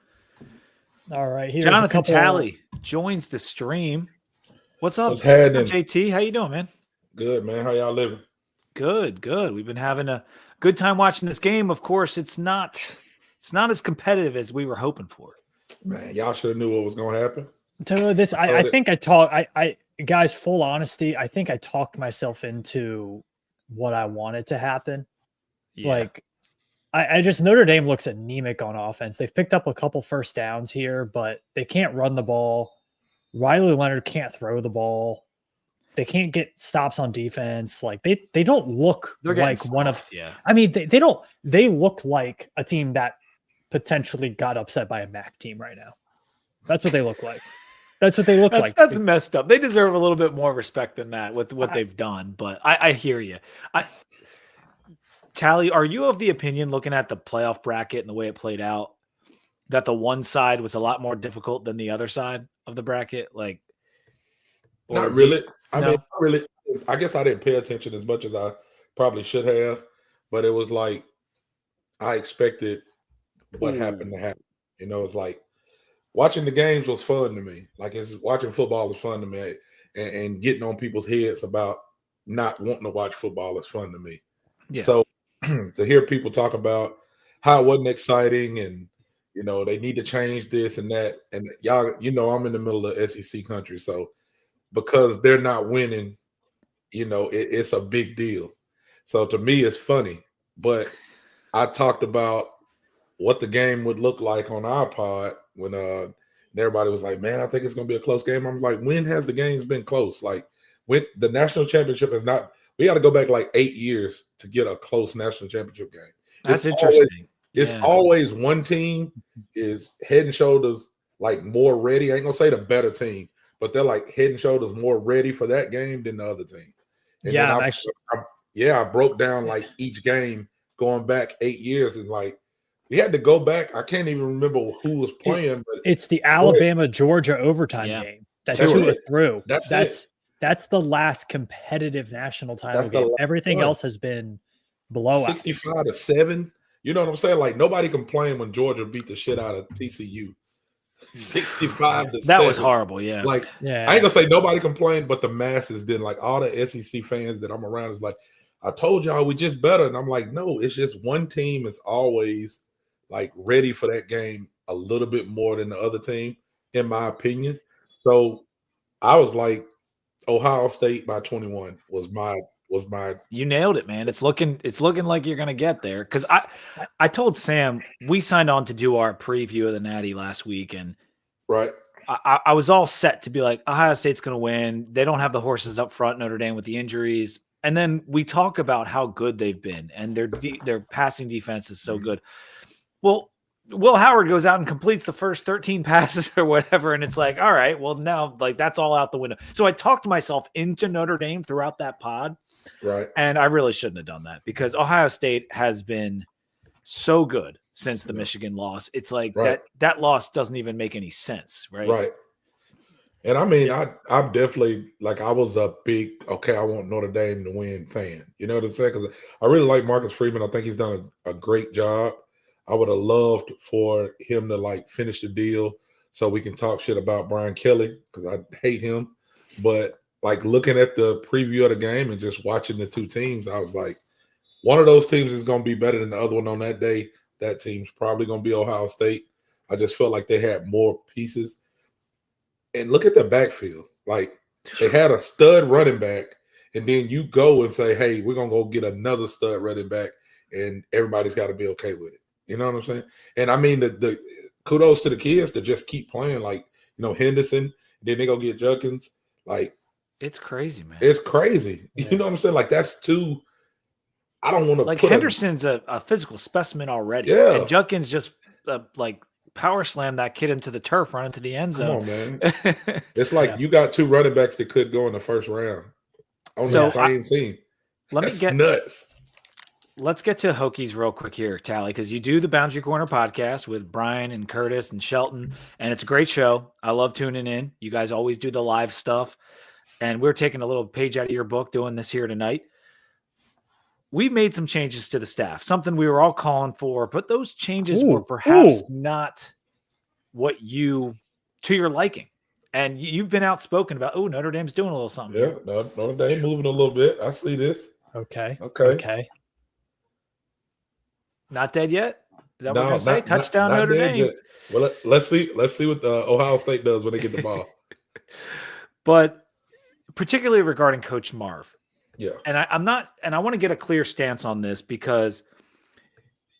All right, here's Jonathan Talley joins the stream. What's up, JT? How you doing, man? Good, man. How y'all living? Good. We've been having a good time watching this game. Of course, it's not as competitive as we were hoping for. Man, y'all should have knew what was going to happen. I think I talked. Guys, full honesty, I think I talked myself into what I wanted to happen. Yeah. Like, I just Notre Dame looks anemic on offense. They've picked up a couple first downs here, but they can't run the ball. Riley Leonard can't throw the ball. They can't get stops on defense. Like they don't look like one of. Yeah. I mean, they don't. They look like a team that potentially got upset by a MAC team right now. That's what they look like. That's what they look like. That's messed up. They deserve a little bit more respect than that with what they've done. But I hear you. Tally, are you of the opinion, looking at the playoff bracket and the way it played out, that the one side was a lot more difficult than the other side of the bracket? Like, Or Not really. I No? mean, not really. I guess I didn't pay attention as much as I probably should have, but it was like I expected what happened to happen. You know, it's like watching the games was fun to me. Like it's watching football is fun to me, and getting on people's heads about not wanting to watch football is fun to me. Yeah. So to hear people talk about how it wasn't exciting and you know they need to change this and that, and y'all, you know, I'm in the middle of SEC country, so because they're not winning, you know, it's a big deal. So to me, it's funny. But I talked about what the game would look like on our pod when everybody was like, man, I think it's going to be a close game. I'm like, when has the games been close? Like, when the national championship is not, we got to go back like 8 years to get a close national championship game. That's interesting. It's always one team is head and shoulders like more ready. I ain't going to say the better team, but they're like head and shoulders more ready for that game than the other team. And Yeah, then I broke down like each game going back 8 years, and like we had to go back. I can't even remember who was playing, but it's the Alabama-Georgia overtime game that Tua threw. That's the last competitive national title game. Everything else has been blowouts. 65-7. You know what I'm saying? Like nobody complained when Georgia beat the shit out of TCU. 65-7. That was horrible. Yeah. Like, I ain't gonna say nobody complained, but the masses didn't. Like all the SEC fans that I'm around is like, I told y'all we just better. And I'm like, no, it's just one team is always like ready for that game a little bit more than the other team, in my opinion. So I was like, Ohio State by 21 was my You nailed it, man. It's looking like you're gonna get there. Because I told Sam we signed on to do our preview of the Natty last week, and right. I was all set to be like, Ohio State's gonna win. They don't have the horses up front, Notre Dame with the injuries. And then we talk about how good they've been, and their passing defense is so good. Well, Will Howard goes out and completes the first 13 passes or whatever, and it's like, all right, well now like that's all out the window. So I talked myself into Notre Dame throughout that pod. Right. And I really shouldn't have done that because Ohio State has been so good since the Michigan loss. It's like that loss doesn't even make any sense, right? Right. And I mean, I'm definitely like I was a big I want Notre Dame to win fan. You know what I'm saying? Because I really like Marcus Freeman. I think he's done a great job. I would have loved for him to like finish the deal so we can talk shit about Brian Kelly because I hate him. But like looking at the preview of the game and just watching the two teams, I was like, one of those teams is going to be better than the other one on that day. That team's probably going to be Ohio State. I just felt like they had more pieces. And look at the backfield. Like they had a stud running back, and then you go and say, hey, we're going to go get another stud running back, and everybody's got to be okay with it. You know what I'm saying? And I mean, the kudos to the kids to just keep playing, like, you know, Henderson, then they go get Judkins. Like, it's crazy, man. It's crazy. Yeah. You know what I'm saying? Like, that's too – I don't want to like Henderson's a physical specimen already. Yeah. And Judkins just, like, power slammed that kid into the turf, run into the end zone. Come on, man. It's like you got two running backs that could go in the first round on the same team. That's nuts. Let's get to Hokies real quick here, Tally, because you do the Boundary Corner podcast with Brian and Curtis and Shelton, and it's a great show. I love tuning in. You guys always do the live stuff, and we're taking a little page out of your book doing this here tonight. We made some changes to the staff, something we were all calling for, but those changes were perhaps not what to your liking. And you've been outspoken about, Notre Dame's doing a little something. Yeah, Notre Dame moving a little bit. I see this. Okay. Not dead yet? Is that what we're going to say? Touchdown Notre Dame. Yet. Well, let's see what Ohio State does when they get the ball. But particularly regarding Coach Marv. Yeah. And I want to get a clear stance on this because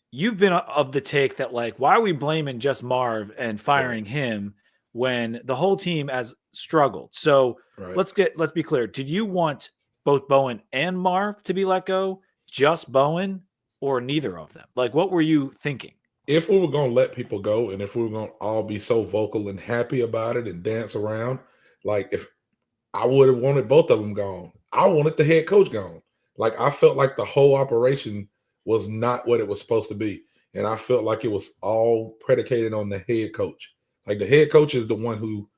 you've been of the take that, like, why are we blaming just Marv and firing him when the whole team has struggled? So let's be clear. Did you want both Bowen and Marv to be let go, just Bowen, or neither of them? Like, what were you thinking? If we were going to let people go and if we were going to all be so vocal and happy about it and dance around, like if I would have wanted both of them gone. I wanted the head coach gone. Like I felt like the whole operation was not what it was supposed to be. And I felt like it was all predicated on the head coach. Like the head coach is the one who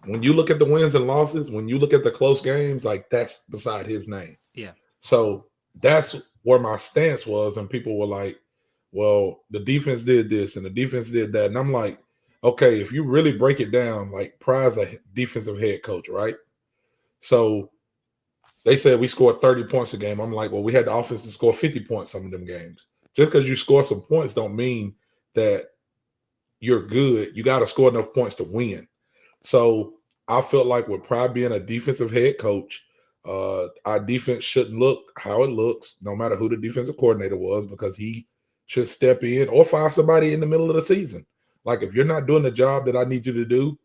when you look at the wins and losses, when you look at the close games, like that's beside his name. Yeah. So that's where my stance was. And people were like, well, the defense did this and the defense did that. And I'm like, okay, if you really break it down, like Pry's a defensive head coach, right? So they said we scored 30 points a game. I'm like, well, we had the offense to score 50 points some of them games. Just because you score some points don't mean that you're good. You got to score enough points to win. So I felt like with Pry being a defensive head coach, our defense shouldn't look how it looks, no matter who the defensive coordinator was, because he should step in or fire somebody in the middle of the season. Like, if you're not doing the job that I need you to do,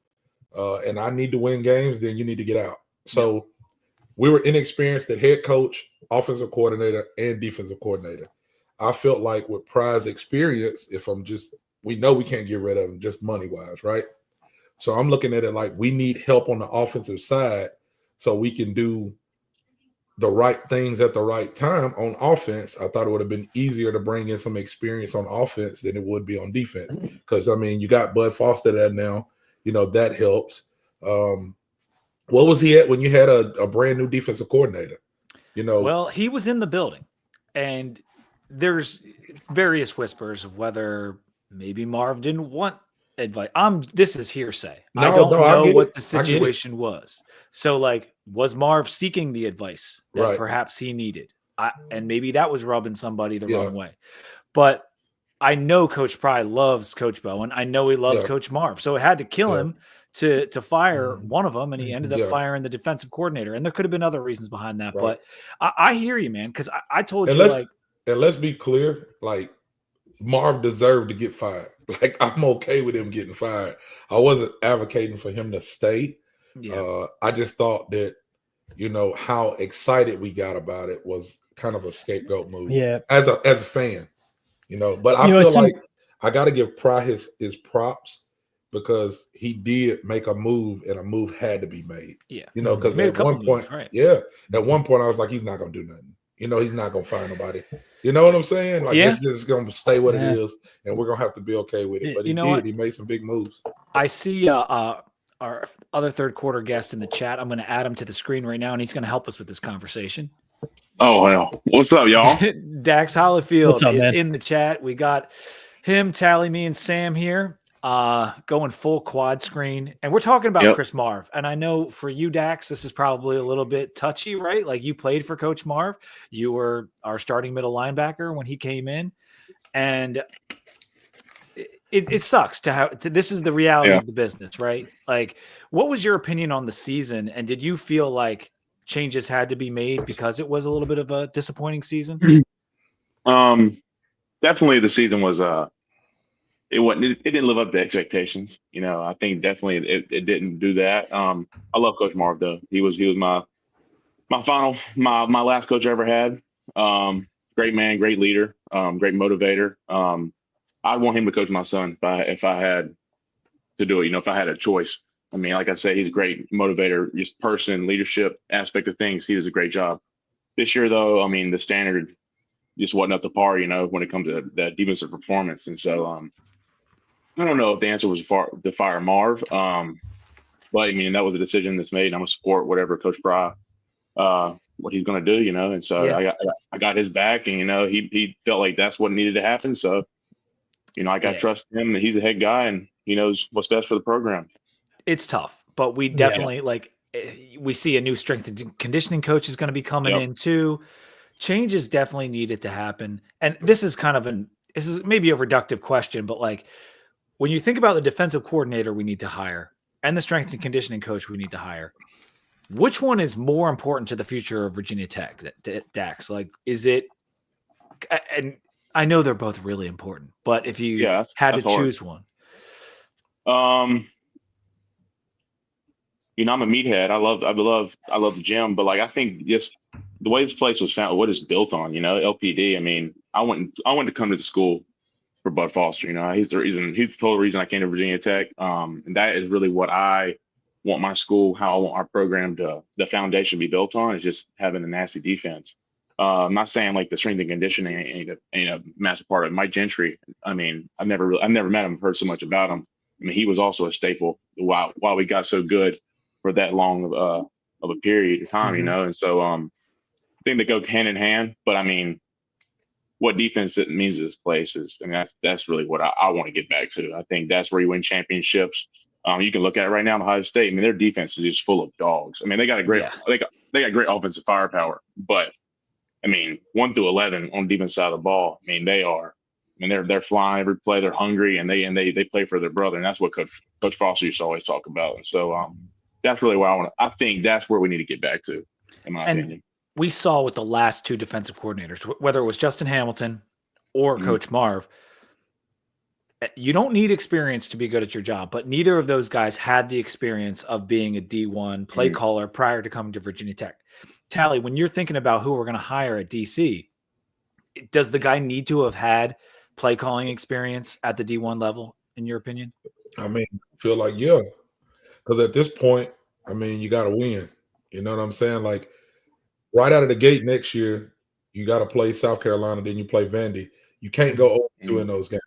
and I need to win games, then you need to get out. So we were inexperienced at head coach, offensive coordinator, and defensive coordinator. I felt like with Pry's experience, we know we can't get rid of him just money-wise, right? So I'm looking at it like we need help on the offensive side so we can do the right things at the right time on offense. I thought it would have been easier to bring in some experience on offense than it would be on defense. Because, I mean, you got Bud Foster there now. That helps. What was he at when you had a brand new defensive coordinator? Well, he was in the building, and there's various whispers of whether maybe Marv didn't want advice. This is hearsay. I don't know what the situation was. So, like, was Marv seeking the advice that perhaps he needed? And maybe that was rubbing somebody the wrong way. But I know Coach Pry loves Coach Bowen. I know he loves Coach Marv. So it had to kill him to fire one of them, and he ended up firing the defensive coordinator. And there could have been other reasons behind that. But I hear you, man, because I told you, like, and let's be clear, like, Marv deserved to get fired. Like, I'm okay with him getting fired. I wasn't advocating for him to stay. I just thought that, how excited we got about it was kind of a scapegoat move. Yeah. As a fan, but I feel like I got to give Pry his props, because he did make a move, and a move had to be made. Yeah. Because at one point, at one point I was like, he's not going to do nothing. He's not going to fire nobody. You know what I'm saying? Like, it's just going to stay what it is, and we're going to have to be okay with it. But he did. He made some big moves. I see our other third quarter guest in the chat. I'm going to add him to the screen right now, and he's going to help us with this conversation. Oh, hell. What's up, y'all? Dax Hollifield up, is man? in the chat. We got him, Tally, me, and Sam here. Going full quad screen, and we're talking about Chris Marv. And I know for you, Dax, this is probably a little bit touchy, right? Like, you played for Coach Marv. You were our starting middle linebacker when he came in, and it sucks this is the reality of the business, right? Like, what was your opinion on the season, and did you feel like changes had to be made because it was a little bit of a disappointing season? Definitely the season was it didn't live up to expectations. I think definitely it didn't do that. I love Coach Marv, though. He was my last coach I ever had. Great man, great leader, great motivator. I'd want him to coach my son if I had to do it, if I had a choice. I mean, like I said, he's a great motivator, just person, leadership aspect of things. He does a great job. This year, though, I mean, the standard just wasn't up to par, when it comes to that defensive performance. And so, I don't know if the answer was to fire Marv, but I mean, that was a decision that's made. I'm gonna support whatever Coach Pry, what he's gonna do, And so I got his back, and he felt like that's what needed to happen. So, I got to trust him. He's a head guy, and he knows what's best for the program. It's tough, but we definitely we see a new strength and conditioning coach is going to be coming in too. Changes definitely needed to happen, and this is maybe a reductive question, but like, when you think about the defensive coordinator we need to hire and the strength and conditioning coach we need to hire, which one is more important to the future of Virginia Tech, Dax? Like, is it – and I know they're both really important, but if you had to choose one. I'm a meathead. I love the gym, but like, I think just the way this place was found, what it's built on, LPD. I mean, I went to come to the school for Bud Foster. He's the total reason I came to Virginia Tech. And that is really what I want my school, how I want our program the foundation to be built on, is just having a nasty defense. I'm not saying like the strength and conditioning ain't a massive part of it. Mike Gentry, I mean, I've never met him, heard so much about him. I mean, he was also a staple while we got so good for that long of a period of time, Mhm. And so I think they go hand in hand. But I mean, what defense it means to this place is, I mean, that's really what I want to get back to. I think that's where you win championships. You can look at it right now in Ohio State. I mean, their defense is just full of dogs. I mean, they got they got great offensive firepower, but I mean, 1 through 11 on the defense side of the ball. I mean, they're flying every play. They're hungry, and they play for their brother, and that's what Coach Foster used to always talk about. And so that's really where I think that's where we need to get back to, in my opinion. We saw with the last two defensive coordinators, whether it was Justin Hamilton or Coach Marv, you don't need experience to be good at your job, but neither of those guys had the experience of being a D1 play caller prior to coming to Virginia Tech. Tally, when you're thinking about who we're going to hire at DC, does the guy need to have had play calling experience at the D1 level, in your opinion? I mean, I feel like, yeah, because at this point, I mean, you got to win. You know what I'm saying? Like, right out of the gate next year, you got to play South Carolina, then you play Vandy. You can't go 0-2 in those games.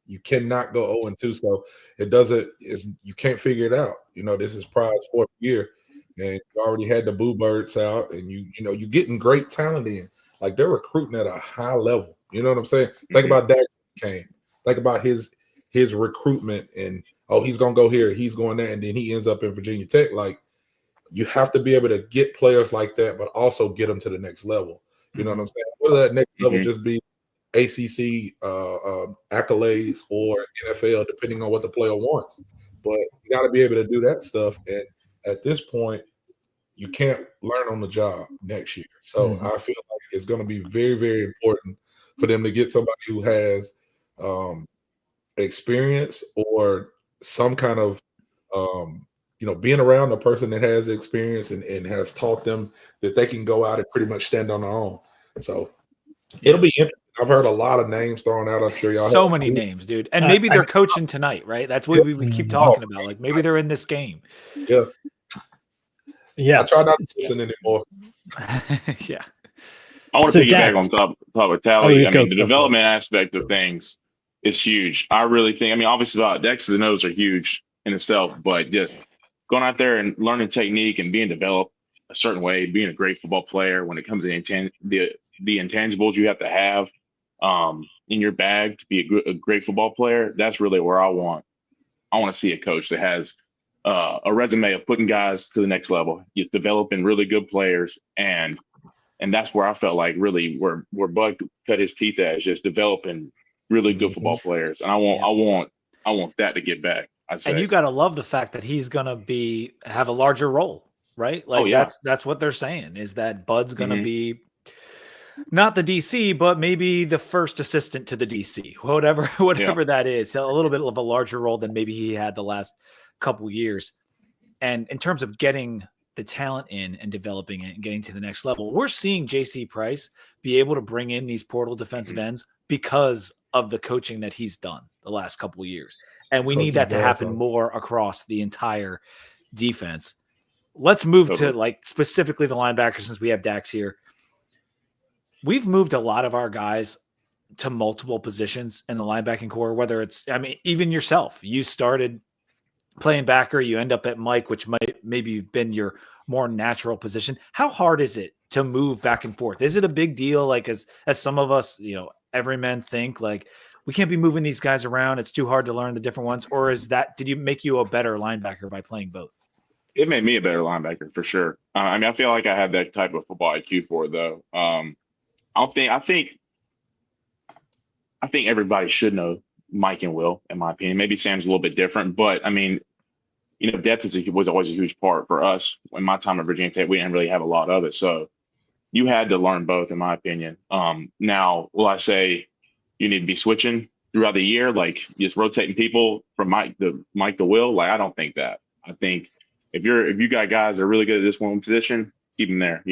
You cannot go 0-2. So you can't figure it out. This is Pride's 4th year, and you already had the Boo Birds out, and you're getting great talent in. Like, they're recruiting at a high level. You know what I'm saying? Think about Dak Kane. Think about his recruitment, and he's gonna go here, he's going there, and then he ends up in Virginia Tech. Like, you have to be able to get players like that, but also get them to the next level. You know what I'm saying? Whether that next level just be ACC accolades or NFL, depending on what the player wants. But you got to be able to do that stuff. And at this point, you can't learn on the job next year. So I feel like it's going to be very, very important for them to get somebody who has experience or some kind of being around a person that has experience and has taught them that they can go out and pretty much stand on their own. So it'll be interesting. I've heard a lot of names thrown out. I'm sure y'all so many names, dude. And maybe they're coaching tonight, right? That's what we keep talking about. Like, maybe they're in this game. Yeah. Yeah. I try not to listen anymore. Yeah. I want to piggyback on top of Tally. I mean, the development aspect of things is huge. I really think, obviously the X's and O's are huge in itself, but just going out there and learning technique and being developed a certain way, being a great football player when it comes to the intangibles you have to have in your bag to be a great football player, that's really where I want to see a coach that has a resume of putting guys to the next level, just developing really good players, and that's where I felt like really where Bud cut his teeth at, is just developing really good football players, and I want that to get back. And you got to love the fact that he's going to have a larger role, right? Like, that's what they're saying, is that Bud's going to be not the DC, but maybe the first assistant to the DC, whatever that is. A little bit of a larger role than maybe he had the last couple years. And in terms of getting the talent in and developing it and getting to the next level, we're seeing JC Price be able to bring in these portal defensive ends because of the coaching that he's done the last couple of years. And we need that to happen more across the entire defense. Let's move to like specifically the linebackers, since we have Dax here. We've moved a lot of our guys to multiple positions in the linebacking core, whether it's, even yourself, you started playing backer, you end up at Mike, which might maybe been your more natural position. How hard is it to move back and forth? Is it a big deal? Like, as some of us, every men think, like, we can't be moving these guys around, it's too hard to learn the different ones? Or did you make you a better linebacker by playing both? It made me a better linebacker for sure. I feel like I have that type of football IQ for it, though. I think everybody should know Mike and Will, in my opinion. Maybe Sam's a little bit different, but depth was always a huge part for us. In my time at Virginia Tech, we didn't really have a lot of it, so you had to learn both, in my opinion. Now, will I say you need to be switching throughout the year, like just rotating people from Mike to Will? Like, I don't think that. I think if you got guys that are really good at this one position, keep them there.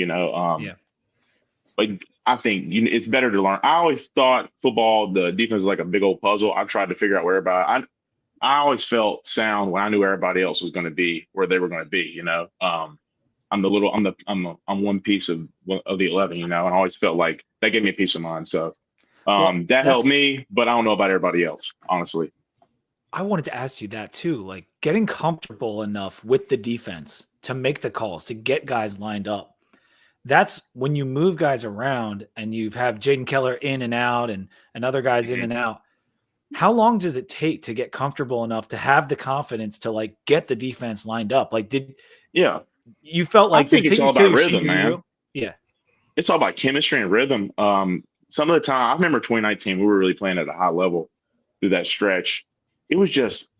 But I think it's better to learn. I always thought football, the defense is like a big old puzzle. I tried to figure out where everybody. I always felt sound when I knew everybody else was going to be where they were going to be. I'm one piece of the 11. And I always felt like that gave me a peace of mind. So that helped me, but I don't know about everybody else, honestly. I wanted to ask you that too. Like getting comfortable enough with the defense to make the calls, to get guys lined up. That's when you move guys around and you have Jaden Keller in and out and other guys in and out. How long does it take to get comfortable enough to have the confidence to like get the defense lined up? Like, you felt like I think it's all about rhythm, man. Yeah. It's all about chemistry and rhythm. Some of the time, I remember 2019, we were really playing at a high level through that stretch. It was just,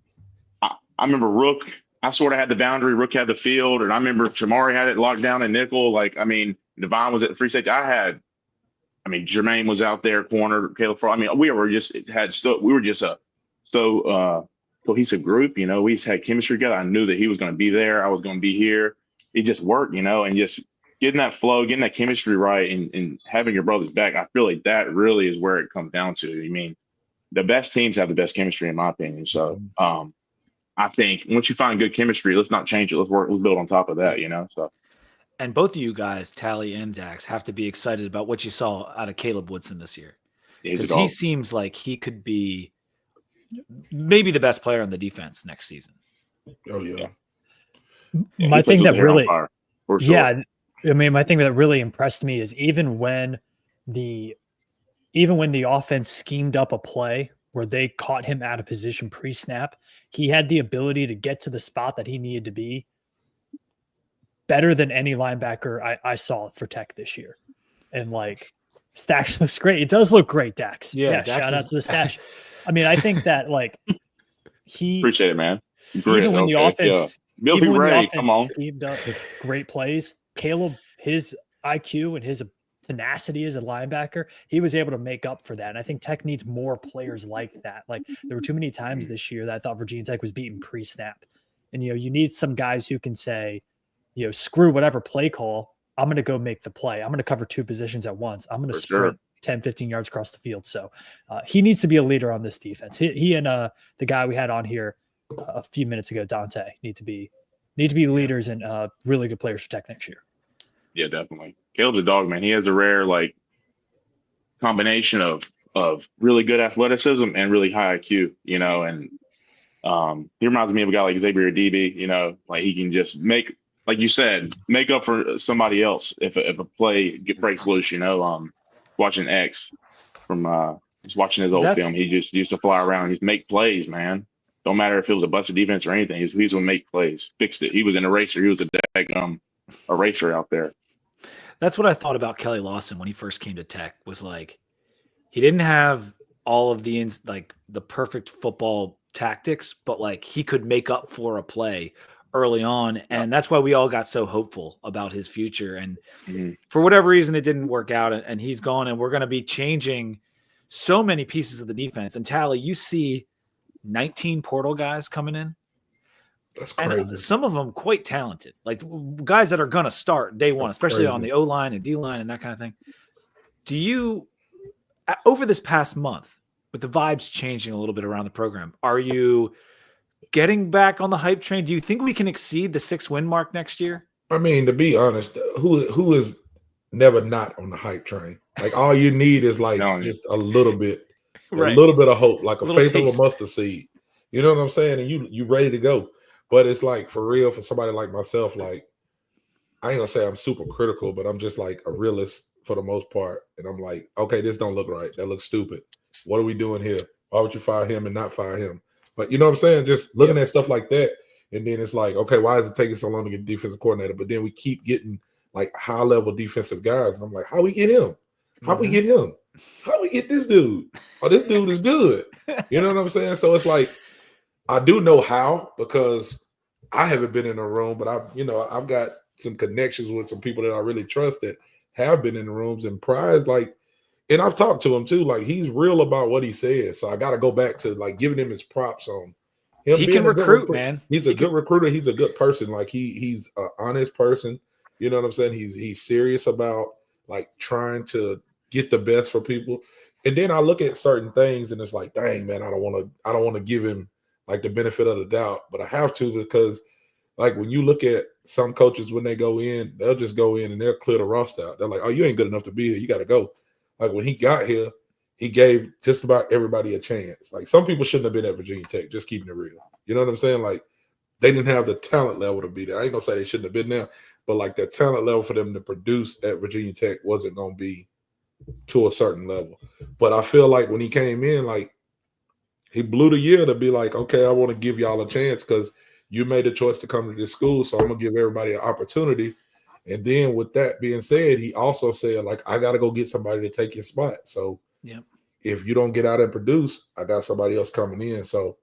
I remember Rook, I sort of had the boundary, Rook had the field, and I remember Jamari had it locked down in nickel. Like, I mean, Devon was at the free safety. Jermaine was out there, corner, Caleb Frost. I mean, we were just a cohesive group, you know. We just had chemistry together. I knew that he was going to be there. I was going to be here. It just worked, you know, and just getting that flow, getting that chemistry right, and having your brothers back. I feel like that really is where it comes down to. I mean, the best teams have the best chemistry, in my opinion. So, I think once you find good chemistry, let's not change it. Let's build on top of that, you know. So, and both of you guys, Tally and Dax, have to be excited about what you saw out of Caleb Woodson this year, because he seems like he could be maybe the best player on the defense next season. Oh yeah. My thing that really, sure. Yeah, I mean, my thing that really impressed me is even when the offense schemed up a play where they caught him out of position pre-snap, he had the ability to get to the spot that he needed to be better than any linebacker I saw for Tech this year. And like, stash looks great. It does look great, Dax. Yeah, Dax shout out to the stash. I mean, I think that like appreciate it, man. Even when the offense, Billy Ray, come on, schemed up with great plays, Caleb, his IQ and his tenacity as a linebacker, he was able to make up for that. And I think Tech needs more players like that. Like, there were too many times this year that I thought Virginia Tech was beaten pre-snap. And, you know, you need some guys who can say, you know, screw whatever play call. I'm going to go make the play. I'm going to cover two positions at once. I'm going to sprint 10, 15 yards across the field. So he needs to be a leader on this defense. He and the guy we had on here a few minutes ago, Dante, need to be leaders and really good players for Tech next year. Yeah, definitely. Caleb's a dog, man. He has a rare like combination of really good athleticism and really high IQ, you know, and he reminds me of a guy like Xavier DB, you know, like he can just make, like you said, make up for somebody else if a play breaks loose, you know. Watching X from just watching his old film, he just used to fly around and just make plays, man. Don't matter if it was a busted defense or anything. He's going to make plays. Fixed it. He was an eraser. He was a daggum eraser out there. That's what I thought about Kelly Lawson when he first came to Tech, was like, he didn't have all of the perfect football tactics, but like he could make up for a play early on. And that's why we all got so hopeful about his future. And for whatever reason, it didn't work out and he's gone, and we're going to be changing so many pieces of the defense. And Tally, you see 19 portal guys coming in. That's crazy. And some of them quite talented, like guys that are going to start day one, especially on the O-line and D-line and that kind of thing. Do you, over this past month, with the vibes changing a little bit around the program, are you getting back on the hype train? Do you think we can exceed the 6-win mark next year? I mean, to be honest, who is never not on the hype train? Like, all you need is like just a little bit, a little bit of hope, like a faith of a mustard seed. You know what I'm saying? And you ready to go. But it's like, for real, for somebody like myself, like, I ain't gonna say I'm super critical, but I'm just like a realist for the most part. And I'm like, okay, this don't look right. That looks stupid. What are we doing here? Why would you fire him and not fire him? But you know what I'm saying? Just looking at stuff like that. And then it's like, okay, why is it taking so long to get defensive coordinator? But then we keep getting like high level defensive guys. And I'm like, how we get him? How we get him? How we get this dude? Oh, this dude is good. You know what I'm saying? So it's like, I do know how, because I haven't been in a room, but I've got some connections with some people that I really trust that have been in the rooms, and Prize, like, and I've talked to him too, like, he's real about what he says. So I got to go back to like giving him his props on him. He can recruit, man. He's a good recruiter. He's a good person. Like he's an honest person. You know what I'm saying? He's serious about like trying to get the best for people. And then I look at certain things and it's like, dang, man, I don't want to give him like the benefit of the doubt, but I have to, because like when you look at some coaches, when they go in, they'll just go in and they'll clear the roster out. They're like, oh, you ain't good enough to be here. You got to go. Like when he got here, he gave just about everybody a chance. Like some people shouldn't have been at Virginia Tech, just keeping it real. You know what I'm saying? Like they didn't have the talent level to be there. I ain't gonna say they shouldn't have been there, but like the talent level for them to produce at Virginia Tech wasn't gonna be to a certain level. But I feel like when he came in, like he blew the year to be like, okay, I want to give y'all a chance because you made a choice to come to this school, so I'm gonna give everybody an opportunity. And then with that being said, he also said, like, I got to go get somebody to take your spot. So if you don't get out and produce, I got somebody else coming in. So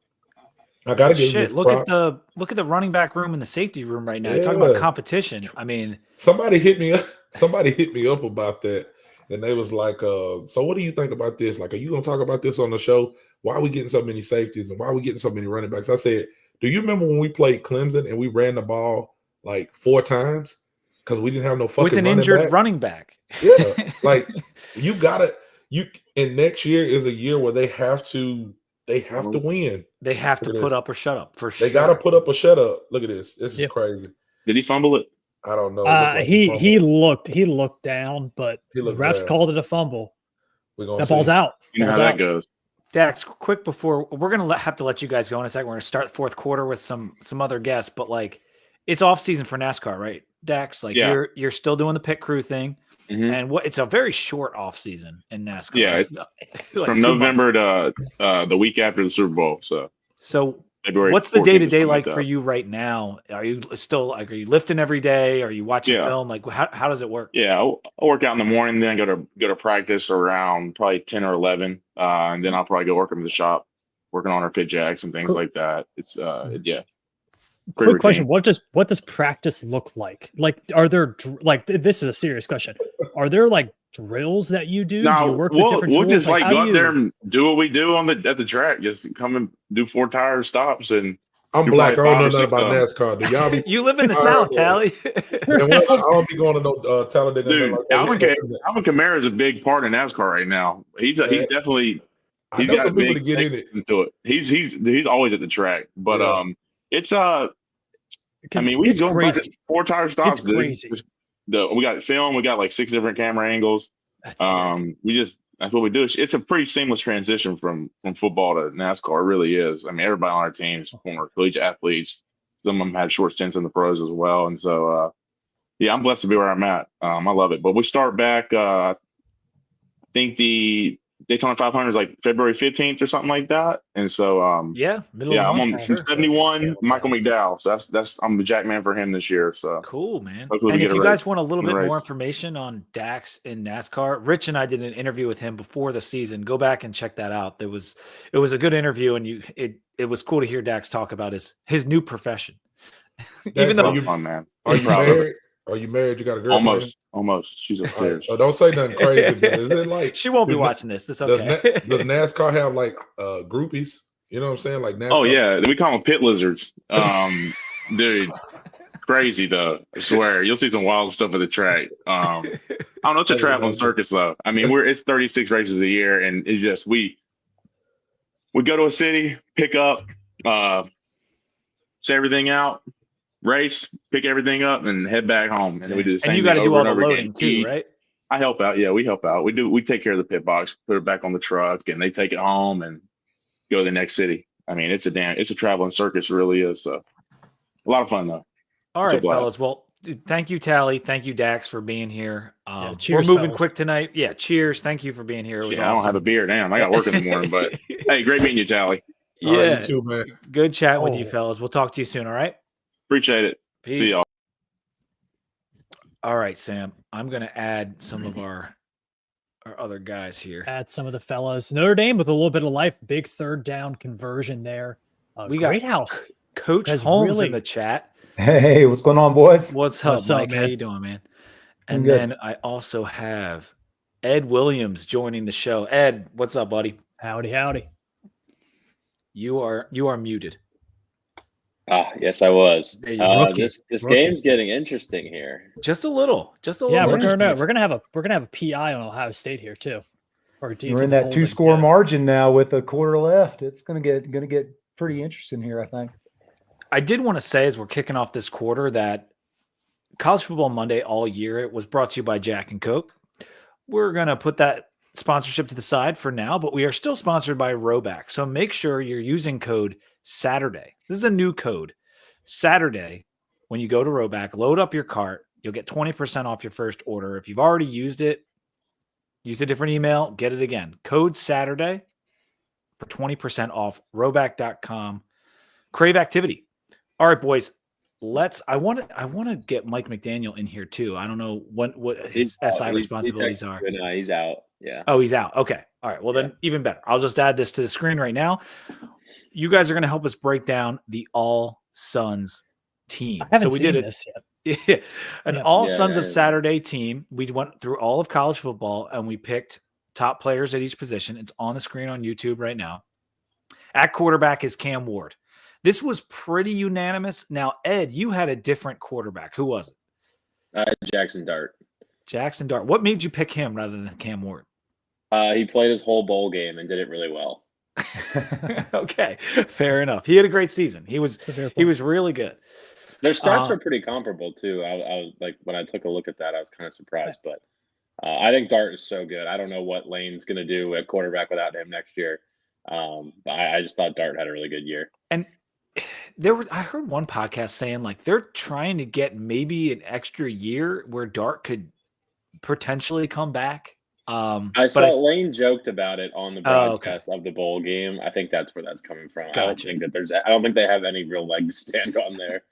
I got to give him his props. Look at the running back room and the safety room right now. Yeah. Talking about competition. I mean, somebody hit me up about that. And they was like, so what do you think about this? Like, are you going to talk about this on the show? Why are we getting so many safeties and why are we getting so many running backs? I said, do you remember when we played Clemson and we ran the ball like 4 times? Because we didn't have no fucking with an injured running back. Yeah, like and next year is a year where they have to win. They have to put up or shut up for sure. They got to put up or shut up. Look at this. This is crazy. Did he fumble it? I don't know. He looked down, but the refs called it a fumble. That ball's out. You know how that goes. Dax, quick before we're gonna have to let you guys go in a second. We're gonna start the fourth quarter with some other guests, but like it's off season for NASCAR, right? Dax, like you're still doing the pit crew thing, and it's a very short off season in NASCAR. Yeah, it's like from November to the week after the Super Bowl. So February. What's the day to day like for you right now? Are you still like are you lifting every day? Are you watching film? Like how does it work? Yeah, I'll work out in the morning, then go to practice around probably 10 or 11, and then I'll probably go work in the shop, working on our pit jacks and things like that. It's Quick question: What does practice look like? Like, are there this is a serious question? Are there like drills that you do? No, do you work with different we'll tools? just like go up there and do what we do at the track. Just come and do 4 tire stops. And I'm black. I don't know nothing about NASCAR. Do y'all be? You live in the South, Tally. I don't be going to no Talladega. Dude, Alvin Kamara is a big part of NASCAR right now. He's definitely. I know some people to get in it. Into it. He's always at the track, but it's I mean, we go crazy. 4 tire stops. It's crazy. We got film. We got like 6 different camera angles. That's what we do. It's a pretty seamless transition from football to NASCAR. It really is. I mean, everybody on our team is former collegiate athletes. Some of them had short stints in the pros as well. And so, I'm blessed to be where I'm at. I love it. But we start back. I think the Daytona 500 is like February 15th or something like that. And so, middle of the month, I'm 71, Michael McDowell. So I'm the jack man for him this year. So cool, man. And if you guys want a little bit more information on Dax in NASCAR, Rich and I did an interview with him before the season. Go back and check that out. It was a good interview, and it was cool to hear Dax talk about his new profession. Even though man. Are you married? Are you married? You got a girlfriend? Almost. She's upstairs. So don't say nothing crazy. But is it like she won't be watching this? That's okay. Does NASCAR have like groupies? You know what I'm saying? Like NASCAR. Oh yeah, we call them pit lizards. Dude, crazy though. I swear, you'll see some wild stuff at the track. I don't know. It's a traveling circus though. I mean, it's 36 races a year, and it's just we go to a city, pick up, set everything out. Race, pick everything up, and head back home. And we do the same. And you got to do all the loading too, right? I help out. Yeah, we help out. We take care of the pit box, put it back on the truck, and they take it home and go to the next city. I mean, it's a traveling circus. It really is. So a lot of fun though. All right, fellas. Well, thank you, Tally. Thank you, Dax, for being here. Cheers, we're moving fellas. quick tonight. Yeah, cheers. Thank you for being here. It was awesome. I don't have a beer. Damn, I got work in the morning. But hey, great meeting you, Tally. Yeah, right, you too, man. Good chat with you, fellas. We'll talk to you soon. All right. Appreciate it. Peace. See y'all. All right, Sam. I'm going to add some of our other guys here. Add some of the fellows. Notre Dame with a little bit of life. Big 3rd down conversion there. We Great got house. Coach Holmes in the chat. Hey, what's going on, boys? What's up, Mike? How you doing, man? And then I also have Ed Williams joining the show. Ed, what's up, buddy? Howdy. You are muted. Yes, I was. This Rookie. game's getting interesting here. Just a little. Yeah, we're gonna have a PI on Ohio State here too. We're in that 2-score margin now with a quarter left. It's gonna get pretty interesting here, I think. I did want to say as we're kicking off this quarter that College Football Monday all year it was brought to you by Jack and Coke. We're gonna put that sponsorship to the side for now, but we are still sponsored by Roback. So make sure you're using code Saturday. This is a new code. Saturday, when you go to Roback, load up your cart. You'll get 20% off your first order. If you've already used it, use a different email, get it again. Code Saturday for 20% off. Roback.com. Crave activity. All right, boys. I want to get Mike McDaniel in here too. I don't know what his SI responsibilities are. He's out. Yeah. Oh, he's out. Okay. All right. Well, then even better. I'll just add this to the screen right now. You guys are going to help us break down the All Sons team. I haven't seen this yet. All Sons of Saturday team. We went through all of college football and we picked top players at each position. It's on the screen on YouTube right now. At quarterback is Cam Ward. This was pretty unanimous. Now, Ed, you had a different quarterback. Who was it? Jackson Dart. Jackson Dart. What made you pick him rather than Cam Ward? He played his whole bowl game and did it really well. Okay, fair enough. He had a great season. He was really good. Their stats were pretty comparable too. I was like, when I took a look at that, I was kind of surprised. But I think Dart is so good. I don't know what Lane's going to do at quarterback without him next year. But I just thought Dart had a really good year. And I heard one podcast saying like they're trying to get maybe an extra year where Dart could potentially come back. I saw Lane joked about it on the broadcast of the bowl game. I think that's where that's coming from. Gotcha. I don't think they have any real leg to stand on there.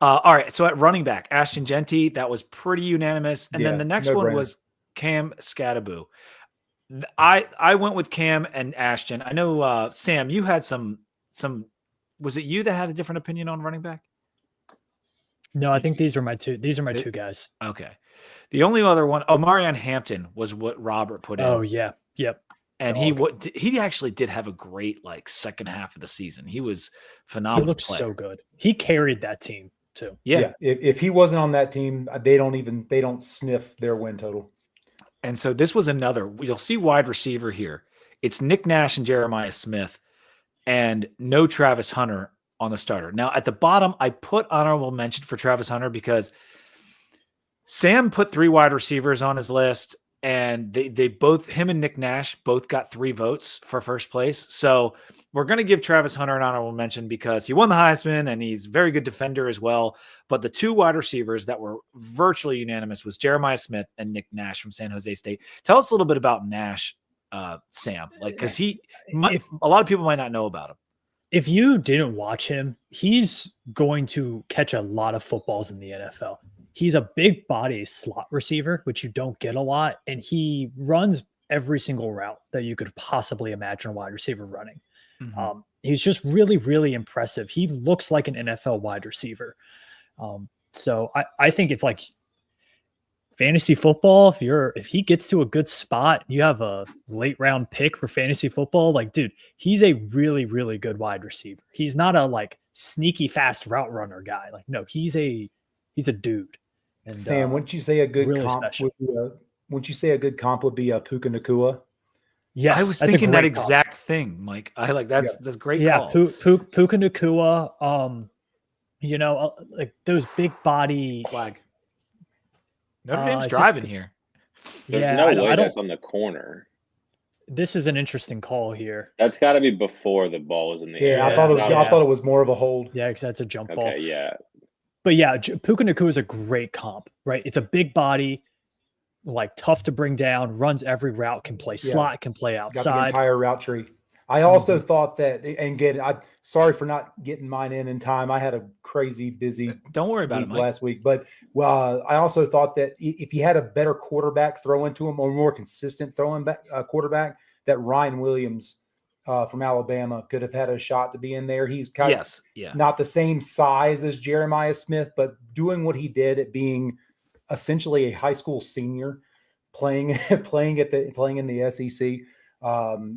All right. So at running back, Ashton Genty, that was pretty unanimous. And then the next one was Cam Scadaboo. I went with Cam and Ashton. I know Sam, you had some. Was it you that had a different opinion on running back? No, I think these are my two. These are my two guys. Okay. The only other one, Marion Hampton was what Robert put in. Oh yeah, yep. And he actually did have a great second half of the season. He was phenomenal. He looked so good. He carried that team too. Yeah. If he wasn't on that team, they don't sniff their win total. And so this was another. You'll see wide receiver here. It's Nick Nash and Jeremiah Smith, and no Travis Hunter on the starter. Now at the bottom, I put honorable mention for Travis Hunter because Sam put 3 wide receivers on his list, and they both, him and Nick Nash, both got 3 votes for first place. So we're going to give Travis Hunter an honorable mention because he won the Heisman and he's a very good defender as well. But the 2 wide receivers that were virtually unanimous was Jeremiah Smith and Nick Nash from San Jose State. Tell us a little bit about Nash, Sam, because a lot of people might not know about him. If you didn't watch him, he's going to catch a lot of footballs in the NFL. He's a big body slot receiver, which you don't get a lot. And he runs every single route that you could possibly imagine a wide receiver running. Mm-hmm. He's just really, really impressive. He looks like an NFL wide receiver. So I think it's like fantasy football. If he gets to a good spot, you have a late round pick for fantasy football. Dude, he's a really, really good wide receiver. He's not a sneaky fast route runner guy. No, he's a dude. And, Sam, wouldn't you say a good really comp would be Puka Nacua? Yes, I was thinking that exact thing, Mike. That's great. Yeah, call. Puka Nacua. Those big body flag. Notre Dame's driving here. There's no way that's on the corner. This is an interesting call here. That's got to be before the ball is in the air. Yeah, I thought it was more of a hold. Yeah, because that's a jump ball. Okay, yeah. But yeah, Puka Nacua is a great comp, right? It's a big body, tough to bring down, runs every route, can play slot, can play outside. Got the entire route tree. I also thought that, and again, I'm sorry for not getting mine in time. I had a crazy busy Don't worry about it, Mike. last week. But I also thought that if you had a better quarterback throw into him, or more consistent throwing back quarterback, that Ryan Williams from Alabama could have had a shot to be in there. He's kind of not the same size as Jeremiah Smith, but doing what he did at being essentially a high school senior, playing in the SEC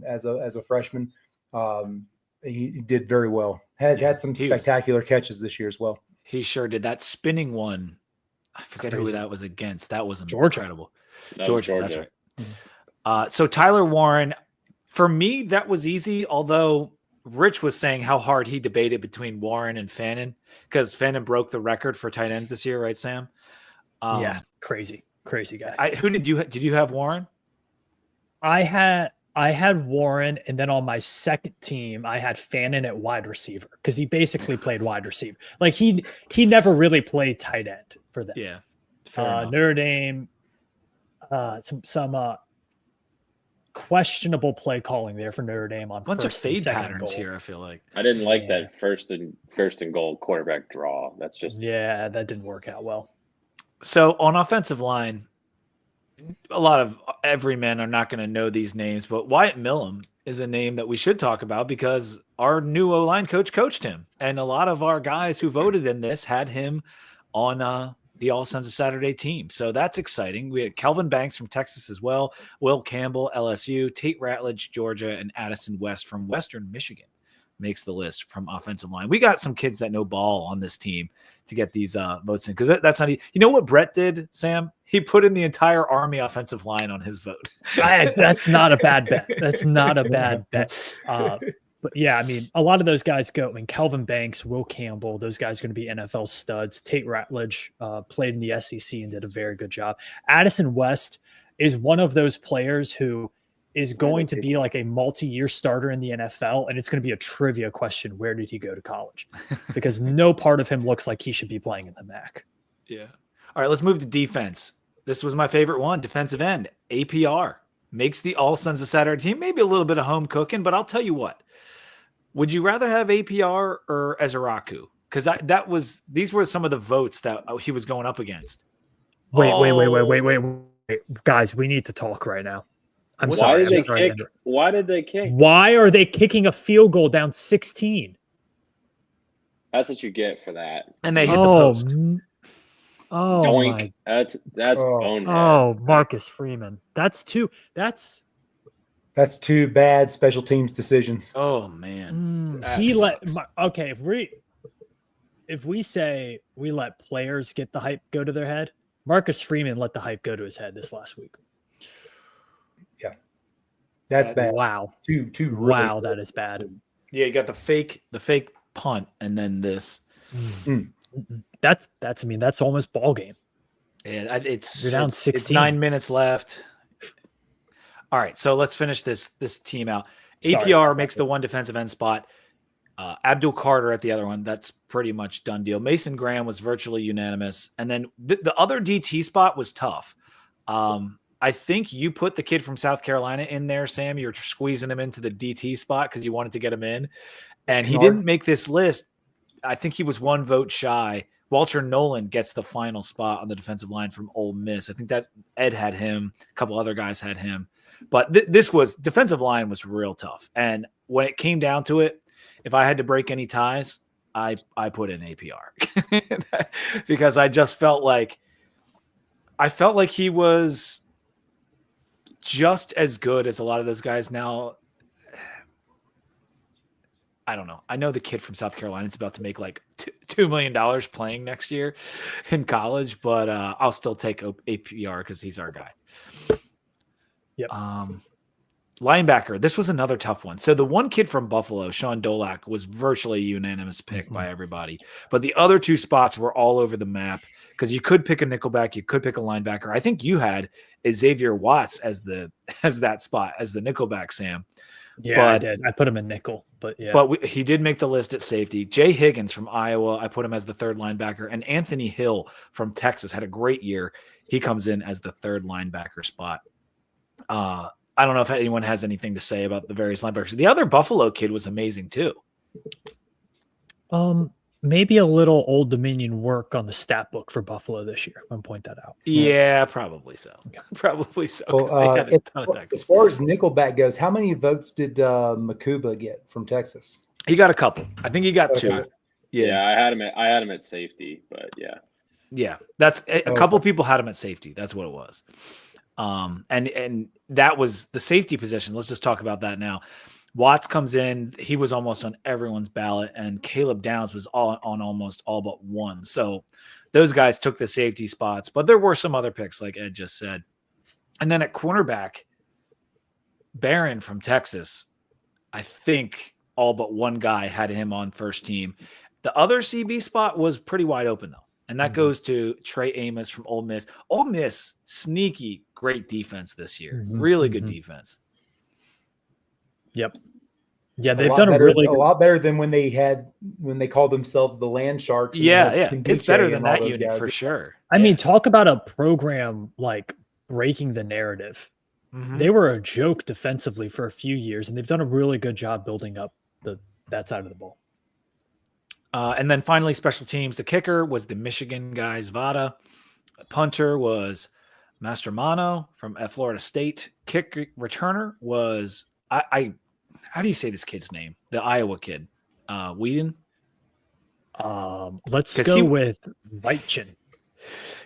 as a freshman. He did very well. Had some spectacular catches this year as well. He sure did. That spinning one, I forget who that was against. That was Georgia. Incredible. Georgia, that's right. Mm-hmm. So Tyler Warren, for me, that was easy, although Rich was saying how hard he debated between Warren and Fannin, because Fannin broke the record for tight ends this year, right, Sam? Yeah, crazy guy. Who did you have Warren? I had Warren, and then on my second team, I had Fannin at wide receiver because he basically played wide receiver. Like he never really played tight end for them. Yeah. Fair enough. Notre Dame, some questionable play calling there for Notre Dame on Bunch of first and fade second patterns goal. here, I feel like. I didn't like that first and goal quarterback draw. That's just Yeah, that didn't work out well. So on offensive line, a lot of everymen are not going to know these names, but Wyatt Millum is a name that we should talk about because our new O-line coach coached him. And a lot of our guys who voted in this had him on the All Sons of Saturday team. So that's exciting. We had Kelvin Banks from Texas as well, Will Campbell, LSU, Tate Ratledge, Georgia, and Addison West from Western Michigan makes the list from offensive line. We got some kids that know ball on this team to get these votes in because that's not. You know what Brett did, Sam? He put in the entire Army offensive line on his vote. That's not a bad bet. That's not a bad bet. But yeah, I mean, a lot of those guys go. I mean, Kelvin Banks, Will Campbell, those guys are going to be NFL studs. Tate Ratledge played in the SEC and did a very good job. Addison West is one of those players who is going to be like a multi-year starter in the NFL, and it's going to be a trivia question. Where did he go to college? Because no part of him looks like he should be playing in the MAC. Yeah. All right, let's move to defense. This was my favorite one, defensive end. APR makes the All Sons of Saturday team. Maybe a little bit of home cooking, but I'll tell you what. Would you rather have APR or Ezeraku? Because these were some of the votes that he was going up against. Wait. Guys, we need to talk right now. Why did they kick? Why are they kicking a field goal down 16? That's what you get for that. And they hit the post. Oh, Doink. That's bonehead. Oh, Marcus Freeman. That's two bad special teams decisions. Oh man. If we say we let players get the hype go to their head, Marcus Freeman let the hype go to his head this last week. Yeah. That's bad. Wow. Two wow, that is bad. Yeah, you got the fake punt and then this. That's almost ball game. Yeah, you're down 16. It's 9 minutes left. All right, so let's finish this team out. APR makes the one defensive end spot. Abdul Carter at the other one. That's pretty much done deal. Mason Graham was virtually unanimous. And then the other DT spot was tough. I think you put the kid from South Carolina in there, Sam. You're squeezing him into the DT spot because you wanted to get him in. And he didn't make this list. I think he was one vote shy. Walter Nolan gets the final spot on the defensive line from Ole Miss. I think that Ed had him. A couple other guys had him. But defensive line was real tough. And when it came down to it, if I had to break any ties, I put in APR because I just felt like he was just as good as a lot of those guys now. I don't know. I know the kid from South Carolina is about to make like $2 million playing next year in college, but I'll still take APR because he's our guy. Yep. Linebacker. This was another tough one. So the one kid from Buffalo, Sean Dolak, was virtually a unanimous pick by everybody. But the other two spots were all over the map because you could pick a nickelback, you could pick a linebacker. I think you had Xavier Watts as that spot, as the nickelback, Sam. Yeah, I did. I put him in nickel, but yeah. But he did make the list at safety. Jay Higgins from Iowa, I put him as the third linebacker. And Anthony Hill from Texas had a great year. He comes in as the third linebacker spot. I don't know if anyone has anything to say about the various linebackers. The other Buffalo kid was amazing too. Maybe a little Old Dominion work on the stat book for Buffalo this year. I'm going to point that out. Yeah, probably so. Probably so. Well, as far as nickelback goes, how many votes did Makuba get from Texas? He got a couple. I think he got two. Yeah, I had him at safety, but yeah. Yeah, that's a couple people had him at safety. That's what it was. And that was the safety position. Let's just talk about that now. Watts comes in. He was almost on everyone's ballot, and Caleb Downs was on almost all but one. So those guys took the safety spots, but there were some other picks, like Ed just said. And then at cornerback, Barron from Texas, I think all but one guy had him on first team. The other CB spot was pretty wide open, though. And that goes to Trey Amos from Ole Miss. Ole Miss, sneaky, great defense this year. Mhm, Really good mhm. defense. Yep. Yeah, A they've lot done a better, really a lot better than when they called themselves the Land Sharks. And they Yeah, had yeah. It's Kombucha better than and all that those unit guys. for sure. I mean, talk about a program like breaking the narrative. Mhm. They were a joke defensively for a few years, and they've done a really good job building up that side of the ball. And then finally, special teams. The kicker was the Michigan guy, Zvada. Punter was Mastermano from Florida State. Kick returner was I how do you say this kid's name? The Iowa kid, Whedon. Let's 'Cause go he- with Weitchen.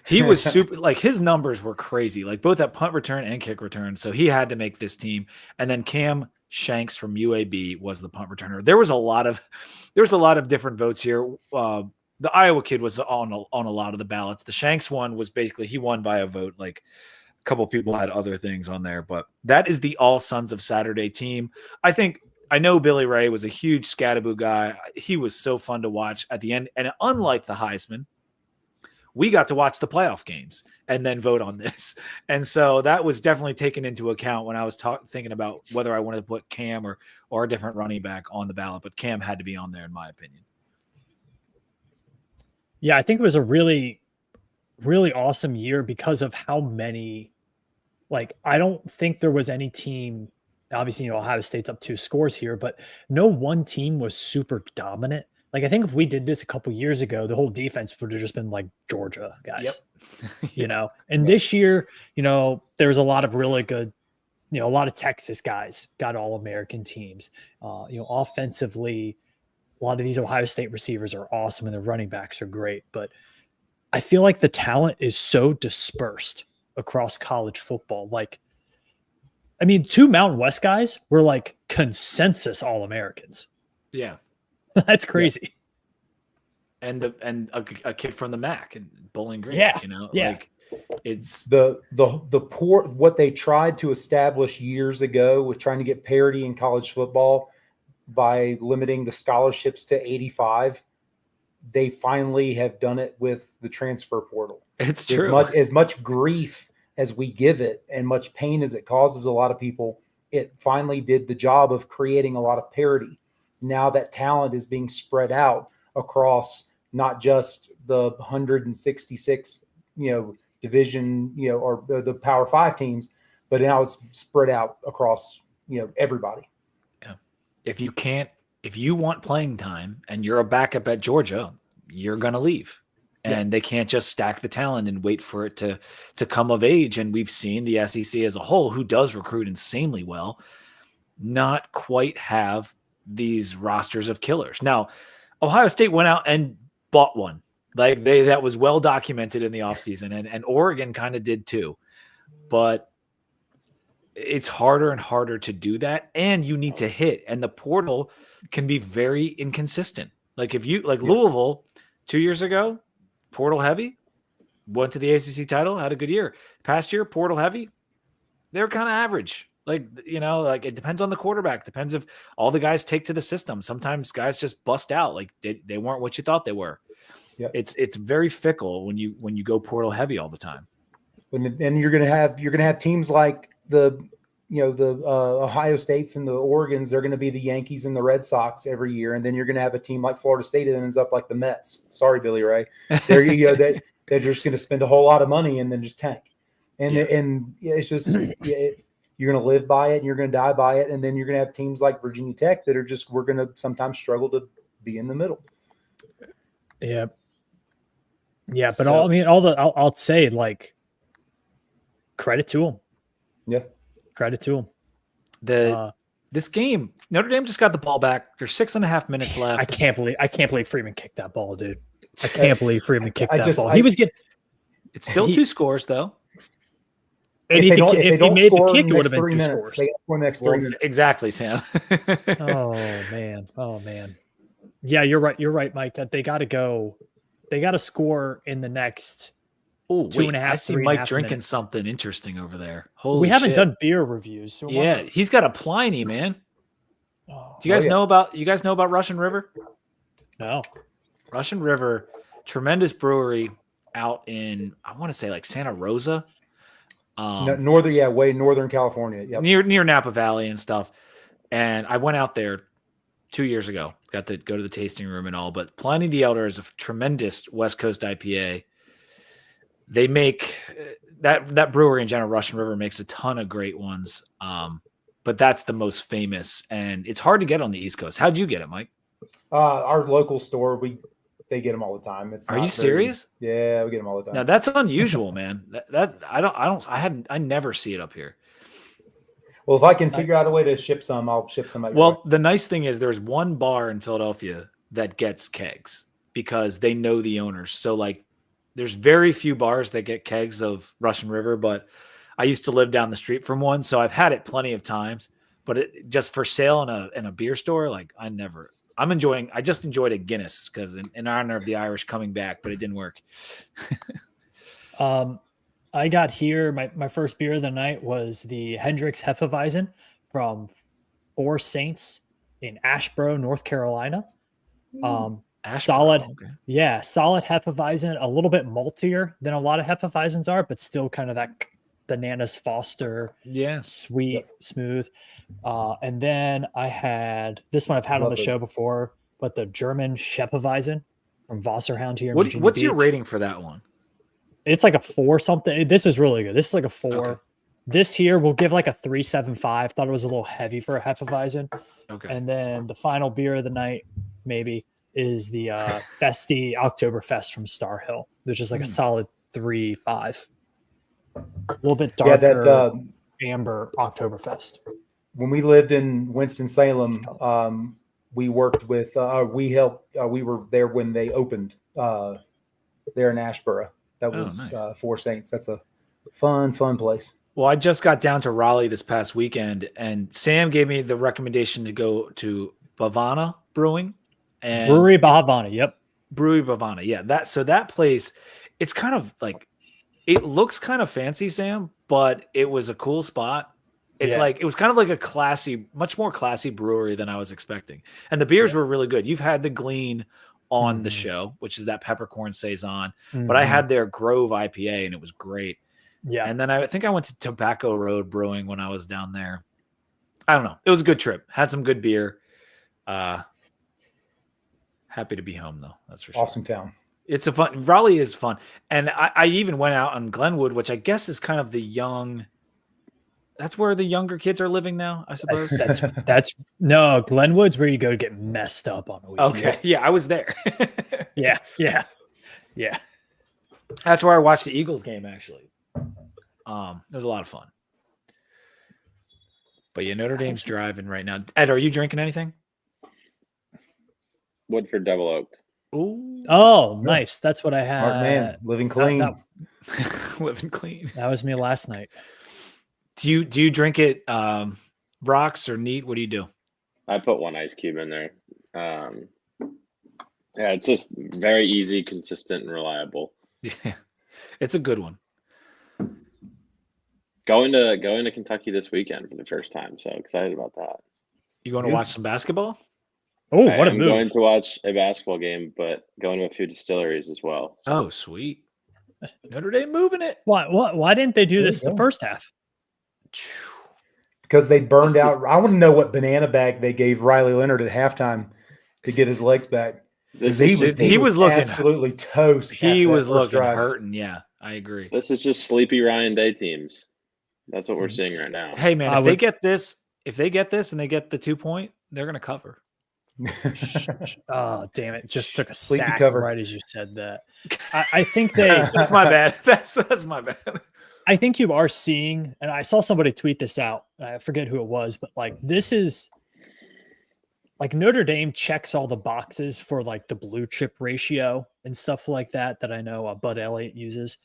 He was super, like his numbers were crazy, like both at punt return and kick return. So he had to make this team. And then Cam Shanks from UAB was the punt returner. There was a lot of different votes here. The Iowa kid was on a lot of the ballots. The Shanks one was basically he won by a vote. Like a couple of people had other things on there, but that is the All Sons of Saturday team. I know Billy Ray was a huge Scattaboo guy. He was so fun to watch at the end. And unlike the Heisman, we got to watch the playoff games and then vote on this. And so that was definitely taken into account when I was thinking about whether I wanted to put Cam or a different running back on the ballot, but Cam had to be on there in my opinion. Yeah, I think it was a really, really awesome year because of how many, like, I don't think there was any team, obviously, Ohio State's up 2 scores here, but no one team was super dominant. Like, I think if we did this a couple years ago, the whole defense would have just been like Georgia guys, Yep. And this year, there was a lot of really good, a lot of Texas guys got All-American teams. Offensively, a lot of these Ohio State receivers are awesome and the running backs are great. But I feel like the talent is so dispersed across college football. Like, I mean, 2 Mountain West guys were like consensus All-Americans. Yeah. That's crazy. And a kid from the MAC and Bowling Green, Yeah. like it's the poor what they tried to establish years ago with trying to get parity in college football by limiting the scholarships to 85. They finally have done it with the transfer portal. It's true. As much grief as we give it and much pain as it causes a lot of people, it finally did the job of creating a lot of parity. Now that talent is being spread out across not just the 166, division, or the Power 5 teams, but now it's spread out across, everybody. Yeah. If you want playing time and you're a backup at Georgia, you're going to leave. And they can't just stack the talent and wait for it to come of age. And we've seen the SEC as a whole, who does recruit insanely well, not quite have these rosters of killers. Now, Ohio State went out and bought one. Like that was well documented in the offseason, and Oregon kind of did too. But it's harder and harder to do that, and you need to hit. And the portal can be very inconsistent. Like Louisville 2 years ago, portal heavy, went to the ACC title, had a good year. Past year, portal heavy, they're kind of average. Like it depends on the quarterback. Depends if all the guys take to the system. Sometimes guys just bust out. Like they weren't what you thought they were. Yeah. It's very fickle when you go portal heavy all the time. And you're gonna have teams like the Ohio States and the Oregons. They're going to be the Yankees and the Red Sox every year, and then you're going to have a team like Florida State that ends up like the Mets. Sorry, Billy Ray. They're they're just going to spend a whole lot of money and then just tank. And it's just you're going to live by it and you're going to die by it, and then you're going to have teams like Virginia Tech that are just we're going to sometimes struggle to be in the middle. Yeah. Yeah, but I'll say, like, credit to them. Yeah. Credit to them. This game, Notre Dame just got the ball back. There's 6.5 minutes left. I can't believe Freeman kicked that ball, dude. I can't believe Freeman kicked that ball. He was getting. It's still 2 scores though. And if he made the kick, it would have been 2 scores. They got the next 3 minutes. Exactly, Sam. Oh man. Yeah, you're right, Mike. They got to go. They got to score in the next. Oh, 2.5. I see Mike drinking minutes. something interesting over there. Holy we haven't shit. done beer reviews. So yeah, he's got a Pliny, man. Do you guys know about Russian River? No. Russian River, tremendous brewery out in, I want to say like Santa Rosa. Northern, way Northern California. Yep. Near Napa Valley and stuff. And I went out there 2 years ago. Got to go to the tasting room and all. But Pliny the Elder is a tremendous West Coast IPA. They make that brewery in general, Russian River, makes a ton of great ones. But that's the most famous, and it's hard to get on the East Coast. How'd you get it, Mike? Our local store, they get them all the time. Are you serious? Yeah, we get them all the time. Now that's unusual, man. I never see it up here. Well, if I can figure out a way to ship some, I'll ship some. Well, the nice thing is there's one bar in Philadelphia that gets kegs because they know the owners. So like, there's very few bars that get kegs of Russian River, but I used to live down the street from one, so I've had it plenty of times. But it just for sale in a beer store, like I just enjoyed a Guinness because in honor of the Irish coming back, but it didn't work. I got here. My first beer of the night was the Hendrix Hefeweizen from Four Saints in Asheboro, North Carolina. Solid, okay. Yeah, solid Hefeweizen, a little bit maltier than a lot of Hefeweizens are, but still kind of that Bananas Foster, sweet, smooth. And then I had this one I've had on the show before, but the German Schepeweizen from Wasserhound here. What's your rating for that one? It's like a 4 something. This is really good. This is like a 4. Okay. This here we'll give like a 3.75. Thought it was a little heavy for a Hefeweizen. Okay. And then the final beer of the night, maybe, is the Festi Oktoberfest from Star Hill, which is like a solid 3.5. A little bit darker, amber Oktoberfest. When we lived in Winston-Salem, we worked with, we were there when they opened there in Asheboro. That was nice. Four Saints. That's a fun place. Well, I just got down to Raleigh this past weekend, and Sam gave me the recommendation to go to Bavana Brewing. And Brewery Bavana, yep. Brewery Bavana, yeah. That place, it's kind of like, it looks kind of fancy, Sam, but it was a cool spot. It's like, it was kind of like a classy, much more classy brewery than I was expecting. And the beers were really good. You've had the Glean on the show, which is that peppercorn saison, but I had their Grove IPA and it was great. Yeah. And then I think I went to Tobacco Road Brewing when I was down there. I don't know. It was a good trip. Had some good beer. Happy to be home though. That's for sure. Awesome town. It's Raleigh is fun. And I even went out on Glenwood, which I guess is kind of that's where the younger kids are living now, I suppose. That's no, Glenwood's where you go to get messed up on the weekend. Okay. Yeah, I was there. Yeah. That's where I watched the Eagles game, actually. It was a lot of fun. But yeah, Notre Dame's driving right now. Ed, are you drinking anything? Woodford Double Oaked. Ooh. Oh, nice. That's what I had. Smart man, living clean. Living clean. That was me last night. Do you drink it rocks or neat? What do you do? I put one ice cube in there. Yeah, it's just very easy, consistent, and reliable. Yeah, it's a good one. Going to Kentucky this weekend for the first time, so excited about that. You going to watch some basketball? Oh, what a move! I'm going to watch a basketball game, but going to a few distilleries as well. So. Oh, sweet! Notre Dame moving it. Why didn't they do this the first half? Because they burned out. I want to know what banana bag they gave Riley Leonard at halftime to get his legs back. He was looking absolutely toast. He was looking hurting. Yeah, I agree. This is just sleepy Ryan Day teams. That's what we're seeing right now. Hey man, if they get this and they get the 2 point, they're gonna cover. Oh damn it! Just took a sack cover right as you said that. I think they. That's my bad. That's my bad. I think you are seeing, and I saw somebody tweet this out. I forget who it was, but like this is like Notre Dame checks all the boxes for like the blue chip ratio and stuff like that. That I know Bud Elliott uses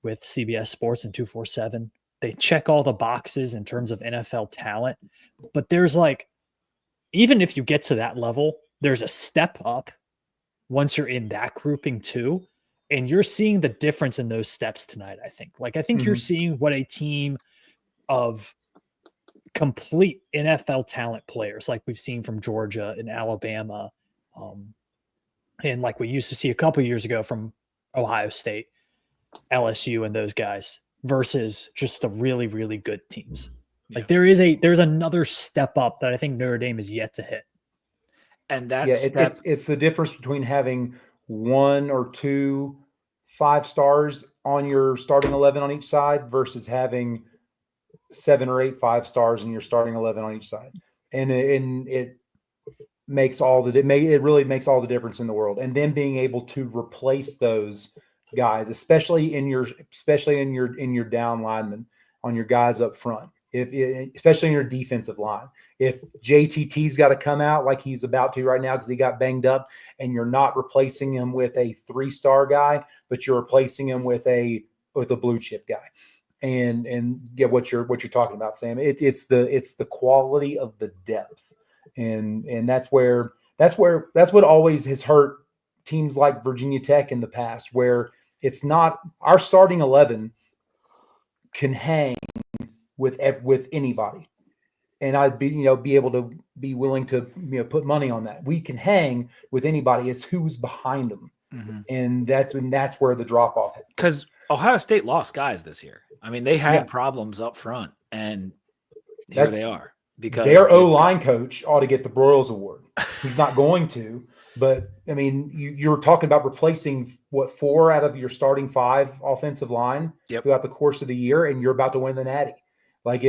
with CBS Sports and 247. They check all the boxes in terms of NFL talent, but there's like, even if you get to that level, there's a step up once you're in that grouping too. And you're seeing the difference in those steps tonight, I think. Like, I think you're seeing what a team of complete NFL talent players, like we've seen from Georgia and Alabama, and like we used to see a couple years ago from Ohio State, LSU, and those guys. versus just the really, really good teams. Like Yeah. there's another step up that I think Notre Dame is yet to hit. And Yeah, it's the difference between having 1 or 2 5-stars on your starting 11 on each side versus having 7 or 8 5-stars in your starting 11 on each side, and it makes it really makes all the difference in the world. And then being able to replace those guys, especially in your down linemen, on your guys up front, especially in your defensive line. If JTT's got to come out like he's about to right now because he got banged up, and you're not replacing him with a 3-star guy, but you're replacing him with a blue chip guy, and get what you're talking about, Sam. It's the quality of the depth, and that's what always has hurt teams like Virginia Tech in the past, where it's not our starting 11 can hang with anybody. And I'd be able to be willing to put money on that. We can hang with anybody. It's who's behind them, and that's where the drop off. Because Ohio State lost guys this year. I mean, they had problems up front, and here they are. Because their O-line coach ought to get the Broyles Award. He's not going to, but I mean, you're talking about replacing 4 out of your starting 5 offensive line throughout the course of the year, and you're about to win the Natty. Like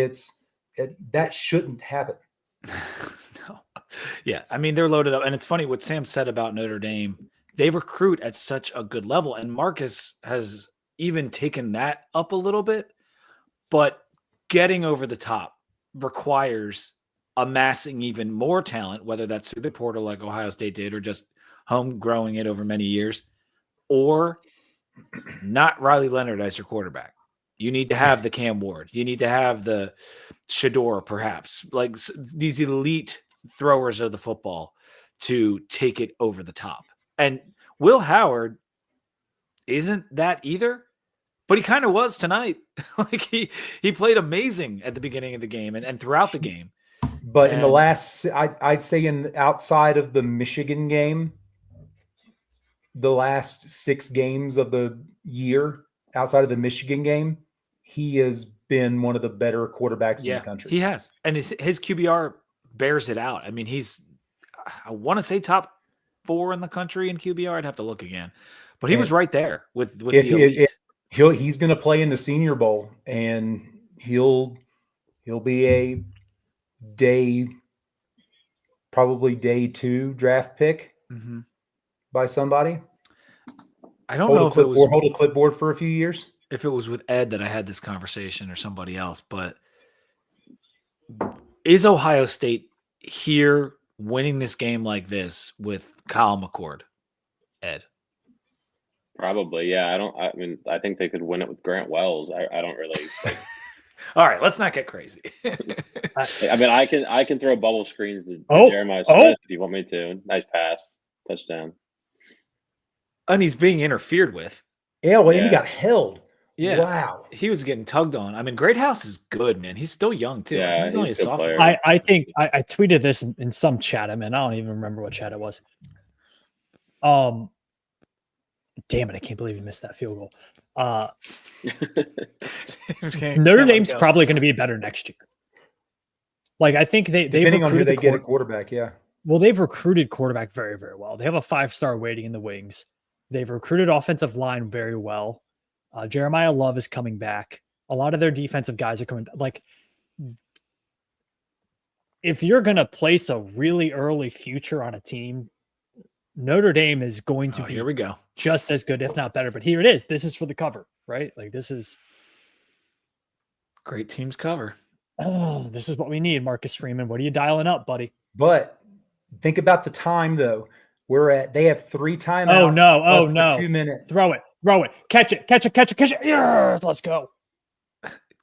that shouldn't happen. No. Yeah. I mean, they're loaded up. And it's funny what Sam said about Notre Dame. They recruit at such a good level. And Marcus has even taken that up a little bit. But getting over the top requires amassing even more talent, whether that's through the portal like Ohio State did, or just home growing it over many years, or not Riley Leonard as your quarterback. You need to have the Cam Ward. You need to have the Shador, perhaps, like these elite throwers of the football to take it over the top. And Will Howard isn't that either, but he kind of was tonight. Like he played amazing at the beginning of the game and throughout the game. But in the last, I'd say outside of the Michigan game, the last 6 games of the year, outside of the Michigan game, he has been one of the better quarterbacks in the country. He has. And his QBR bears it out. I mean, I want to say top 4 in the country in QBR. I'd have to look again. But he was right there with the elite. He's going to play in the Senior Bowl, and he'll be a probably day 2 draft pick by somebody. I don't know if it was hold a clipboard for a few years. If it was with Ed that I had this conversation or somebody else, but is Ohio State here winning this game like this with Kyle McCord, Ed? Probably, yeah. I think they could win it with Grant Wells. I don't really. All right, let's not get crazy. I mean, I can throw bubble screens to Jeremiah Smith if you want me to. Nice pass, touchdown. And he's being interfered with. Yeah, well, and he got held. Yeah. Wow. He was getting tugged on. I mean, Greathouse is good, man. He's still young, too. Yeah, he's only a sophomore. I think I tweeted this in some chat. I mean, I don't even remember what chat it was. Damn it, I can't believe he missed that field goal. Notre Dame's probably going to be better next year. Like, I think they've depending on who they get at quarterback, yeah. Well, they've recruited quarterback very, very well. They have a 5-star waiting in the wings. They've recruited offensive line very well. Jeremiah Love is coming back. A lot of their defensive guys are coming. Like, if you're going to place a really early future on a team, Notre Dame is going to be here we go. Just as good, if not better. But here it is. This is for the cover, right? Like, this is great teams cover. Oh, this is what we need, Marcus Freeman. What are you dialing up, buddy? But think about the time, though. They have 3 timeouts. Oh no! 2 minutes. Throw it, catch it. Yeah, let's go.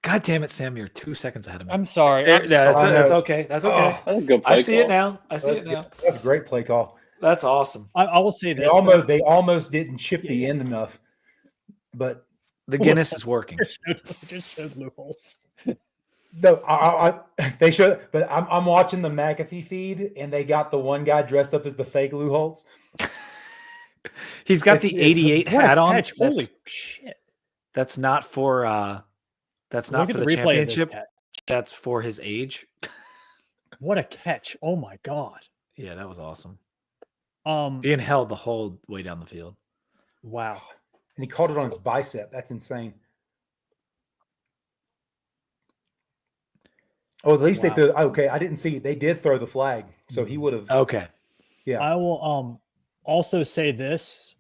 God damn it, Sam! You're 2 seconds ahead of me. I'm sorry. That's okay. That's okay. That's a good play I see call. it now. I see it now. That's a great play call. That's awesome. I will say this: they almost didn't chip the end enough, but the Guinness is working. Just showed loopholes. No, they should. But I'm watching the McAfee feed, and they got the one guy dressed up as the fake Lou Holtz. He's got the 88 hat on. Holy shit! That's not for That's Look not at for the the replay of this championship. catch. That's for his age. What a catch. Oh my God. Yeah, that was awesome. Um, Being held the whole way down the field. wow. And he caught it on his bicep. That's insane. Oh, at least they Wow. threw. Okay, I didn't see. They did throw the flag, so he would have. Okay. Yeah. I will also say this.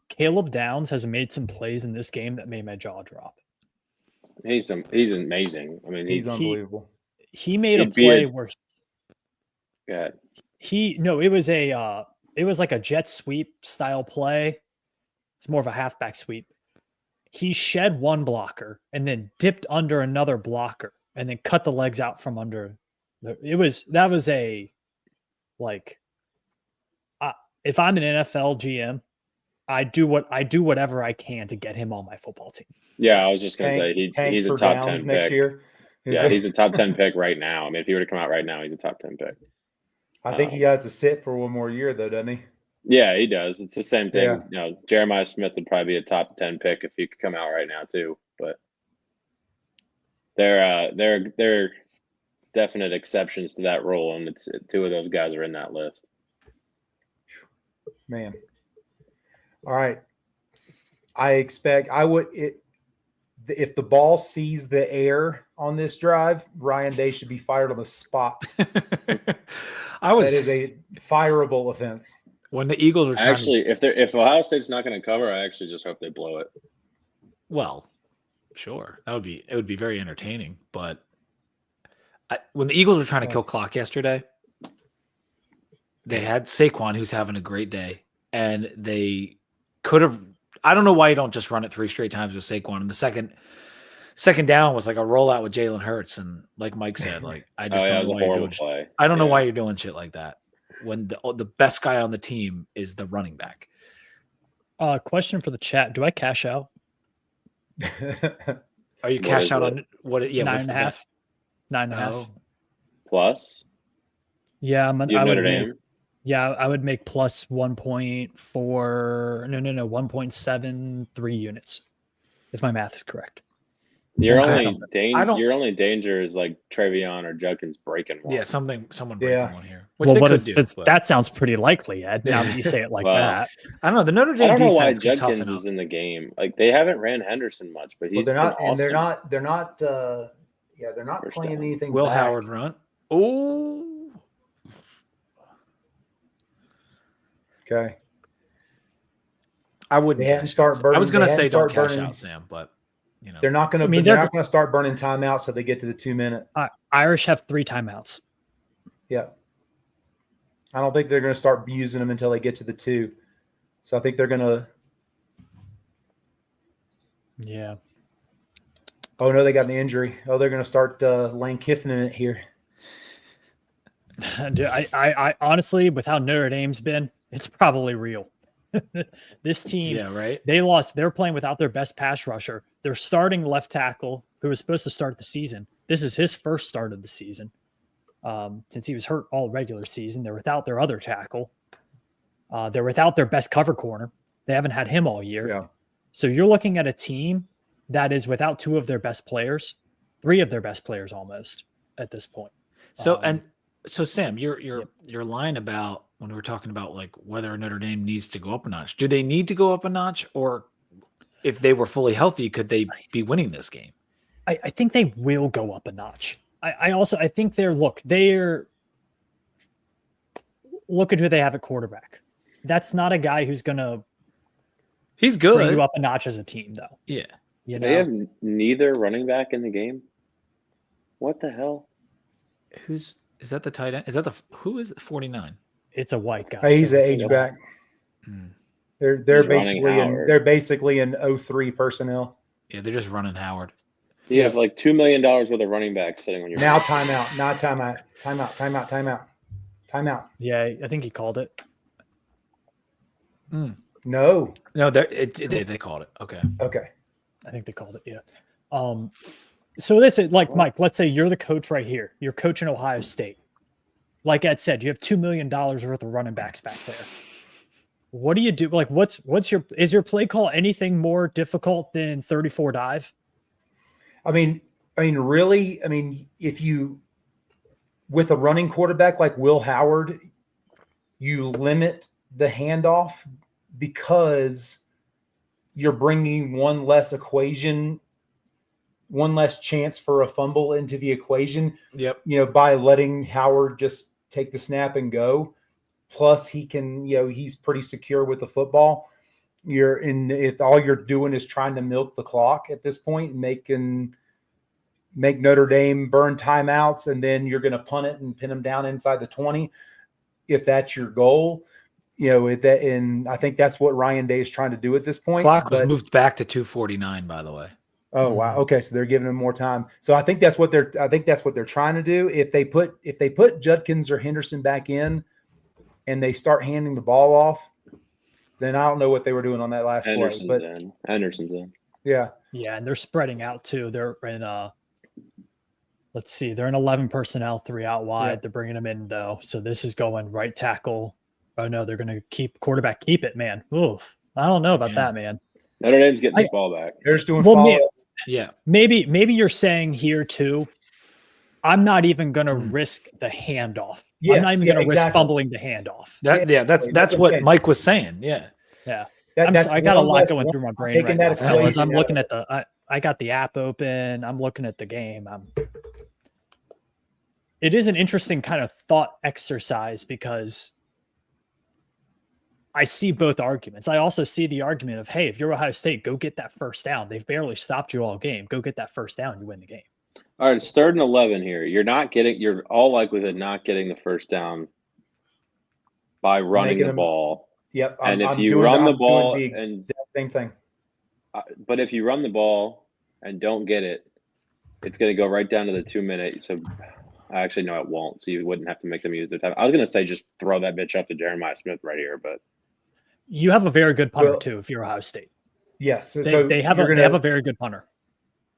Caleb Downs has made some plays in this game that made my jaw drop. He's amazing. I mean, He's unbelievable. He made a He'd be play a- where yeah. it was like a jet sweep style play. It's more of a halfback sweep. He shed one blocker and then dipped under another blocker and then cut the legs out from under. If I'm an NFL GM, I do whatever I can to get him on my football team. Yeah, I was just gonna say Tank he's a for top Downs 10 next pick. year. Yeah, he's a top 10 pick right now. I mean, if he were to come out right now, he's a top 10 pick. I think he has to sit for one more year, though, doesn't he? Yeah, he does. It's the same thing. Yeah. You know, Jeremiah Smith would probably be a top 10 pick if he could come out right now too. But they're definite exceptions to that rule, and it's two of those guys are in that list. Man. All right. If the ball sees the air on this drive, Ryan Day should be fired on the spot. That is a fireable offense. When the Eagles were trying if Ohio State's not going to cover, I actually just hope they blow it. well, sure, it would be very entertaining. But when the Eagles were trying to kill clock yesterday, they had Saquon, who's having a great day, and they could have. I don't know why you don't just run it 3 straight times with Saquon. And the second down was like a rollout with Jalen Hurts, and like Mike said, like I just don't know why you're doing play. I don't know why you're doing shit like that when the best guy on the team is the running back. Question for the chat: do I cash out? Are you cash out on what? Yeah, 9.5. 9.5 plus. Yeah, You have Notre Dame. I would make plus 1.73 units, if my math is correct. Your Okay. only danger is like Trevion or Judkins breaking one. Yeah, someone breaking one here. Which Well, they what could is do, but that? Sounds pretty likely, Ed. Now that you say it like Well, that, I don't know. The Notre I Dame don't know why defense can toughen Judkins out. is in the game. Like they haven't ran Henderson much, but he's they're not, been and they're awesome. not. They're not First playing down. anything. Will back. Howard run? Oh, Okay. I wouldn't. They hadn't cash start out. burning. I was going to they say hadn't don't start cash burning. out, Sam, but you know They're not going to. I mean, they're they're not going to start burning timeouts so they get to the 2-minute. Irish have 3 timeouts. Yeah. I don't think they're going to start using them until they get to the 2. So I think they're going to. Yeah. Oh no, they got an injury. Oh, they're going to start Lane Kiffin in it here. Dude, I honestly, with how Notre Dame's been, it's probably real. This team, yeah, right. they lost. They're playing without their best pass rusher. Their starting left tackle, who was supposed to start the season, this is his first start of the season. Since he was hurt all regular season, they're without their other tackle. They're without their best cover corner. They haven't had him all year. Yeah. So you're looking at a team that is without 2 of their best players, 3 of their best players almost at this point. So Sam, your line about when we were talking about like whether Notre Dame needs to go up a notch. Do they need to go up a notch, or if they were fully healthy, could they be winning this game? I think they will go up a notch. I think look at who they have at quarterback. That's not a guy who's gonna He's good. bring you up a notch as a team, though. Yeah. You They know, have neither running back in the game. What the hell? Is that the tight end? Who is it? 49? it's a white guy. Hey, he's so an it's H still- back. Mm. They're He's running basically Howard. they're basically in 03 personnel. Yeah, they're just running Howard. You have like $2 million worth of running backs sitting on your Now bench. timeout. Now timeout. Yeah, I think he called it. No. No, they called it. Okay. Okay. I think they called it. Yeah. So this is like Mike. Let's say you're the coach right here. You're coaching Ohio State. Like Ed said, you have $2 million worth of running backs back there. What do you do? Like, is your play call anything more difficult than 34 dive? Really, if you with a running quarterback like Will Howard, you limit the handoff because you're bringing one less chance for a fumble into the equation. Yep. By letting Howard just take the snap and go. Plus, he can, he's pretty secure with the football. If all you're doing is trying to milk the clock at this point, make Notre Dame burn timeouts, and then you're going to punt it and pin them down inside the 20. If that's your goal, and I think that's what Ryan Day is trying to do at this point. Clock was moved back to 2:49, by the way. Oh wow. Okay, so they're giving him more time. So I think that's what they're trying to do. If they put Judkins or Henderson back in, and they start handing the ball off, then I don't know what they were doing on that last play. But Henderson's in. Yeah. Yeah, and they're spreading out too. They're in let's see, they're in 11 personnel, 3 out wide. Yeah. They're bringing them in though. So this is going right tackle. Oh no, they're going to keep quarterback. Keep it, man. Oof. I don't know about that, man. Notre Dame's getting the ball back. They're just doing follow. Yeah. Maybe you're saying here too, I'm not even going to risk the handoff. Yes, I'm not even going to risk fumbling the handoff. That's what Mike was saying. Yeah. Yeah. I got a lot going through my brain right now, fellas. I'm looking at I got the app open. I'm looking at the game. It is an interesting kind of thought exercise because I see both arguments. I also see the argument of, hey, if you're Ohio State, go get that first down. They've barely stopped you all game. Go get that first down. You win the game. All right, it's 3rd and 11 here. You're all likelihood not getting the first down by running the ball. Yep. And if you run the ball and same thing. But if you run the ball and don't get it, it's going to go right down to the 2-minute. So actually, no, it won't. So you wouldn't have to make them use their time. I was going to say just throw that bitch up to Jeremiah Smith right here, but you have a very good punter too. If you're Ohio State, yes, they have a very good punter.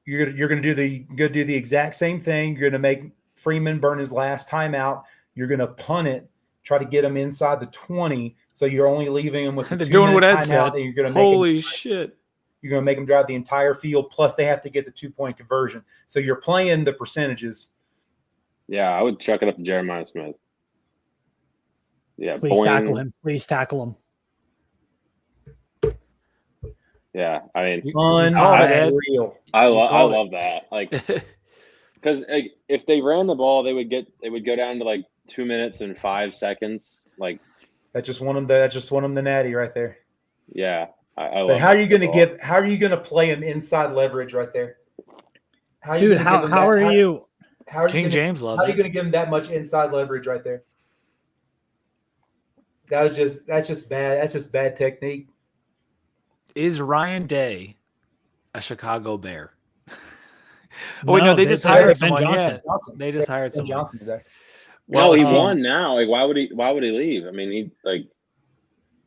You're going to do the exact same thing. You're going to make Freeman burn his last timeout. You're going to punt it, try to get him inside the 20. So you're only leaving him with the 2-minute timeout. And you're going to make holy shit. You're going to make them drive the entire field. Plus, they have to get the 2-point conversion. So you're playing the percentages. Yeah, I would chuck it up to Jeremiah Smith. Yeah, please tackle him. Please tackle him. Yeah, I mean, unreal. I love that. Like, because if they ran the ball, they would go down to like 2 minutes and 5 seconds. Like, that just won them the natty right there. Yeah, but how are you going to play him inside leverage right there? How are you James loves how are you going to give him that much inside leverage right there? That's just bad. That's just bad technique. Is Ryan Day a Chicago Bear? No, they just hired someone. Yeah, they just hired someone. Johnson today. Well, he won now. Like, why would he leave? I mean,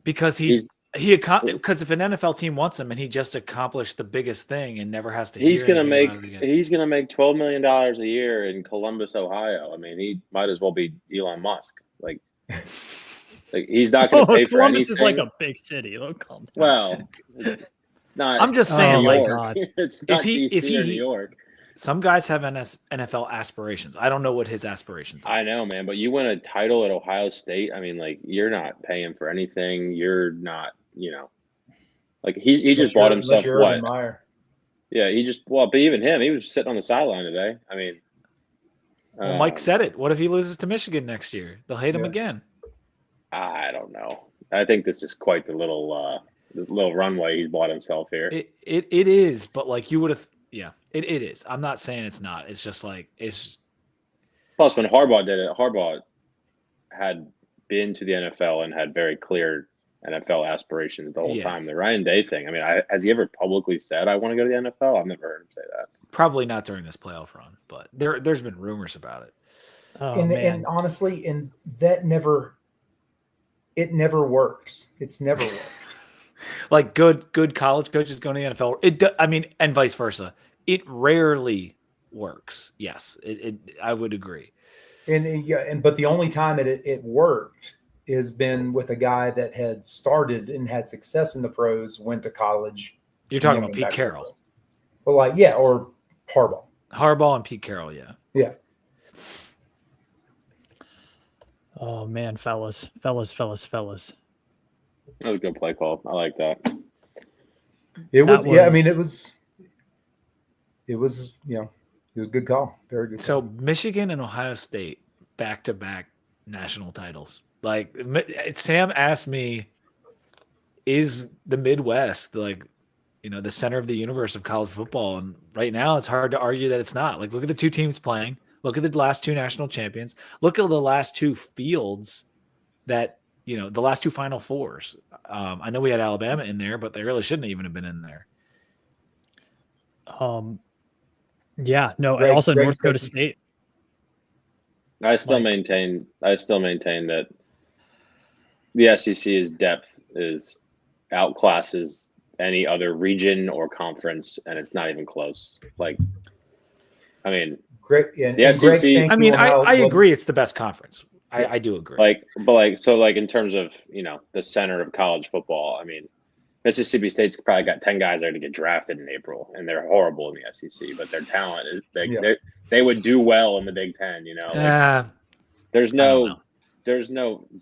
because because if an NFL team wants him and he just accomplished the biggest thing and never has to, he's gonna make $12 million a year in Columbus, Ohio. I mean, he might as well be Elon Musk. Like he's not going to pay for Columbus anything. Is like a big city. Well, it's not. I'm just saying, it's not DC or New York. Some guys have NFL aspirations. I don't know what his aspirations are. I know, man, but you win a title at Ohio State. I mean, you're not paying for anything. You're not, he just bought himself what? Yeah, but even him, he was sitting on the sideline today. I mean, Mike said it. What if he loses to Michigan next year? They'll hate him again. I don't know. I think this is quite the little runway he's bought himself here. It is, but you would have. Yeah, it is. I'm not saying it's not. It's just it's. Plus, when Harbaugh did it, Harbaugh had been to the NFL and had very clear NFL aspirations the whole time. The Ryan Day thing. I mean, has he ever publicly said, "I want to go to the NFL"? I've never heard him say that. Probably not during this playoff run, but there's been rumors about it. And honestly, that never. It never works. It's never worked. Good college coaches going to the NFL. And vice versa. It rarely works. Yes, I would agree. But the only time it worked has been with a guy that had started and had success in the pros, went to college. You're talking about Pete Carroll. Well, or Harbaugh and Pete Carroll. Yeah. Yeah. Oh man, fellas. That was a good play call. I like that. It was, That yeah. I was- mean, it was, it was a good call. Very good. So call. Michigan and Ohio State back-to-back national titles. Like Sam asked me, is the Midwest like, the center of the universe of college football? And right now it's hard to argue that it's not. Like, look at the two teams playing. Look at the last two national champions. Look at the last two fields that, the last two Final Fours. I know we had Alabama in there, but they really shouldn't even have been in there. Yeah, no, Greg- and also Greg North Dakota said- State. I still Like- maintain that the SEC's depth outclasses any other region or conference, and it's not even close. Like, I mean, Greg, and, the and Greg SEC Sankey I mean, on how- I agree it's the best conference. Yeah. I do agree. so in terms of the center of college football, I mean, Mississippi State's probably got 10 guys there to get drafted in April, and they're horrible in the SEC, but their talent is they would do well in the Big Ten. There's no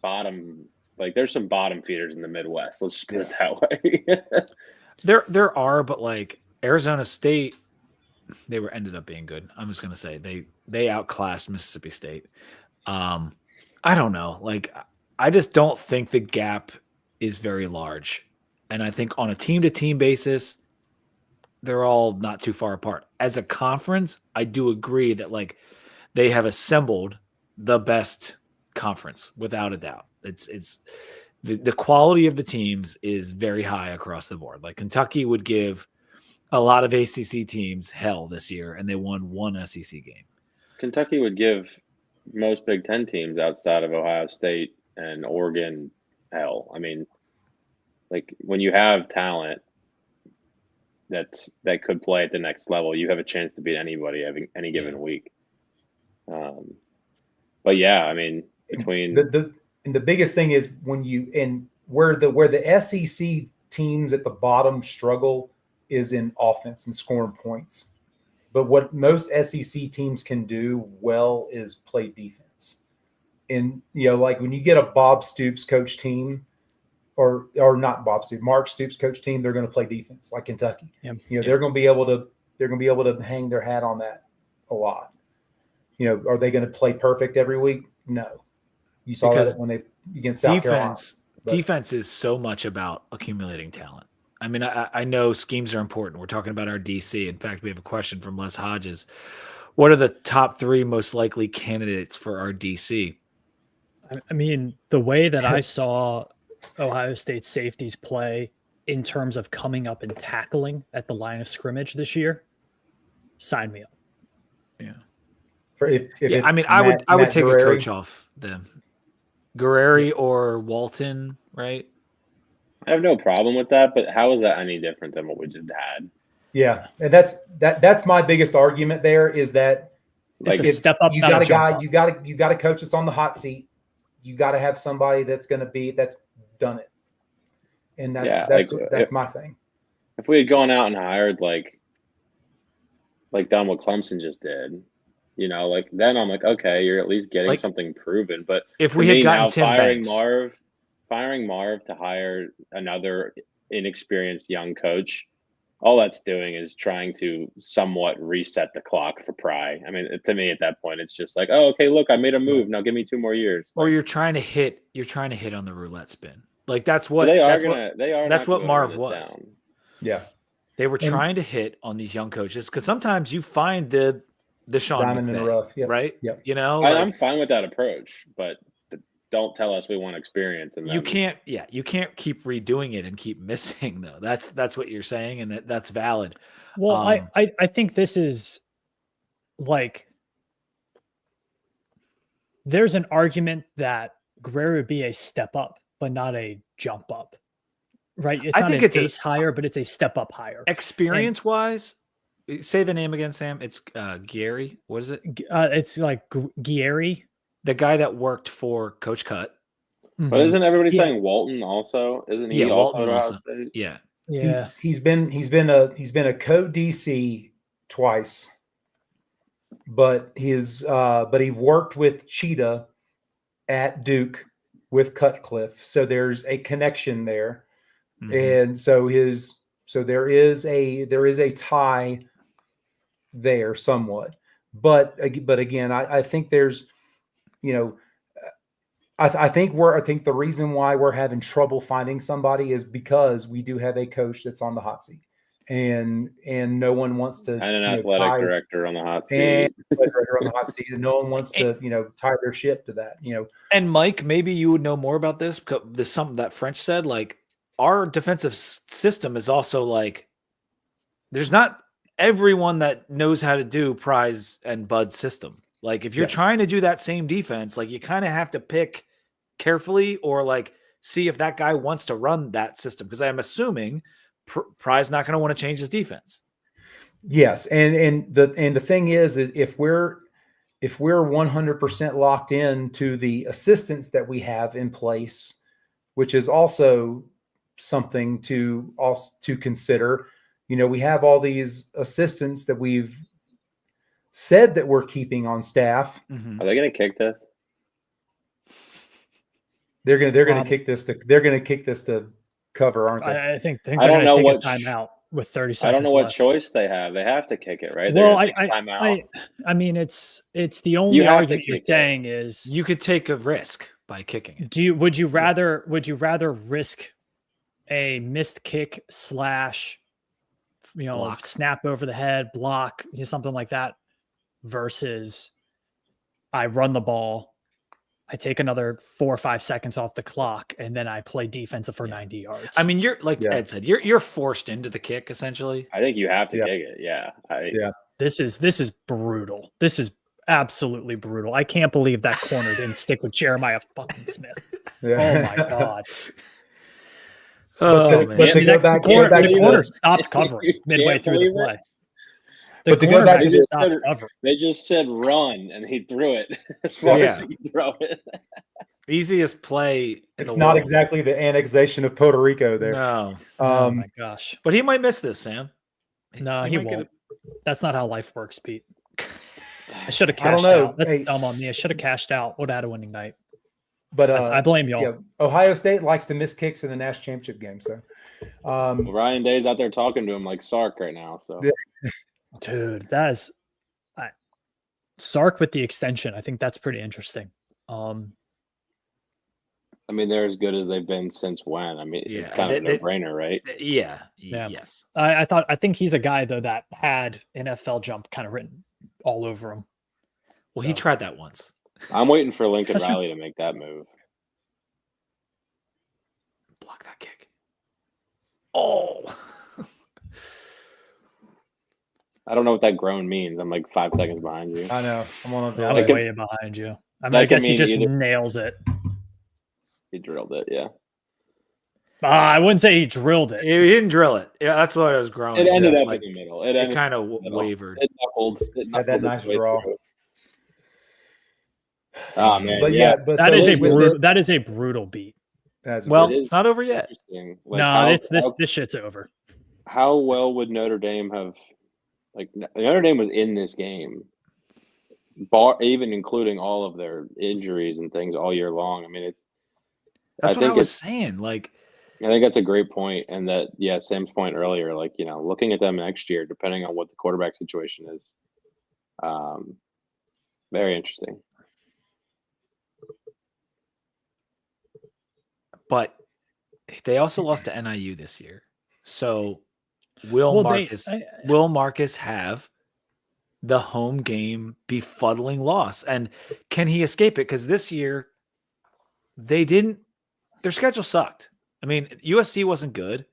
bottom. Like, there's some bottom feeders in the Midwest. Let's just put it that way. There are, but like Arizona State, they ended up being good. I'm just gonna say they outclassed Mississippi State. I don't know. Like, I just don't think the gap is very large, and I think on a team-to-team basis, they're all not too far apart. As a conference, I do agree that like they have assembled the best conference without a doubt. It's the quality of the teams is very high across the board. Like, Kentucky would give a lot of ACC teams hell this year, and they won one SEC game. Kentucky would give most Big Ten teams outside of Ohio State and Oregon hell. I mean, like, when you have talent that could play at the next level, you have a chance to beat anybody any given week. But yeah, I mean, between the biggest thing is where the SEC teams at the bottom struggle is in offense and scoring points. But what most SEC teams can do well is play defense. And like when you get a Bob Stoops coach team, or not Bob Stoops, Mark Stoops coach team, they're going to play defense like Kentucky. Yeah. They're going to be able to hang their hat on that a lot. Are they going to play perfect every week? No. You saw Because that when they against South Carolina. Defense is so much about accumulating talent. I mean, I know schemes are important. We're talking about our DC. In fact, we have a question from Les Hodges. What are the top 3 most likely candidates for our DC? I mean, the way that I saw Ohio State safeties play in terms of coming up and tackling at the line of scrimmage this year, sign me up. Yeah. If I mean, I would take a coach off them. Guerreri or Walton, right? I have no problem with that, but how is that any different than what we just had? Yeah, and that's my biggest argument there is that It's a step up. You not got a a guy, jump up. you got a coach that's on the hot seat. You got to have somebody that's done it, and that's my thing. If we had gone out and hired like done what Clemson just did, then I'm like, okay, you're at least getting something proven. But if we had gotten Tim firing Banks, firing Marv to hire another inexperienced young coach, all that's doing is trying to somewhat reset the clock for Pry. I mean, to me at that point, it's just like, oh, okay, look, I made a move. Now give me 2 more years. or you're trying to hit on the roulette spin. Like that's what that's what Marv was. down. Yeah, they were trying to hit on these young coaches because sometimes you find the Sean diamond in the rough. Yep. right? Yep. I'm fine with that approach, but don't tell us we want experience. And you can't keep redoing it and keep missing though. That's what you're saying, and that's valid. Well, I think this is like there's an argument that Guerrero would be a step up, but not a jump up. Right? It's not an ace higher, but it's a step up higher. Experience wise, say the name again, Sam. It's Gary. What is it? It's like Gary. The guy that worked for Coach Cut. But isn't everybody saying Walton also? Isn't he also at Ohio State? Yeah. Yeah. He's been a co DC twice but he worked with Cheetah at Duke with Cutcliffe, so there's a connection there, and so there is a tie there somewhat, but again, I think there's, I think the reason why we're having trouble finding somebody is because we do have a coach that's on the hot seat, and no one wants to, and an athletic director on the hot seat, and no one wants to tie their ship to that. And Mike, maybe you would know more about this, because this is something that French said. Like, our defensive system is also like, there's not everyone that knows how to do Prize and Bud's system. Like, if you're trying to do that same defense, like, you kind of have to pick carefully, or like see if that guy wants to run that system, because I'm assuming Prize not going to want to change his defense. Yes, and the thing is if we're 100% locked in to the assistants that we have in place, which is also something to consider. We have all these assistants that we've said that we're keeping on staff. Are they going to kick this? They're going to kick this to cover, aren't they? I think they're going to take a timeout with 30 seconds. I don't know what left. choice they have. They have to kick it, right? Well, I mean, it's the only argument you're saying is you could take a risk by kicking it. Would you rather risk a missed kick / block, snap over the head, block, something like that, versus I run the ball, I take another 4 or 5 seconds off the clock, and then I play defensive for 90 yards. I mean, you're like Ed said, you're forced into the kick essentially. I think you have to kick it. Yeah. This is brutal. This is absolutely brutal. I can't believe that corner didn't stick with Jeremiah fucking Smith. Oh my God. The corner stopped covering midway through the play. They just said run, and he threw it as far as he could throw it. Easiest play. It's not exactly the annexation of Puerto Rico there. No. Oh my gosh. But he might miss this, Sam. No, he won't. That's not how life works, Pete. I should have cashed out. That's dumb on me. I should have cashed out. Would have had a winning night. But I blame y'all. Yeah, Ohio State likes to miss kicks in the national championship game. So Ryan Day's out there talking to him like Sark right now. So dude, that's Sark with the extension. I think that's pretty interesting. I mean, they're as good as they've been since when? I mean, it's kind of a no-brainer, right? Yeah. Yes. I think he's a guy though that had NFL jump kind of written all over him. Well, he tried that once. I'm waiting for Lincoln Riley to make that move. Block that kick. Oh. I don't know what that groan means. I'm like 5 seconds behind you. I know. I'm on I'm way behind you. I mean, I guess he just nails it. He drilled it, yeah. I wouldn't say he drilled it. He didn't drill it. Yeah, that's what I was groaning. It ended up in the middle. It kind of wavered. It knuckled. Had that nice draw. Oh man, but that is a brutal beat. It's not over yet. No, this shit's over. How well would Notre Dame have? Like Notre Dame was in this game, even including all of their injuries and things all year long. I mean, that's what I was saying. Like, I think that's a great point, and that Sam's point earlier. Like, looking at them next year, depending on what the quarterback situation is, very interesting. But they also lost to NIU this year. So will Marcus have the home game befuddling loss? And can he escape it? Because this year their schedule sucked. I mean, USC wasn't good.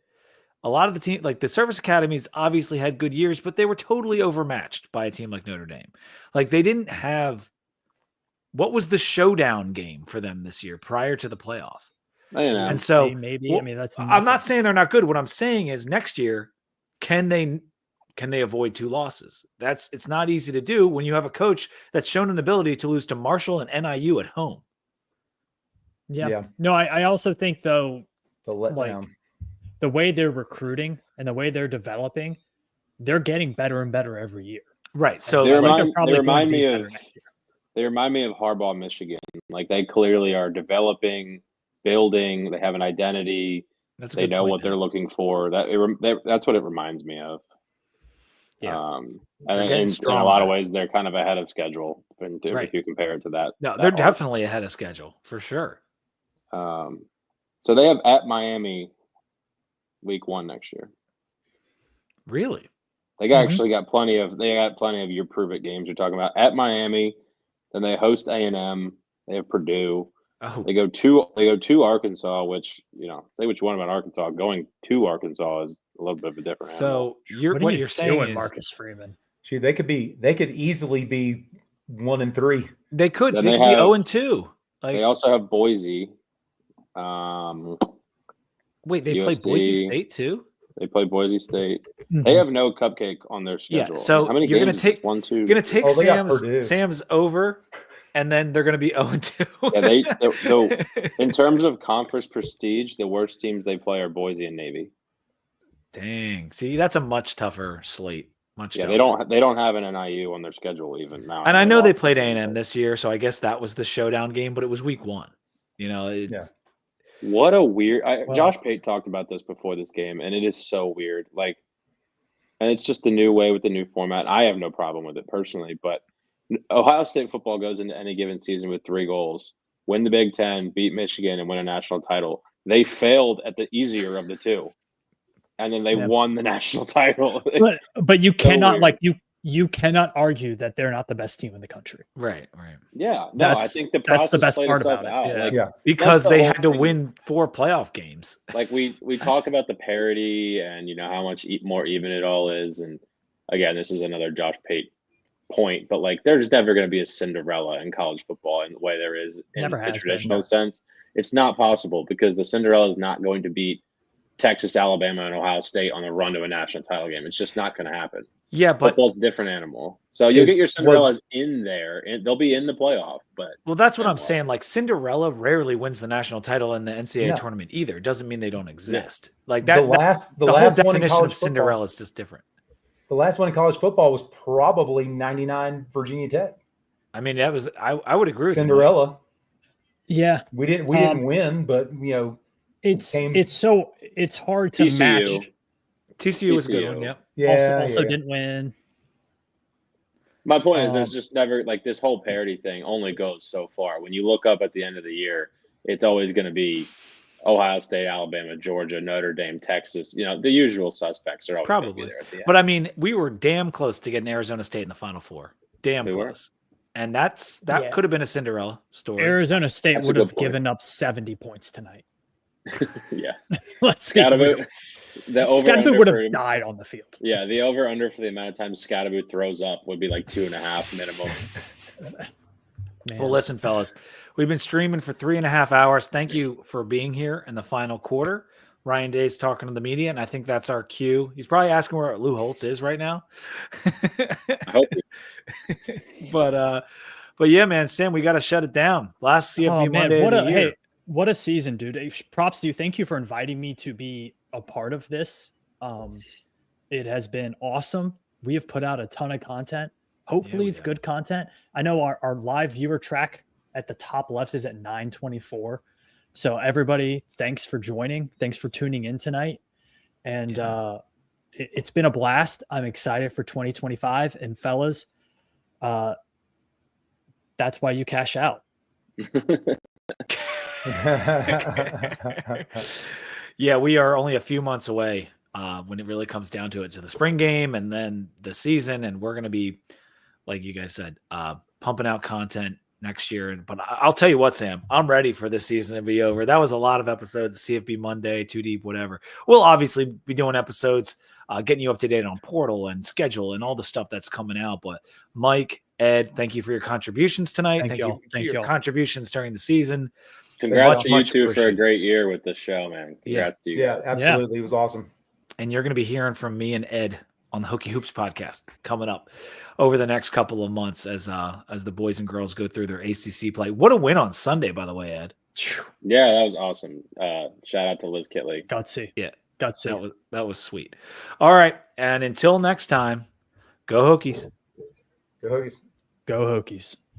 A lot of the team, like the service academies, obviously had good years, but they were totally overmatched by a team like Notre Dame. Like they didn't have, what was the showdown game for them this year prior to the playoff? And so maybe I mean that's I'm not saying they're not good. What I'm saying is next year, can they avoid 2 losses? It's not easy to do when you have a coach that's shown an ability to lose to Marshall and NIU at home. Yeah. No, I also think though, like the way they're recruiting and the way they're developing, they're getting better and better every year. Right. So They I think like, they're remind probably going to be better next year. they remind me of Harbaugh, Michigan. Like they clearly are developing, building. They have an identity. that's a They good know point, what they're Ed. looking for. That's what it reminds me of. Yeah. And getting in a stronger. lot of ways, they're kind of ahead of schedule Right. if you compare it to that. No, that they're arc. definitely ahead of schedule for sure. So they have at Miami week 1 next year. Really? They actually got plenty of your prove it games you're talking about at Miami. Then they host A&M. They have Purdue. Oh, They go to Arkansas, which say what you want about Arkansas. Going to Arkansas is a little bit of a different animal. so What are you you're saying doing, is Marcus Freeman? Shoot, they could easily be 1-3. they could Then be they have- 0-2. They Like, also have Boise. wait, they play USC. Boise State too? They play Boise State. Mhm. They have no cupcake on their Yeah. schedule. So how many you're games gonna is take this? 1, 2. you're gonna take Oh, they got Purdue. Sam's over, and then they're gonna be 0-2. Yeah, in terms of conference prestige, the worst teams they play are Boise and Navy. Dang. See, that's a much tougher slate. Much Yeah, tougher. they don't have an NIU on their schedule even now. And I know they lost played to A&M this year, so I guess that was the showdown game, but it was week 1. Yeah. What a weird. Wow. Josh Pate talked about this before this game, and it is so weird. Like, and it's just the new way with the new format. I have no problem with it personally, but Ohio State football goes into any given season with 3 goals: win the Big Ten, beat Michigan, and win a national title. They failed at the easier of the 2, and then they won the national title. But you So cannot weird. you cannot argue that they're not the best team in the country. Right. Yeah, no, I think the process that's the best played part itself about it. out. Yeah. Like, Yeah. Because the they whole had to thing. win 4 playoff games. Like we talk about the parity and how much more even it all is, and again, this is another Josh Pate point, but like there's never going to be a Cinderella in college football in the way there is in Never the has been, traditional no. sense. It's not possible because the Cinderella is not going to beat Texas, Alabama, and Ohio State on the run to a national title game. It's just not going to happen. Yeah, but Football's a different animal. So you'll get your Was- Cinderellas in there, and they'll be in the playoff. But well, that's what then I'm what? saying. Like Cinderella rarely wins the national title in the NCAA No. tournament either. Doesn't mean they don't exist. Like The that. last the whole one in definition of college football. Cinderella is just different. The last one in college football was probably 99 Virginia Tech. I mean, that was I would agree with you, Mike. Cinderella. Yeah. We didn't win, but It's came- it's hard to TCU. match. TCU was a good TCU. one. Yep. yeah, also yeah. didn't win. My point is, Um, there's just never like this whole parity thing only goes so far. When you look up at the end of the year, it's always going to be Ohio State, Alabama, Georgia, Notre Dame, Texas. The usual suspects are always going to be Probably. there at the end. But I mean, we were damn close to getting Arizona State in the Final Four. Damn We were. close. And that Yeah. could have been a Cinderella story. Arizona State That's a would good have point. given up 70 points tonight. Yeah, Let's be real. Scatterboot. The over Scatterboot would have died on the field. Yeah, the over under for the amount of times Scatterboot throws up would be like 2.5 minimum. Man. Well, listen, fellas, we've been streaming for 3.5 hours. Thank you for being here in the final quarter. Ryan Day's talking to the media, and I think that's our cue. He's probably asking where Lou Holtz is right now. I hope But yeah, man, Sam, we got to shut it down. Last CFB Monday of the year. What a season, dude. Props to you. Thank you for inviting me to be a part of this. It has been awesome. We have put out a ton of content. Hopefully it's good content. I know our live viewer track at the top left is at 924. So everybody, thanks for joining. Thanks for tuning in tonight. And it's been a blast. I'm excited for 2025. And fellas, that's why you cash out. Yeah, we are only a few months away when it really comes down to it, to the spring game and then the season. And we're going to be, like you guys said, pumping out content next year. But I'll tell you what, Sam, I'm ready for this season to be over. That was a lot of episodes, CFB Monday, Too Deep, whatever. We'll obviously be doing episodes, getting you up to date on Portal and schedule and all the stuff that's coming out. But Mike, Ed, thank you for your contributions tonight. Thank you for your contributions during the season. Congrats to you much two for a appreciated. great year with the show, man. Congrats to you. Yeah, guys. absolutely. It was awesome. And you're going to be hearing from me and Ed on the Hokie Hoops podcast coming up over the next couple of months as the boys and girls go through their ACC play. What a win on Sunday, by the way, Ed. Yeah, that was awesome. Shout out to Liz Kitley. Gutsy. Yeah, gutsy. That was sweet. All right, and until next time, go Hokies. Go Hokies. Go Hokies.